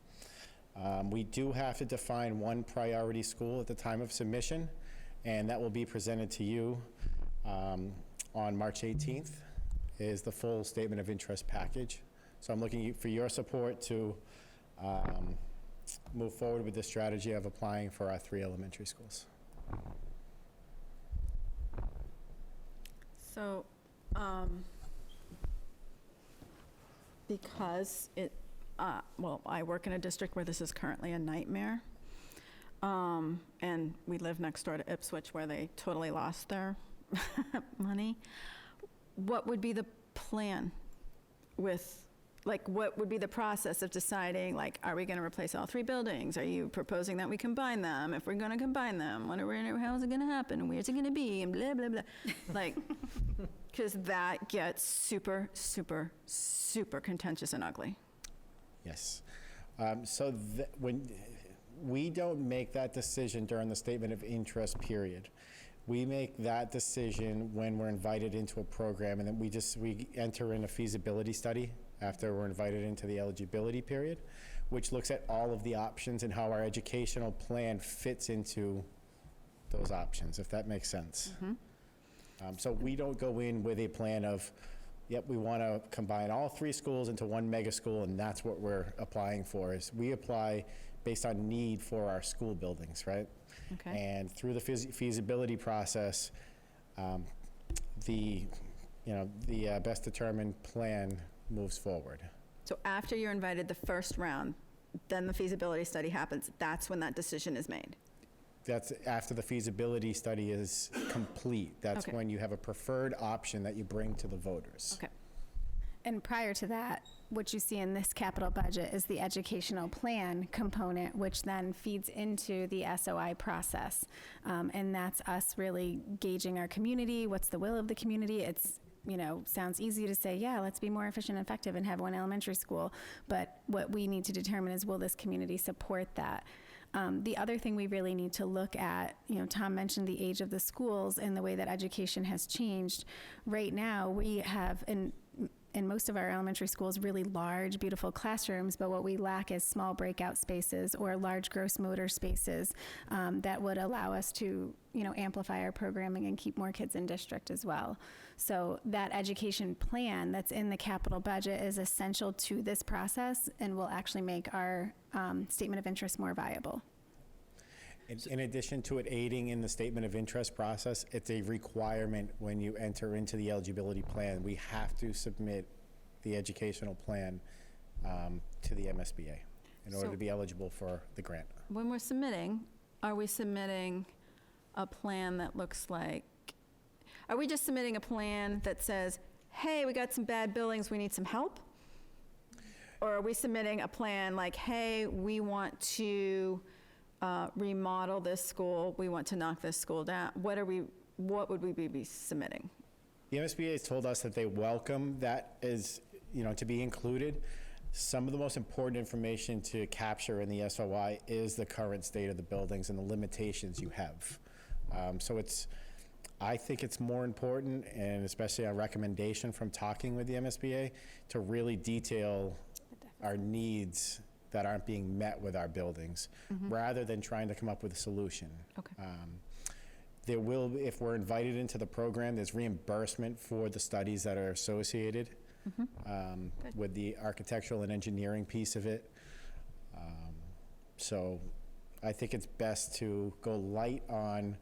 We do have to define one priority school at the time of submission, and that will be presented to you on March 18th, is the full statement of interest package. So I'm looking for your support to move forward with the strategy of applying for our 3 elementary schools. So, because well, I work in a district where this is currently a nightmare, and we live next door to Ipswich where they totally lost their money. What would be the plan with, like, what would be the process of deciding, like, are we going to replace all 3 buildings? Are you proposing that we combine them? If we're going to combine them, how is it going to happen? And where's it going to be? And blah, blah, blah. Like, because that gets super, super, super contentious and ugly. Yes. So when we don't make that decision during the statement of interest period, we make that decision when we're invited into a program, and then we enter in a feasibility study after we're invited into the eligibility period, which looks at all of the options and how our educational plan fits into those options, if that makes sense. So we don't go in with a plan of, yep, we want to combine all 3 schools into one mega school, and that's what we're applying for. Is we apply based on need for our school buildings, right? Okay. And through the feasibility process, the best determined plan moves forward. So after you're invited the first round, then the feasibility study happens. That's when that decision is made. That's after the feasibility study is complete. That's Okay. when you have a preferred option that you bring to the voters. Okay. And prior to that, what you see in this capital budget is the educational plan component, which then feeds into the SOI process. And that's us really gauging our community, what's the will of the community. It's, sounds easy to say, yeah, let's be more efficient and effective and have one elementary school. But what we need to determine is, will this community support that? The other thing we really need to look at, Tom mentioned the age of the schools and the way that education has changed. Right now, we have, in most of our elementary schools, really large, beautiful classrooms, but what we lack is small breakout spaces or large gross motor spaces that would allow us to, amplify our programming and keep more kids in district as well. So that education plan that's in the capital budget is essential to this process and will actually make our statement of interest more viable. In addition to it aiding in the statement of interest process, it's a requirement when you enter into the eligibility plan. We have to submit the educational plan to the MSBA in order to be eligible for the grant. When we're submitting, are we submitting a plan that looks like, are we just submitting a plan that says, hey, we got some bad buildings, we need some help? Or are we submitting a plan like, hey, we want to remodel this school, we want to knock this school down? What would we be submitting? The MSBA has told us that they welcome that as, to be included. Some of the most important information to capture in the SOI is the current state of the buildings and the limitations you have. So I think it's more important, and especially our recommendation from talking with the MSBA, to really detail our needs that aren't being met with our buildings, rather than trying to come up with a solution. Okay. There will, if we're invited into the program, there's reimbursement for the studies that are associated with the architectural and engineering piece of it. So I think it's best to go light on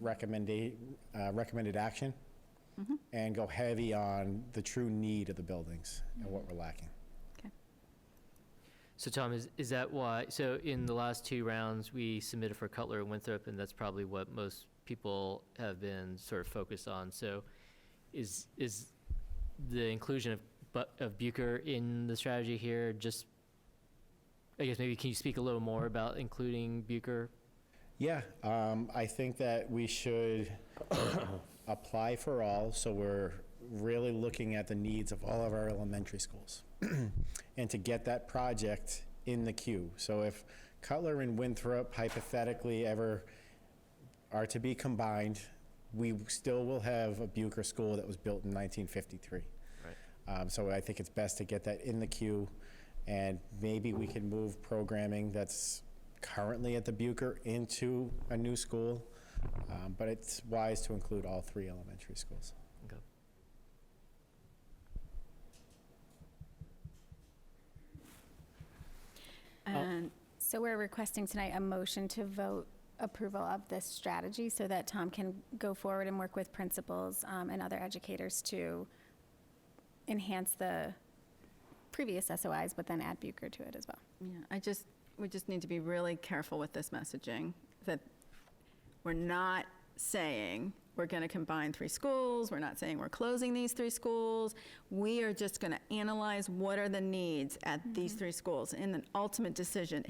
recommended action and go heavy on the true need of the buildings and what we're lacking. So Tom, is that why, so in the last 2 rounds, we submitted for Cutler and Winthrop, and that's probably what most people have been sort of focused on. So is the inclusion of Bucher in the strategy here just, I guess maybe can you speak a little more about including Bucher? Yeah, I think that we should apply for all, so we're really looking at the needs of all of our elementary schools. And to get that project in the queue. So if Cutler and Winthrop hypothetically ever are to be combined, we still will have a Bucher school that was built in 1953. Right. So I think it's best to get that in the queue, and maybe we can move programming that's currently at the Bucher into a new school, but it's wise to include all 3 elementary schools. Okay. And so we're requesting tonight a motion to vote approval of this strategy so that Tom can go forward and work with principals and other educators to enhance the previous SOIs, but then add Bucher to it as well. Yeah, we just need to be really careful with this messaging, that we're not saying we're going to combine 3 schools, we're not saying we're closing these 3 schools, we are just going to analyze what are the needs at these 3 schools, and an ultimate decision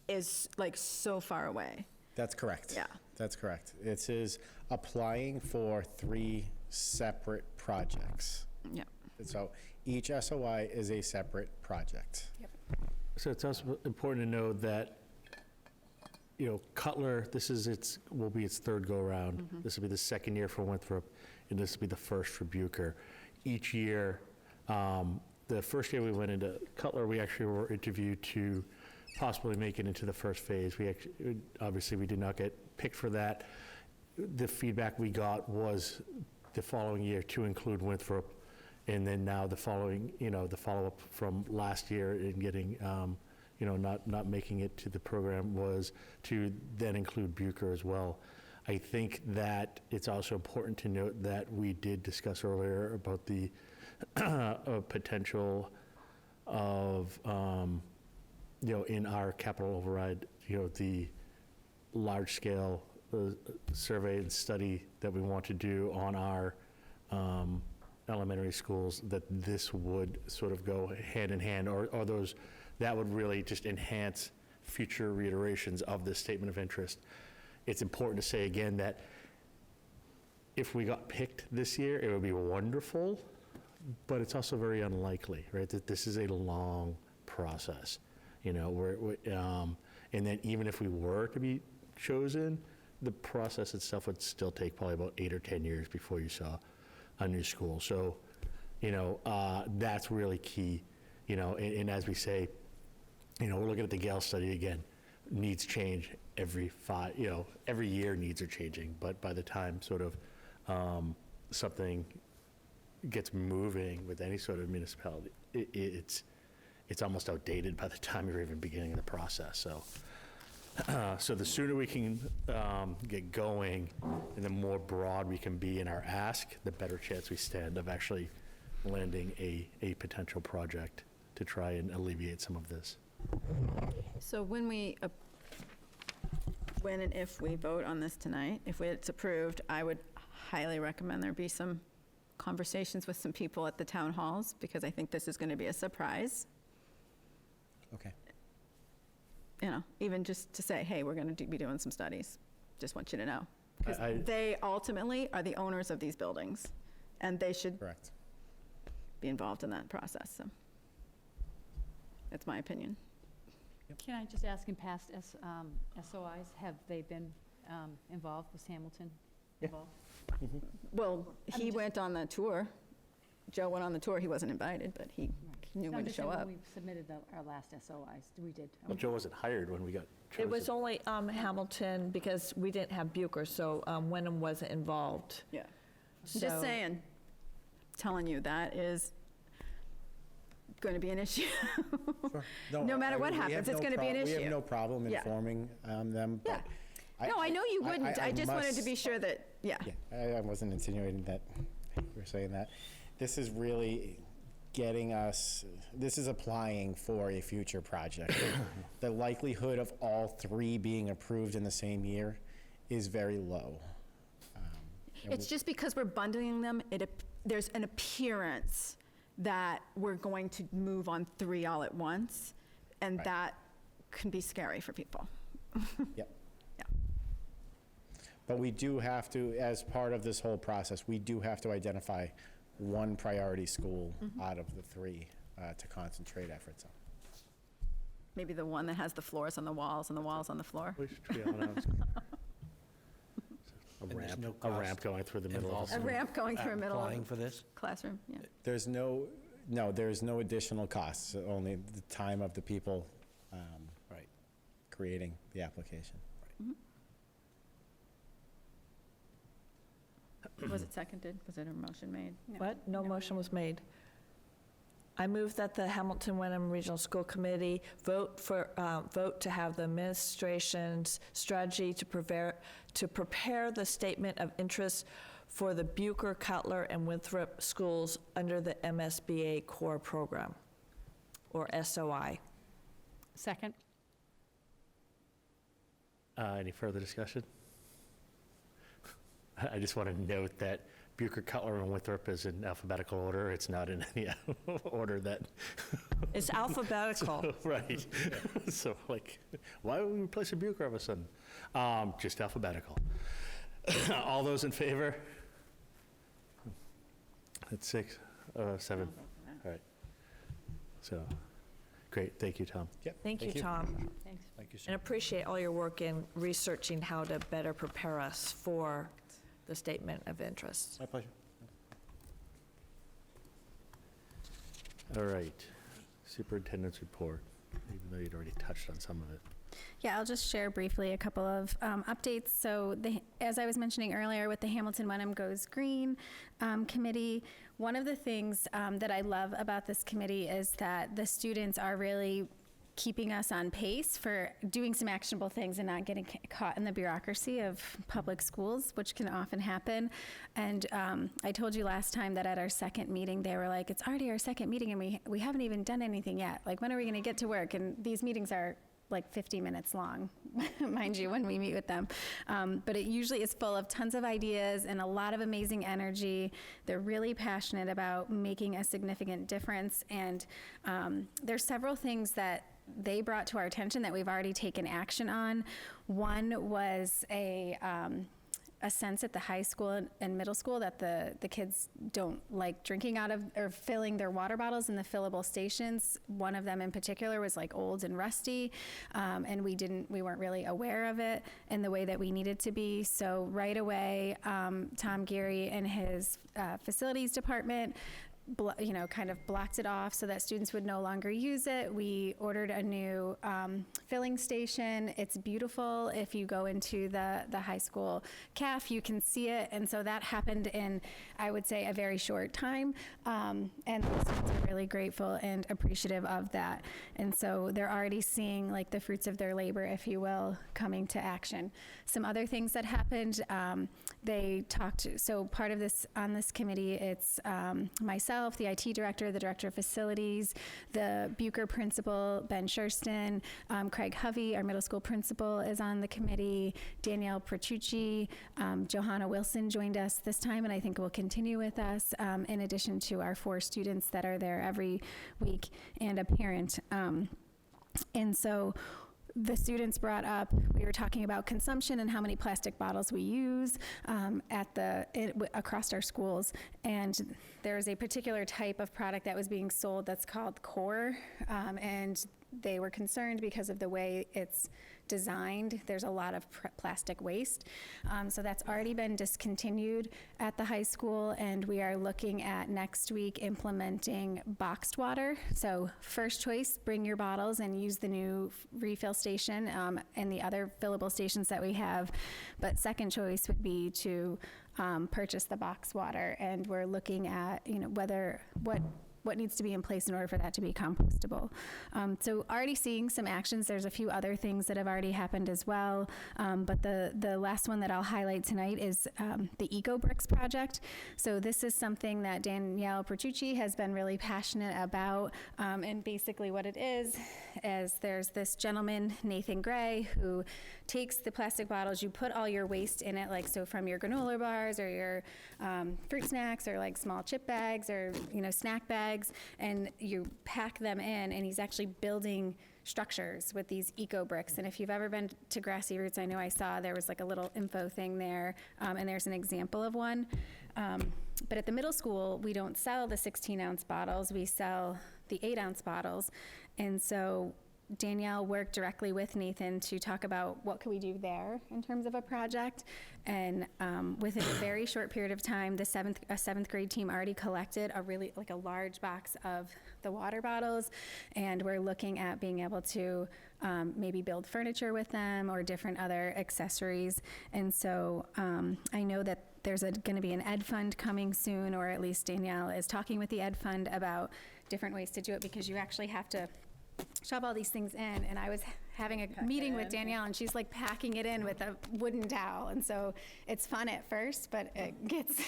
is like so far away. That's correct. Yeah. That's correct. It is applying for 3 separate projects. Yeah. So each SOI is a separate project. Yep. So it's also important to know that, you know, Cutler, will be its 3rd go-around. This will be the 2nd year for Winthrop, and this will be the 1st for Bucher. Each year, the first year we went into Cutler, we actually were interviewed to possibly make it into the first phase. Obviously, we did not get picked for that. The feedback we got was the following year to include Winthrop, and then now the following, the follow-up from last year in getting, not making it to the program was to then include Bucher as well. I think that it's also important to note that we did discuss earlier about the potential of, in our capital override, the large-scale survey and study that we want to do on our elementary schools, that this would sort of go hand in hand, or those, that would really just enhance future reiterations of this statement of interest. It's important to say again that if we got picked this year, it would be wonderful, but it's also very unlikely, right? That this is a long process, and then even if we were to be chosen, the process itself would still take probably about 8 or 10 years before you saw a new school. So, that's really key, and as we say, we're looking at the Gale study again. Needs change every year needs are changing, but by the time sort of something gets moving with any sort of municipality, it's almost outdated by the time you're even beginning the process. So the sooner we can get going and the more broad we can be in our ask, the better chance we stand of actually landing a potential project to try and alleviate some of this. So when and if we vote on this tonight, if it's approved, I would highly recommend there be some conversations with some people at the town halls, because I think this is going to be a surprise. Okay. Even just to say, hey, we're going to be doing some studies. Just want you to know. Because they ultimately are the owners of these buildings, and they should be involved in that process. So that's my opinion. Can I just ask, in past SOIs, have they been involved? Was Hamilton involved? Well, he went on the tour. Joe went on the tour. He wasn't invited, but he knew when to show up. We submitted our last SOIs, we did. Well, Joe wasn't hired when we got chosen. It was only Hamilton because we didn't have Bucher, so Wenham wasn't involved. Yeah. I'm just So- saying, telling you, that is going to be an issue. No matter what happens, it's going to be an issue. We have no problem Yeah. informing them, Yeah. but No, I know you wouldn't. I just wanted to must- be sure that, yeah. I wasn't insinuating that you were saying that. This is really getting us, this is applying for a future project. The likelihood of all three being approved in the same year is very low. And It's just because we're bundling them, there's an appearance that we're going to move on three all at once, and Right. that can be scary for people. Yep. Yeah. But we do have to, as part of this whole process, we do have to identify one priority school out of the three to concentrate efforts on. Maybe the one that has the floors on the walls and the walls on the floor. A ramp going through the middle of A ramp going through a middle Applying of for this? classroom, yeah. There's no additional costs, only the time of the people creating the application. Was it seconded? Was it a motion made? What? No motion was made. I move that the Hamilton Wenham Regional School Committee vote to have the administration's strategy to prepare the statement of interest for the Bucher, Cutler, and Winthrop schools under the MSBA core program, or SOI. Second? Any further discussion? I just want to note that Bucher, Cutler, and Winthrop is in alphabetical order. It's not in any order that... It's alphabetical. Right. So, like, why would we replace a Bucher all of a sudden? Just alphabetical. All those in favor? That's 7. All right. So, great. Thank you, Tom. Yep. Thank you, Tom. Thanks. Thank you, sir. And appreciate all your work in researching how to better prepare us for the statement of interest. My pleasure. All right. Superintendent's report, even though you'd already touched on some of it. Yeah, I'll just share briefly a couple of updates. So as I was mentioning earlier with the Hamilton Wenham Goes Green committee, one of the things that I love about this committee is that the students are really keeping us on pace for doing some actionable things and not getting caught in the bureaucracy of public schools, which can often happen. And I told you last time that at our second meeting, they were like, it's already our second meeting and we haven't even done anything yet. Like, when are we going to get to work? And these meetings are like 50 minutes long, mind you, when we meet with them. But it usually is full of tons of ideas and a lot of amazing energy. They're really passionate about making a significant difference. And there's several things that they brought to our attention that we've already taken action on. One was a sense at the high school and middle school that the kids don't like drinking out of or filling their water bottles in the fillable stations. One of them in particular was like old and rusty, and we weren't really aware of it in the way that we needed to be. So right away, Tom Geary and his facilities department kind of blocked it off so that students would no longer use it. We ordered a new filling station. It's beautiful. If you go into the high school CAF, you can see it. And so that happened in, I would say, a very short time. And the students are really grateful and appreciative of that. And so they're already seeing like the fruits of their labor, if you will, coming to action. Some other things that happened, they talked, so part of this, on this committee, it's myself, the IT director, the director of facilities, the Bucher principal, Ben Shurston, Craig Hovey, our middle school principal, is on the committee, Danielle Pertucci, Johanna Wilson joined us this time, and I think will continue with us, in addition to our 4 students that are there every week and a parent. And so the students brought up, we were talking about consumption and how many plastic bottles we use across our schools. And there's a particular type of product that was being sold that's called Core. And they were concerned because of the way it's designed. There's a lot of plastic waste. So that's already been discontinued at the high school, and we are looking at next week implementing boxed water. So first choice, bring your bottles and use the new refill station and the other fillable stations that we have. But second choice would be to purchase the box water, and we're looking at, what needs to be in place in order for that to be compostable. So already seeing some actions. There's a few other things that have already happened as well. But the last one that I'll highlight tonight is the Eco Bricks project. So this is something that Danielle Pertucci has been really passionate about. And basically what it is there's this gentleman, Nathan Gray, who takes the plastic bottles, you put all your waste in it, like so from your granola bars or your fruit snacks or like small chip bags or snack bags, and you pack them in, and he's actually building structures with these eco bricks. And if you've ever been to Grassy Roots, I know I saw there was like a little info thing there, and there's an example of one. But at the middle school, we don't sell the 16-ounce bottles, we sell the 8-ounce bottles. And so Danielle worked directly with Nathan to talk about what could we do there in terms of a project. And within a very short period of time, a seventh grade team already collected a large box of the water bottles. And we're looking at being able to maybe build furniture with them or different other accessories. And so I know that there's going to be an ed fund coming soon, or at least Danielle is talking with the ed fund about different ways to do it, because you actually have to shove all these things in. And I was having a meeting with Danielle, and she's like packing it in with a wooden towel. And so it's fun at first, but it gets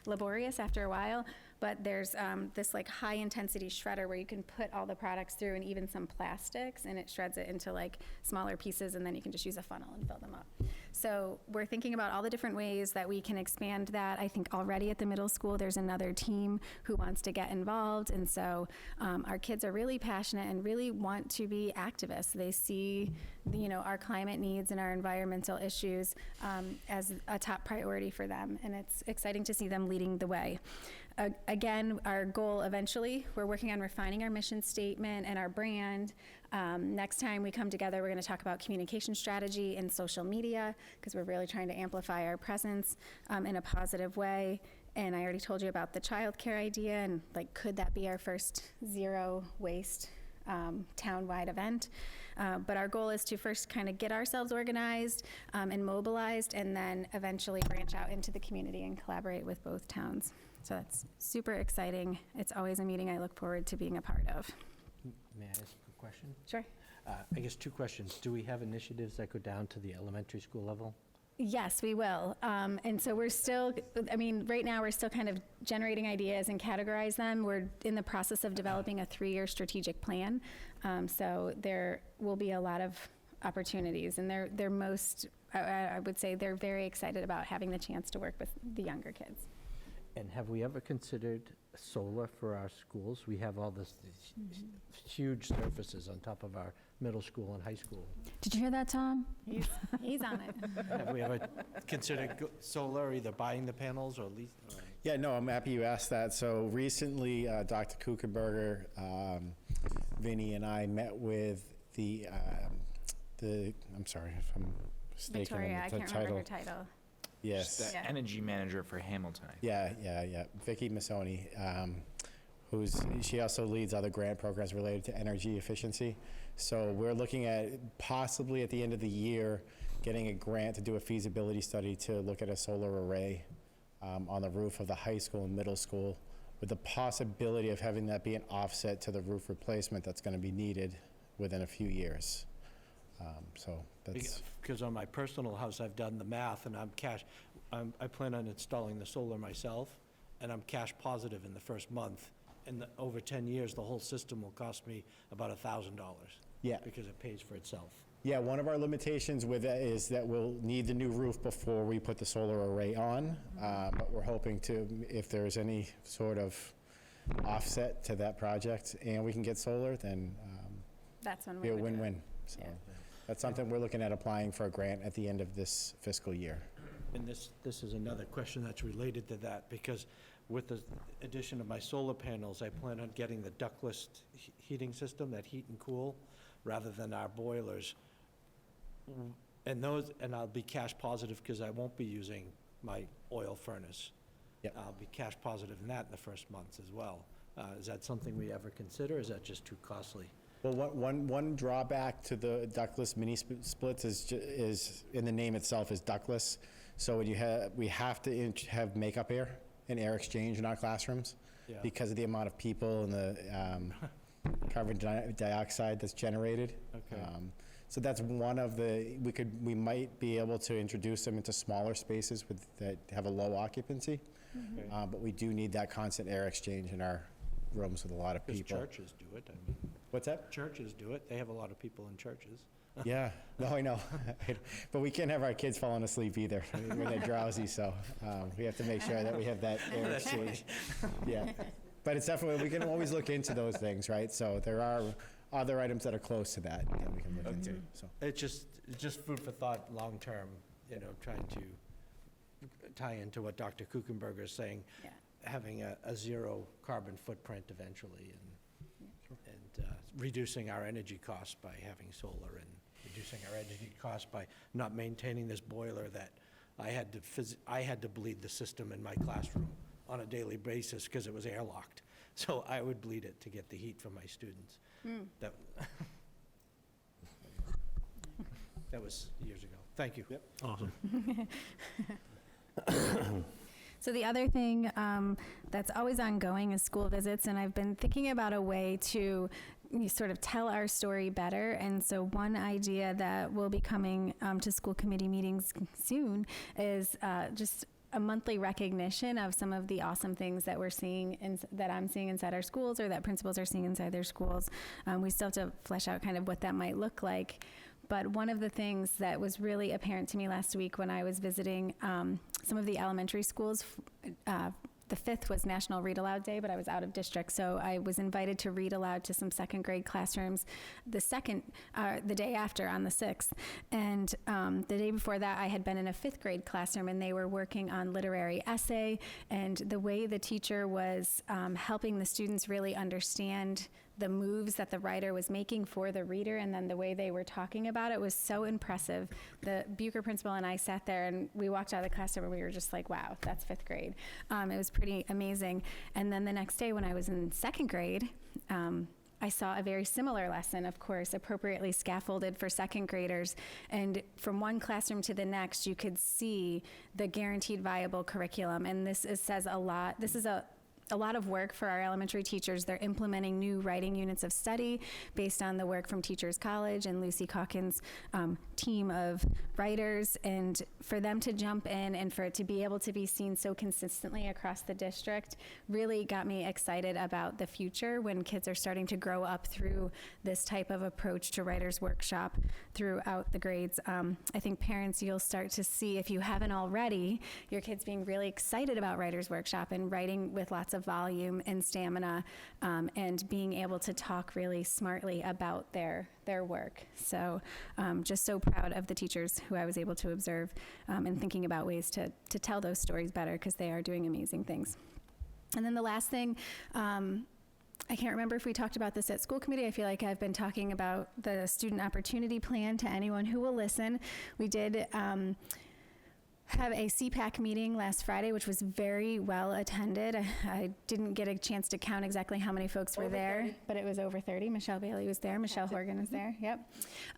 laborious after a while. But there's this like high intensity shredder where you can put all the products through, and even some plastics, and it shreds it into like smaller pieces, and then you can just use a funnel and fill them up. So we're thinking about all the different ways that we can expand that. I think already at the middle school there's another team who wants to get involved, and so our kids are really passionate and really want to be activists. They see our climate needs and our environmental issues as a top priority for them, and it's exciting to see them leading the way. Again, our goal eventually, we're working on refining our mission statement and our brand. Next time we come together, we're going to talk about communication strategy and social media, because we're really trying to amplify our presence in a positive way. And I already told you about the childcare idea, and like, could that be our first zero waste town-wide event? But our goal is to first kind of get ourselves organized and mobilized, and then eventually branch out into the community and collaborate with both towns. So that's super exciting. It's always a meeting I look forward to being a part of. May I ask a question? Sure. I guess two questions. Do we have initiatives that go down to the elementary school level? Yes, we will. And so we're still, right now we're still kind of generating ideas and categorize them. We're in the process of developing a 3-year strategic plan. So there will be a lot of opportunities, and they're most, I would say they're very excited about having the chance to work with the younger kids. And have we ever considered solar for our schools? We have all these huge surfaces on top of our middle school and high school. Did you hear that, Tom? He's on it. Have we ever considered solar, either buying the panels or leasing? Yeah, no, I'm happy you asked that. So recently, Dr. Kuchenberger, Vinny, and I met with I'm sorry if I'm mistaken Victoria, on I the can't title. remember her title. Yes. The energy manager for Hamilton. Yeah. Vicki Massoni, she also leads other grant programs related to energy efficiency. So we're looking at possibly at the end of the year getting a grant to do a feasibility study to look at a solar array on the roof of the high school and middle school, with the possibility of having that be an offset to the roof replacement that's going to be needed within a few years. So that's because on my personal house, I've done the math, and I plan on installing the solar myself, and I'm cash positive in the first month. And over 10 years, the whole system will cost me about $1,000. Yeah. Because it pays for itself. Yeah, one of our limitations with that is that we'll need the new roof before we put the solar array on. But we're hoping to, if there's any sort of offset to that project and we can get solar, then that's when be a we would do it. win-win. So that's something we're looking at applying for a grant at the end of this fiscal year. And this is another question that's related to that, because with the addition of my solar panels, I plan on getting the ductless heating system, that heat and cool, rather than our boilers. And I'll be cash positive because I won't be using my oil furnace. Yep. I'll be cash positive in that in the first months as well. Is that something we ever consider, or is that just too costly? Well, one drawback to the ductless mini splits is in the name itself is ductless. So when we have to have makeup air and air exchange in our classrooms Yeah. because of the amount of people and the carbon dioxide that's generated. Okay. So that's one of we might be able to introduce them into smaller spaces that have a low occupancy. Okay. But we do need that constant air exchange in our rooms with a lot of Because people. churches do it, I mean. What's that? Churches do it. They have a lot of people in churches. Yeah, no, I know. But we can't have our kids falling asleep either when they're drowsy, so we have to make sure that we have that air exchange. Yeah, but it's definitely, we can always look into those things, right? So there are other items that are close to that we can look into, so. It's just food for thought, long-term, trying to tie into what Dr. Kuchenberger is saying, having a zero carbon footprint eventually, and reducing our energy costs by having solar, and reducing our energy costs by not maintaining this boiler that I had to bleed the system in my classroom on a daily basis because it was airlocked. So I would bleed it to get the heat from my students. That was years ago. Thank you. Yep. Awesome. So the other thing that's always ongoing is school visits, and I've been thinking about a way to sort of tell our story better. And so one idea that will be coming to school committee meetings soon is just a monthly recognition of some of the awesome things that we're seeing that I'm seeing inside our schools, or that principals are seeing inside their schools. We still have to flesh out kind of what that might look like. But one of the things that was really apparent to me last week when I was visiting some of the elementary schools, the 5th was National Read Aloud Day, but I was out of district, so I was invited to read aloud to some second grade classrooms the day after, on the 6th. And the day before that, I had been in a 5th grade classroom, and they were working on literary essay, and the way the teacher was helping the students really understand the moves that the writer was making for the reader, and then the way they were talking about it was so impressive. The Bucher principal and I sat there, and we walked out of the classroom, and we were just like, wow, that's 5th grade. It was pretty amazing. And then the next day when I was in 2nd grade, I saw a very similar lesson, of course, appropriately scaffolded for 2nd graders. And from one classroom to the next, you could see the guaranteed viable curriculum. And this says a lot. This is a lot of work for our elementary teachers. They're implementing new writing units of study based on the work from Teachers College and Lucy Calkins' team of writers. And for them to jump in and for it to be able to be seen so consistently across the district really got me excited about the future when kids are starting to grow up through this type of approach to Writers Workshop throughout the grades. I think parents, you'll start to see, if you haven't already, your kids being really excited about Writers Workshop and writing with lots of volume and stamina, and being able to talk really smartly about their work. So just so proud of the teachers who I was able to observe, and thinking about ways to tell those stories better, because they are doing amazing things. And then the last thing, I can't remember if we talked about this at school committee. I feel like I've been talking about the student opportunity plan to anyone who will listen. We did have a CPAC meeting last Friday, which was very well attended. I didn't get a chance to count exactly how many folks were there, but it was over 30. Michelle Bailey was there. Michelle Horgan was there. Yep.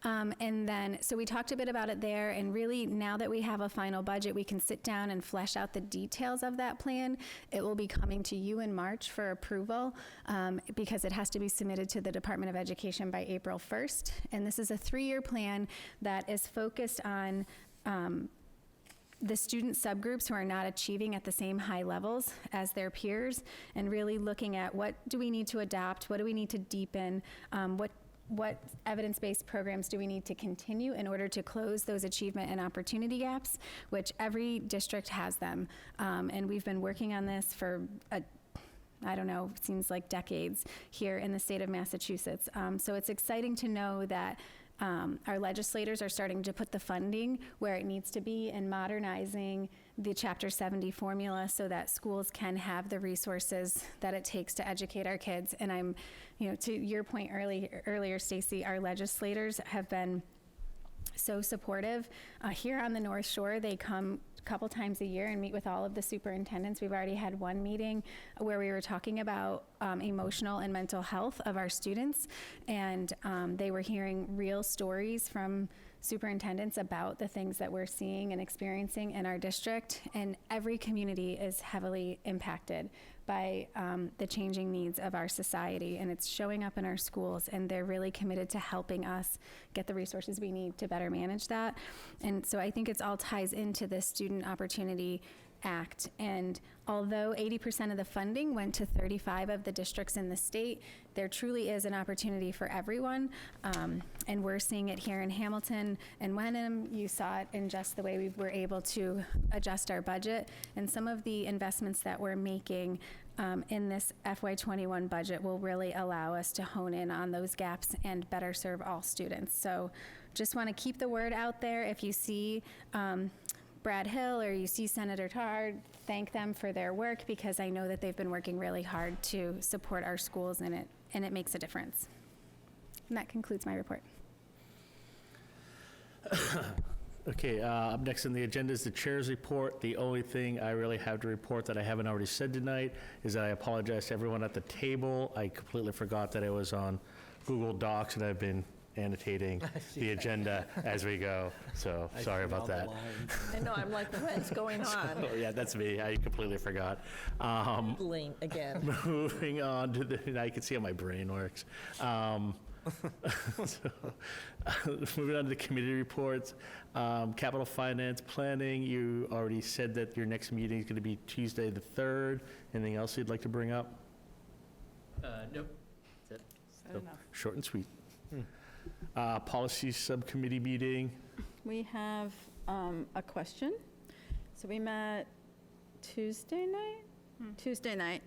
And then, so we talked a bit about it there, and really now that we have a final budget, we can sit down and flesh out the details of that plan. It will be coming to you in March for approval, because it has to be submitted to the Department of Education by April 1st. And this is a 3-year plan that is focused on the student subgroups who are not achieving at the same high levels as their peers, and really looking at what do we need to adopt, what do we need to deepen, what evidence-based programs do we need to continue in order to close those achievement and opportunity gaps, which every district has them. And we've been working on this for I don't know, seems like decades here in the state of Massachusetts. So it's exciting to know that our legislators are starting to put the funding where it needs to be and modernizing the Chapter 70 formula so that schools can have the resources that it takes to educate our kids. And I'm, to your point earlier, Stacy, our legislators have been so supportive. Here on the North Shore, they come a couple times a year and meet with all of the superintendents. We've already had one meeting where we were talking about emotional and mental health of our students, and they were hearing real stories from superintendents about the things that we're seeing and experiencing in our district. And every community is heavily impacted by the changing needs of our society, and it's showing up in our schools, and they're really committed to helping us get the resources we need to better manage that. And so I think it's all ties into this Student Opportunity Act. And although 80% of the funding went to 35 of the districts in the state, there truly is an opportunity for everyone. And we're seeing it here in Hamilton and Wenham. You saw it in just the way we were able to adjust our budget. And some of the investments that we're making in this FY21 budget will really allow us to hone in on those gaps and better serve all students. So just want to keep the word out there. If you see Brad Hill or you see Senator Tarr, thank them for their work, because I know that they've been working really hard to support our schools, and it makes a difference. And that concludes my report. Okay, up next on the agenda is the chair's report. The only thing I really have to report that I haven't already said tonight is that I apologize to everyone at the table. I completely forgot that it was on Google Docs, and I've been annotating the agenda as we go, so sorry about that. I know, I'm like, what's going on? So, yeah, that's me. I completely forgot. Doodling again. Moving on to the, I can see how my brain works. Moving on to the committee reports. Capital Finance Planning, you already said that your next meeting is going to be Tuesday the 3rd. Anything else you'd like to bring up? Nope. That's it. So, short and sweet. Policy Subcommittee meeting. We have a question. So we met Tuesday night? Tuesday night.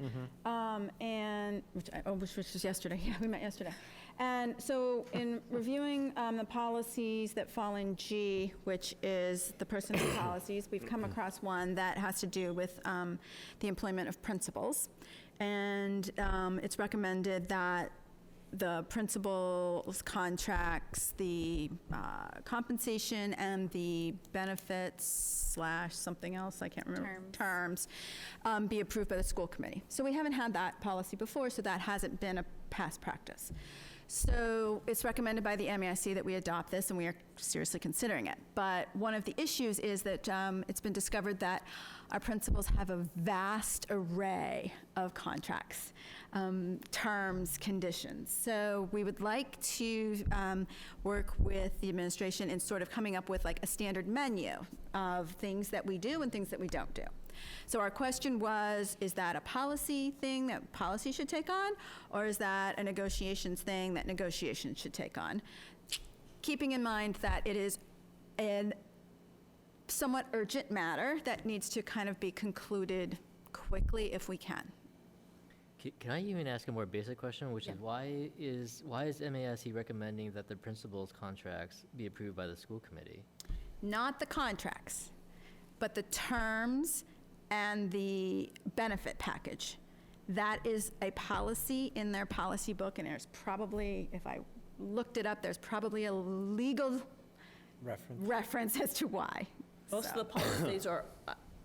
And, which was yesterday. Yeah, we met yesterday. And so in reviewing the policies that fall in G, which is the personnel policies, we've come across one that has to do with the employment of principals. And it's recommended that the principal's contracts, the compensation, and the benefits / something else, I can't remember, terms, be approved by the school committee. So we haven't had that policy before, so that hasn't been a past practice. So it's recommended by the MASC that we adopt this, and we are seriously considering it. But one of the issues is that it's been discovered that our principals have a vast array of contracts, terms, conditions. So we would like to work with the administration in sort of coming up with like a standard menu of things that we do and things that we don't do. So our question was, is that a policy thing that policy should take on, or is that a negotiations thing that negotiations should take on? Keeping in mind that it is a somewhat urgent matter that needs to kind of be concluded quickly if we can. Can I even ask a more basic question, which is why is MASC recommending that the principal's contracts be approved by the school committee? Not the contracts, but the terms and the benefit package. That is a policy in their policy book, and there's probably, if I looked it up, there's probably a legal reference as to why. Most of the policies are,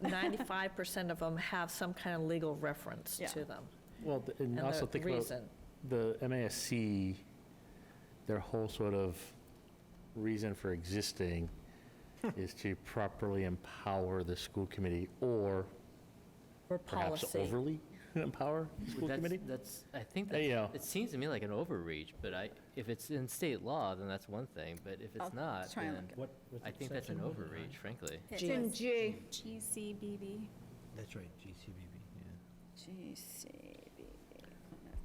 95% of them have some kind of legal reference to them. Well, and also think about the MASC, their whole sort of reason for existing is to properly empower the school committee, or perhaps overly empower the school committee. I think it seems to me like an overreach, but if it's in state law, then that's one thing, but if it's not, then I think that's an overreach, frankly. It's in G. GCBB. That's right, GCBB, yeah. GCBB,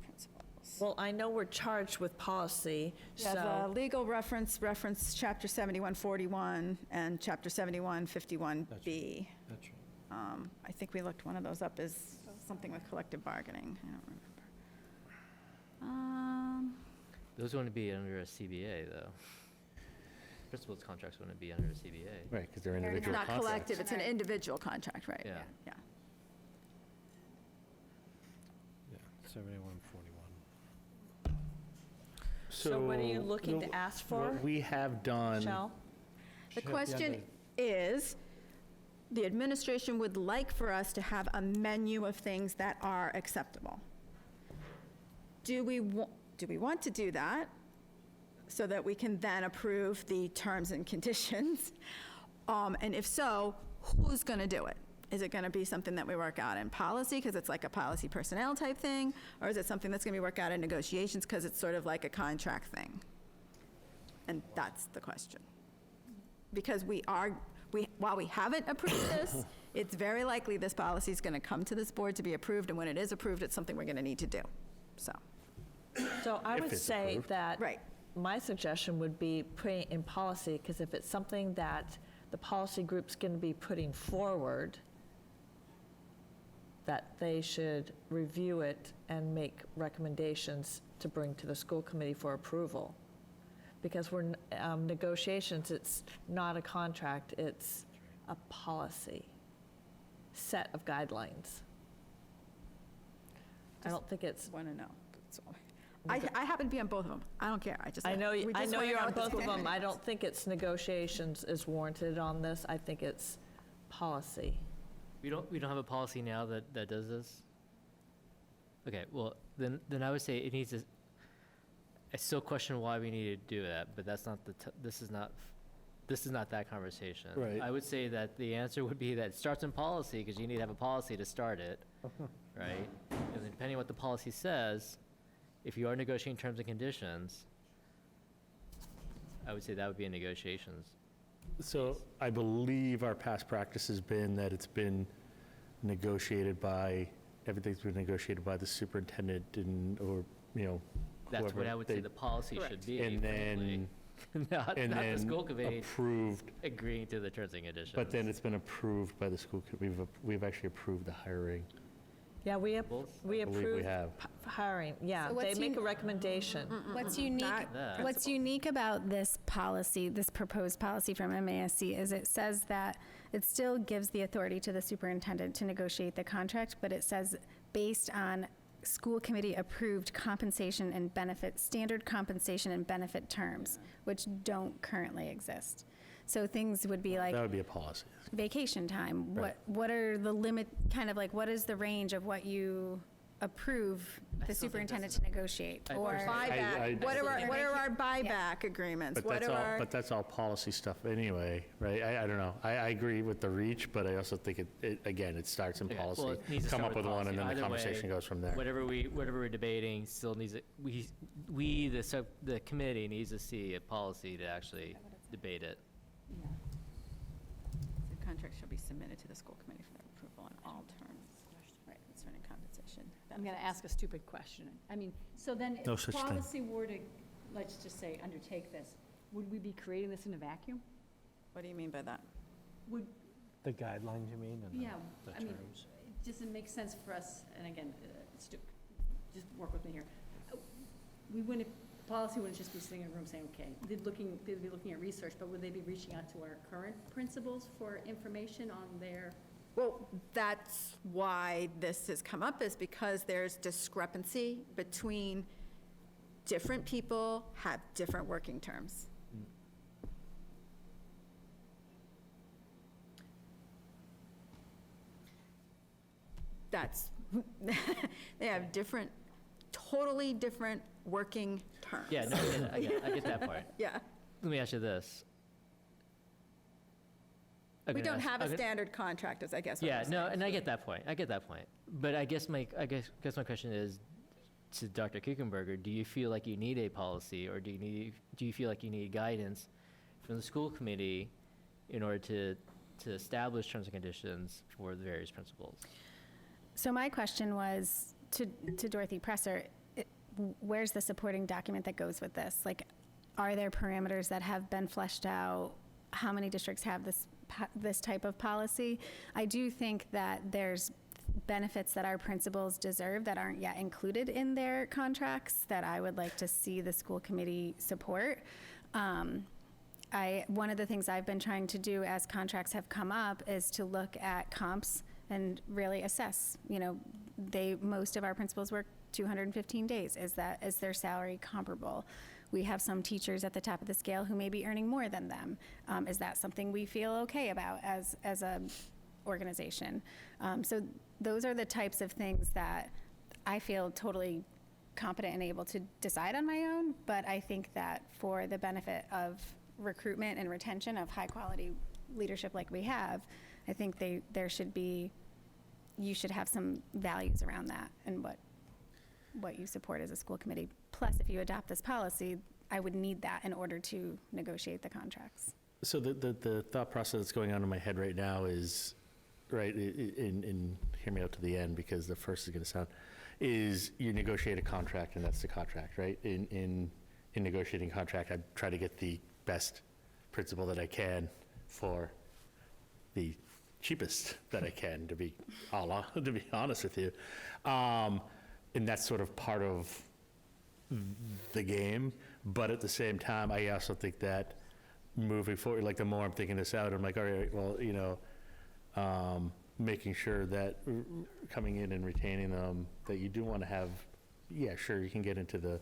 principles. Well, I know we're charged with policy, Yeah, the legal reference Chapter 7141 and Chapter 7151B. That's right. I think we looked one of those up as something with collective bargaining. I don't remember. Those want to be under a CBA, though. principals' contracts wouldn't be under the CBA. Right, because they're It's individual not contracts. collective, it's an individual contract, right? Yeah. Yeah. Yeah, 7141. So what are you looking to ask for? What we have done. Shall? The question is, the administration would like for us to have a menu of things that are acceptable. Do we want to do that so that we can then approve the terms and conditions? And if so, who's going to do it? Is it going to be something that we work out in policy because it's like a policy personnel type thing? Or is it something that's going to be worked out in negotiations because it's sort of like a contract thing? And that's the question. Because while we haven't approved this, it's very likely this policy is going to come to this board to be approved, and when it is approved, it's something we're going to need to do, so. So I If would it's say approved. that Right. my suggestion would be putting it in policy, because if it's something that the policy group's going to be putting forward, that they should review it and make recommendations to bring to the school committee for approval. Because we're, negotiations, it's not a contract, it's a policy, set of guidelines. I don't think it's. Want to know. That's all. I happen to be on both of them. I don't care. I know we just wanna you're know on what the both of school them. I committee don't think it's negotiations is warranted on this. I think it's policy. We don't have a policy now that does this? Okay, well, then I would say it needs to, I still question why we need to do that, but that's not this is not that conversation. Right. I would say that the answer would be that it starts in policy, because you need to have a policy to start it, right? And then depending on what the policy says, if you are negotiating terms and conditions, I would say that would be in negotiations. So I believe our past practice has been that it's been negotiated by, everything's been negotiated by the superintendent or, That's what whoever I would they- say the policy should be, And then, frankly. Not the school committee approved, agreeing to the terms and conditions. but then it's been approved by the school, we've actually approved the hiring. Yeah, we Both? I believe we approved have. hiring. Yeah, So they what's make a uni- recommendation. What's unique, That- what's unique about this policy, this proposed policy from MASC, is it says that it still gives the authority to the superintendent to negotiate the contract, but it says based on school committee approved compensation and benefit, standard compensation and benefit terms, which don't currently exist. So things would be like That would be a policy. vacation time. Right. What are the limit, kind of like, what is the range of what you approve the superintendent to negotiate? I Or Buyback, what are our buyback agreements? But What that's are all, our? but that's all policy stuff anyway, right? I don't know. I agree with the reach, but I also think again, it starts in Okay, policy. well, it needs to Come start up with one, policy. and then the Either conversation way, goes from there. Whatever we're debating still needs, the committee needs to see a policy to actually debate it. The contract shall be submitted to the school committee for approval on all terms. Right, concerning compensation. I'm going to ask a stupid question. I mean, so then No if such thing. policy were to, let's just say, undertake this, would we be creating this in a vacuum? What do you mean by that? Would, The guidelines, you mean, and yeah, the I mean, terms? it doesn't make sense for us, and again, just work with me here. We wouldn't, policy wouldn't just be sitting in a room saying, okay, they'd be looking at research, but would they be reaching out to our current principals for information on their? Well, that's why this has come up, is because there's discrepancy between different people have different working terms. That's, they have different, totally different working terms. Yeah, no, I get that point. Yeah. Let me ask you this. We don't have a standard contract, is I guess what Yeah, I'm no, saying. and I get that point. But I guess my question is to Dr. Kuchenberger, do you feel like you need a policy, or do you feel like you need guidance from the school committee in order to establish terms and conditions for the various principals? So my question was to Dorothy Presser, where's the supporting document that goes with this? Like, are there parameters that have been fleshed out? How many districts have this type of policy? I do think that there's benefits that our principals deserve that aren't yet included in their contracts that I would like to see the school committee support. one of the things I've been trying to do as contracts have come up is to look at comps and really assess, most of our principals work 215 days. Is their salary comparable? We have some teachers at the top of the scale who may be earning more than them. Is that something we feel okay about as a organization? So those are the types of things that I feel totally competent and able to decide on my own, but I think that for the benefit of recruitment and retention of high quality leadership like we have, I think you should have some values around that and what you support as a school committee. Plus, if you adopt this policy, I would need that in order to negotiate the contracts. So the thought process that's going on in my head right now is, right, and hear me out to the end because the first is going to sound, is you negotiate a contract and that's the contract, right? In negotiating a contract, I try to get the best principal that I can for the cheapest that I can, to be honest with you. And that's sort of part of the game. But at the same time, I also think that moving forward, like the more I'm thinking this out, I'm like, all right, well, making sure that coming in and retaining them, that you do want to have, yeah, sure, you can get into the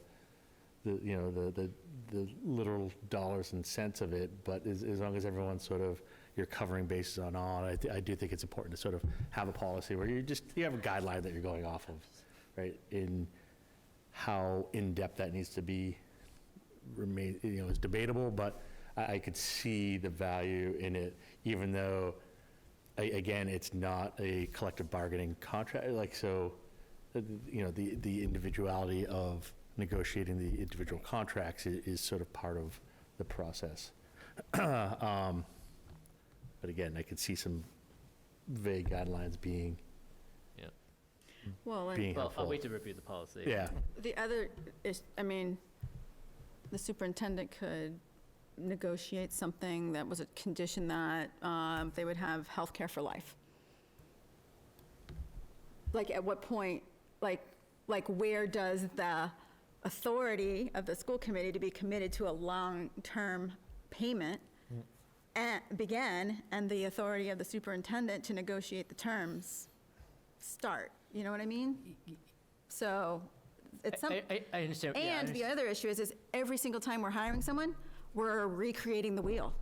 literal dollars and cents of it, but as long as everyone's sort of, you're covering bases on all, I do think it's important to sort of have a policy where you have a guideline that you're going off of, right? In how in-depth that needs to be, is debatable, but I could see the value in it, even though, again, it's not a collective bargaining contract, the individuality of negotiating the individual contracts is sort of part of the process. But again, I could see some vague guidelines being Well, helpful. I'll wait to review the policy. Yeah. the other is, the superintendent could negotiate something that was a condition that they would have health care for life. Like, at what point, where does the authority of the school committee to be committed to a long-term payment begin, and the authority of the superintendent to negotiate the terms start? You know what I mean? So it's some. I understand. And the other issue is every single time we're hiring someone, we're recreating the wheel.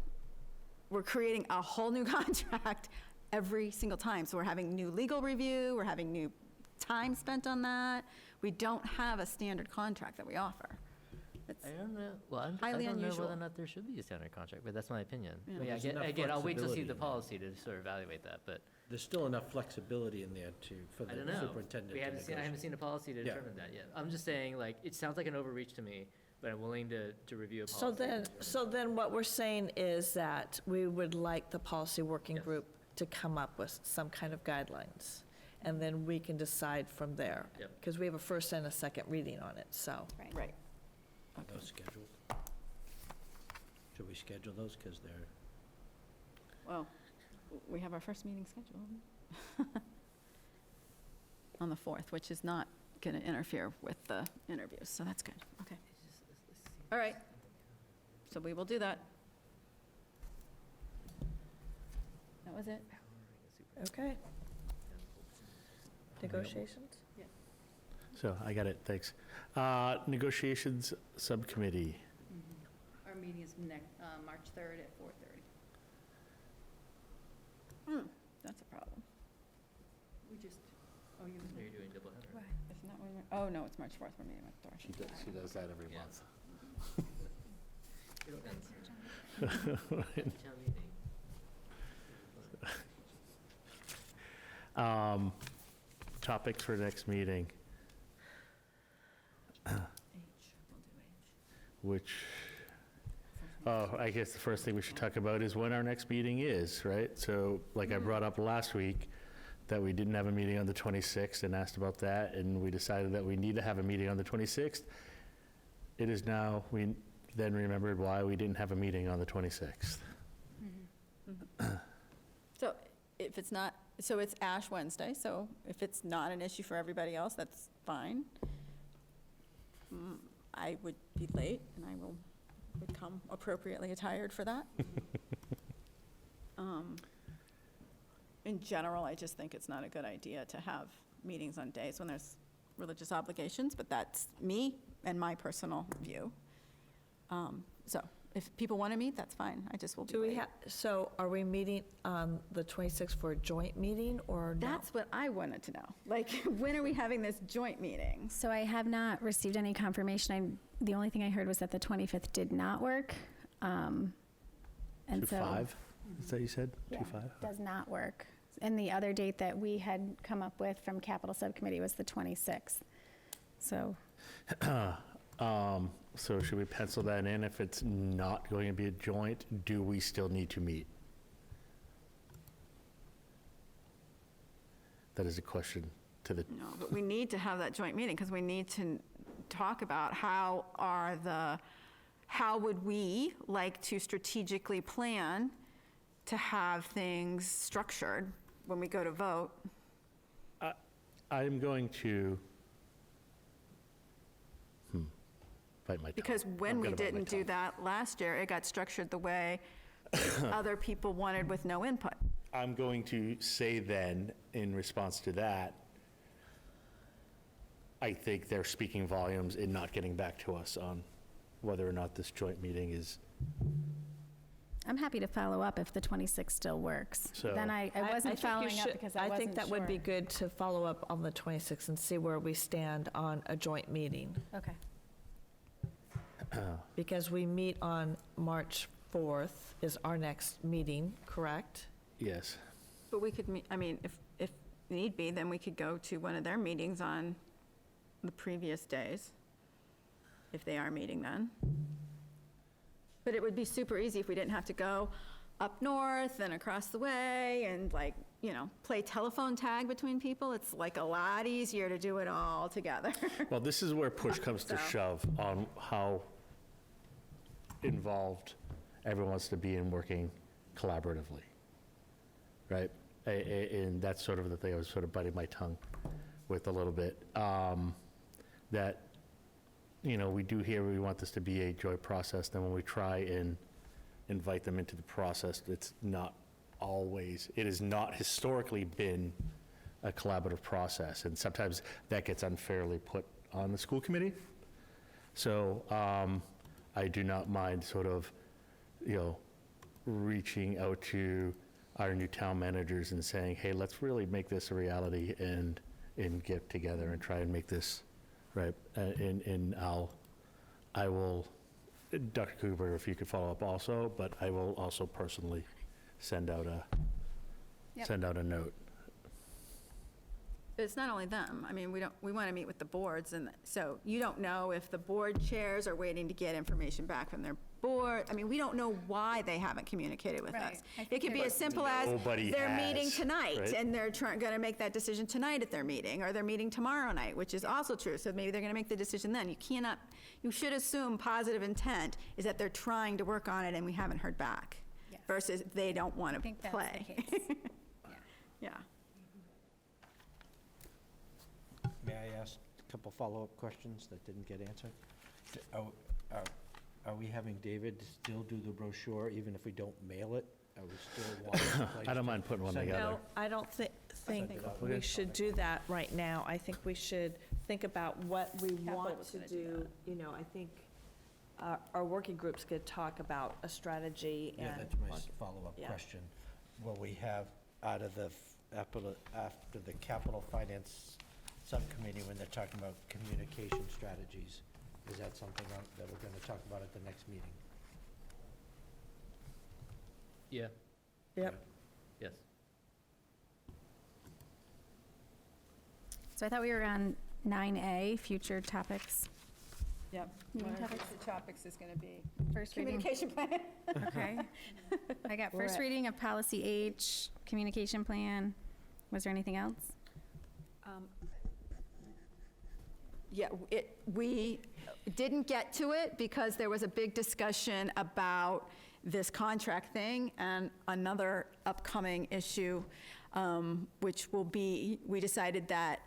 We're creating a whole new contract every single time. So we're having new legal review, we're having new time spent on that. We don't have a standard contract that we offer. It's I don't know. Well, highly I don't know unusual. whether or not there should be a standard contract, but that's my opinion. Yeah. But There's enough again, I'll wait to see flexibility the in policy to sort of evaluate that, but There's still enough flexibility in there for I don't the know. superintendent to I negotiate. haven't seen a policy to Yeah. determine that yet. I'm just saying, it sounds like an overreach to me, but I'm willing to review a So policy. then what we're saying is that we would like the policy working group to come up with some kind of guidelines, and then we can decide from there. Yep. Because we have a first and a second reading on it, so. Right. Are those scheduled? Should we schedule those, because they're, Well, we have our first meeting scheduled on the 4th, which is not going to interfere with the interviews, so that's good. Okay. All right. So we will do that. That was it. Okay. Negotiations? So I got it, thanks. Negotiations Subcommittee. Our meeting is March 3rd at 4:30. That's a problem. We just, oh, you. You're doing double header. Right. Isn't that when we're, oh, no, it's March 4th, we're meeting with Dorothy. She does that every Yeah. month. Town meeting. Topics for next meeting, which, I guess the first thing we should talk about is when our next meeting is, right? So, I brought up last week that we didn't have a meeting on the 26th and asked about that, and we decided that we need to have a meeting on the 26th. It is now, we then remembered why we didn't have a meeting on the 26th. So if it's not, so it's Ash Wednesday, so if it's not an issue for everybody else, that's fine. I would be late, and I will would come appropriately attired for that. In general, I just think it's not a good idea to have meetings on days when there's religious obligations, but that's me and my personal view. So if people want to meet, that's fine. I just will be Do we late. have, so are we meeting on the 26th for a joint meeting or no? That's what I wanted to know. Like, when are we having this joint meeting? So I have not received any confirmation. The only thing I heard was that the 25th did not work. And so 2/5, is that you said? Yeah, 2/5? does not work. And the other date that we had come up with from Capital Subcommittee was the 26th. So So should we pencil that in? If it's not going to be a joint, do we still need to meet? That is a question to the, No, but we need to have that joint meeting because we need to talk about how would we like to strategically plan to have things structured when we go to vote? I'm going to, bite my tongue. Because when I'm we gonna bite my didn't do tongue. that last year, it got structured the way other people wanted with no input. I'm going to say then, in response to that, I think they're speaking volumes in not getting back to us on whether or not this joint meeting is, I'm happy to follow up if the 26th still works. So- Then I I wasn't think you following up should- because I wasn't I think that would be sure. good to follow up on the 26th and see where we stand on a joint meeting. Okay. Because we meet on March 4th is our next meeting, correct? yes. But we could meet, I mean, if need be, then we could go to one of their meetings on the previous days, if they are meeting then. But it would be super easy if we didn't have to go up north and across the way and like, play telephone tag between people. It's like a lot easier to do it all together. Well, this is where push comes to So- shove on how involved everyone wants to be in working collaboratively, right? And that's sort of the thing I was sort of biting my tongue with a little bit. That, we do hear we want this to be a joint process, then when we try and invite them into the process, it's not always, it has not historically been a collaborative process, and sometimes that gets unfairly put on the school committee. So I do not mind sort of, reaching out to our new town managers and saying, hey, let's really make this a reality and get together and try and make this, right? And I will, Dr. Cooper, if you could follow up also, but I will also personally send out a note. It's not only them. I mean, we want to meet with the boards, and so you don't know if the board chairs are waiting to get information back from their board. I mean, we don't know why they haven't communicated with Right. us. It could be as simple as Nobody they're has, meeting tonight, right? and they're going to make that decision tonight at their meeting, or they're meeting tomorrow night, which is also true. So maybe they're going to make the decision then. You should assume positive intent is that they're trying to work on it and we haven't heard back, Yes. versus they don't want I to think that's the play. case. Yeah. May I ask a couple follow-up questions that didn't get answered? Are we having David still do the brochure, even if we don't mail it? Are we still wanting a place I don't to mind putting one send it? together. No, I don't think we Okay. should do that right now. I think we should think about what we want was to gonna do do. I think our working groups could talk about a strategy and. Yeah, that's my follow-up Yeah. question. Will we have, after the capital finance subcommittee, when they're talking about communication strategies, is that something that we're going to talk about at the next meeting? Yeah. Yep. Yes. So I thought we were on 9A, future topics. Yep. Meeting One of topics? the topics is going to be First reading. communication plan. Okay. I got We're first at- reading of policy H, communication plan. Was there anything else? Yeah, we didn't get to it because there was a big discussion about this contract thing and another upcoming issue which will be, we decided that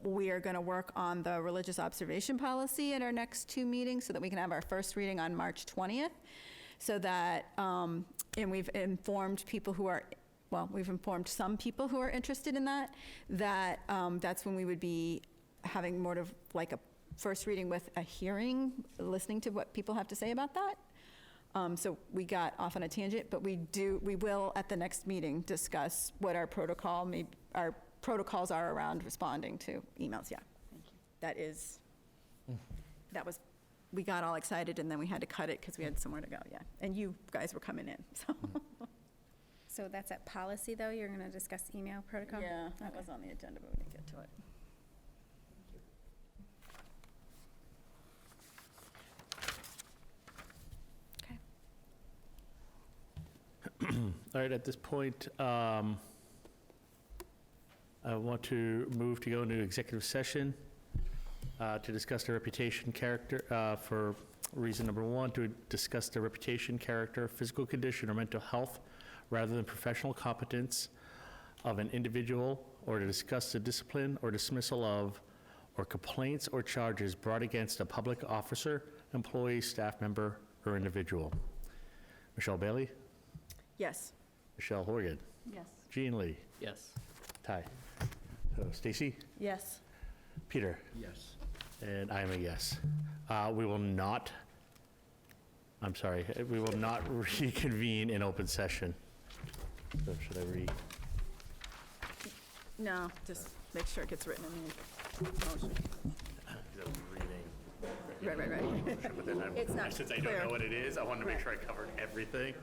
we are going to work on the religious observation policy at our next 2 meetings so that we can have our first reading on March 20th. So that, and we've informed people who are, well, we've informed some people who are interested in that, that's when we would be having more of like a first reading with a hearing, listening to what people have to say about that. So we got off on a tangent, but we will at the next meeting discuss what our protocols are around responding to emails. Yeah, thank you. That was, we got all excited and then we had to cut it because we had somewhere to go. Yeah, and you guys were coming in. So, So that's at policy, though? You're going to discuss email protocol? yeah, that was on the agenda, but we didn't get to it. All right, at this point, I want to move to go into executive session to discuss the reputation, character, for reason number 1, to discuss the reputation, character, physical condition, or mental health rather than professional competence of an individual, or to discuss the discipline or dismissal of, or complaints or charges brought against a public officer, employee, staff member, or individual. Michelle Bailey? Yes. Michelle Horgan? Yes. Jean Lee? Yes. Ty? Stacy? Yes. Peter? Yes. And I am a yes. We will not reconvene in open session. So should I read? No, just make sure it gets written in the motion. Right. But then It's not since I clear. don't know what it is, I wanted to make sure I covered everything.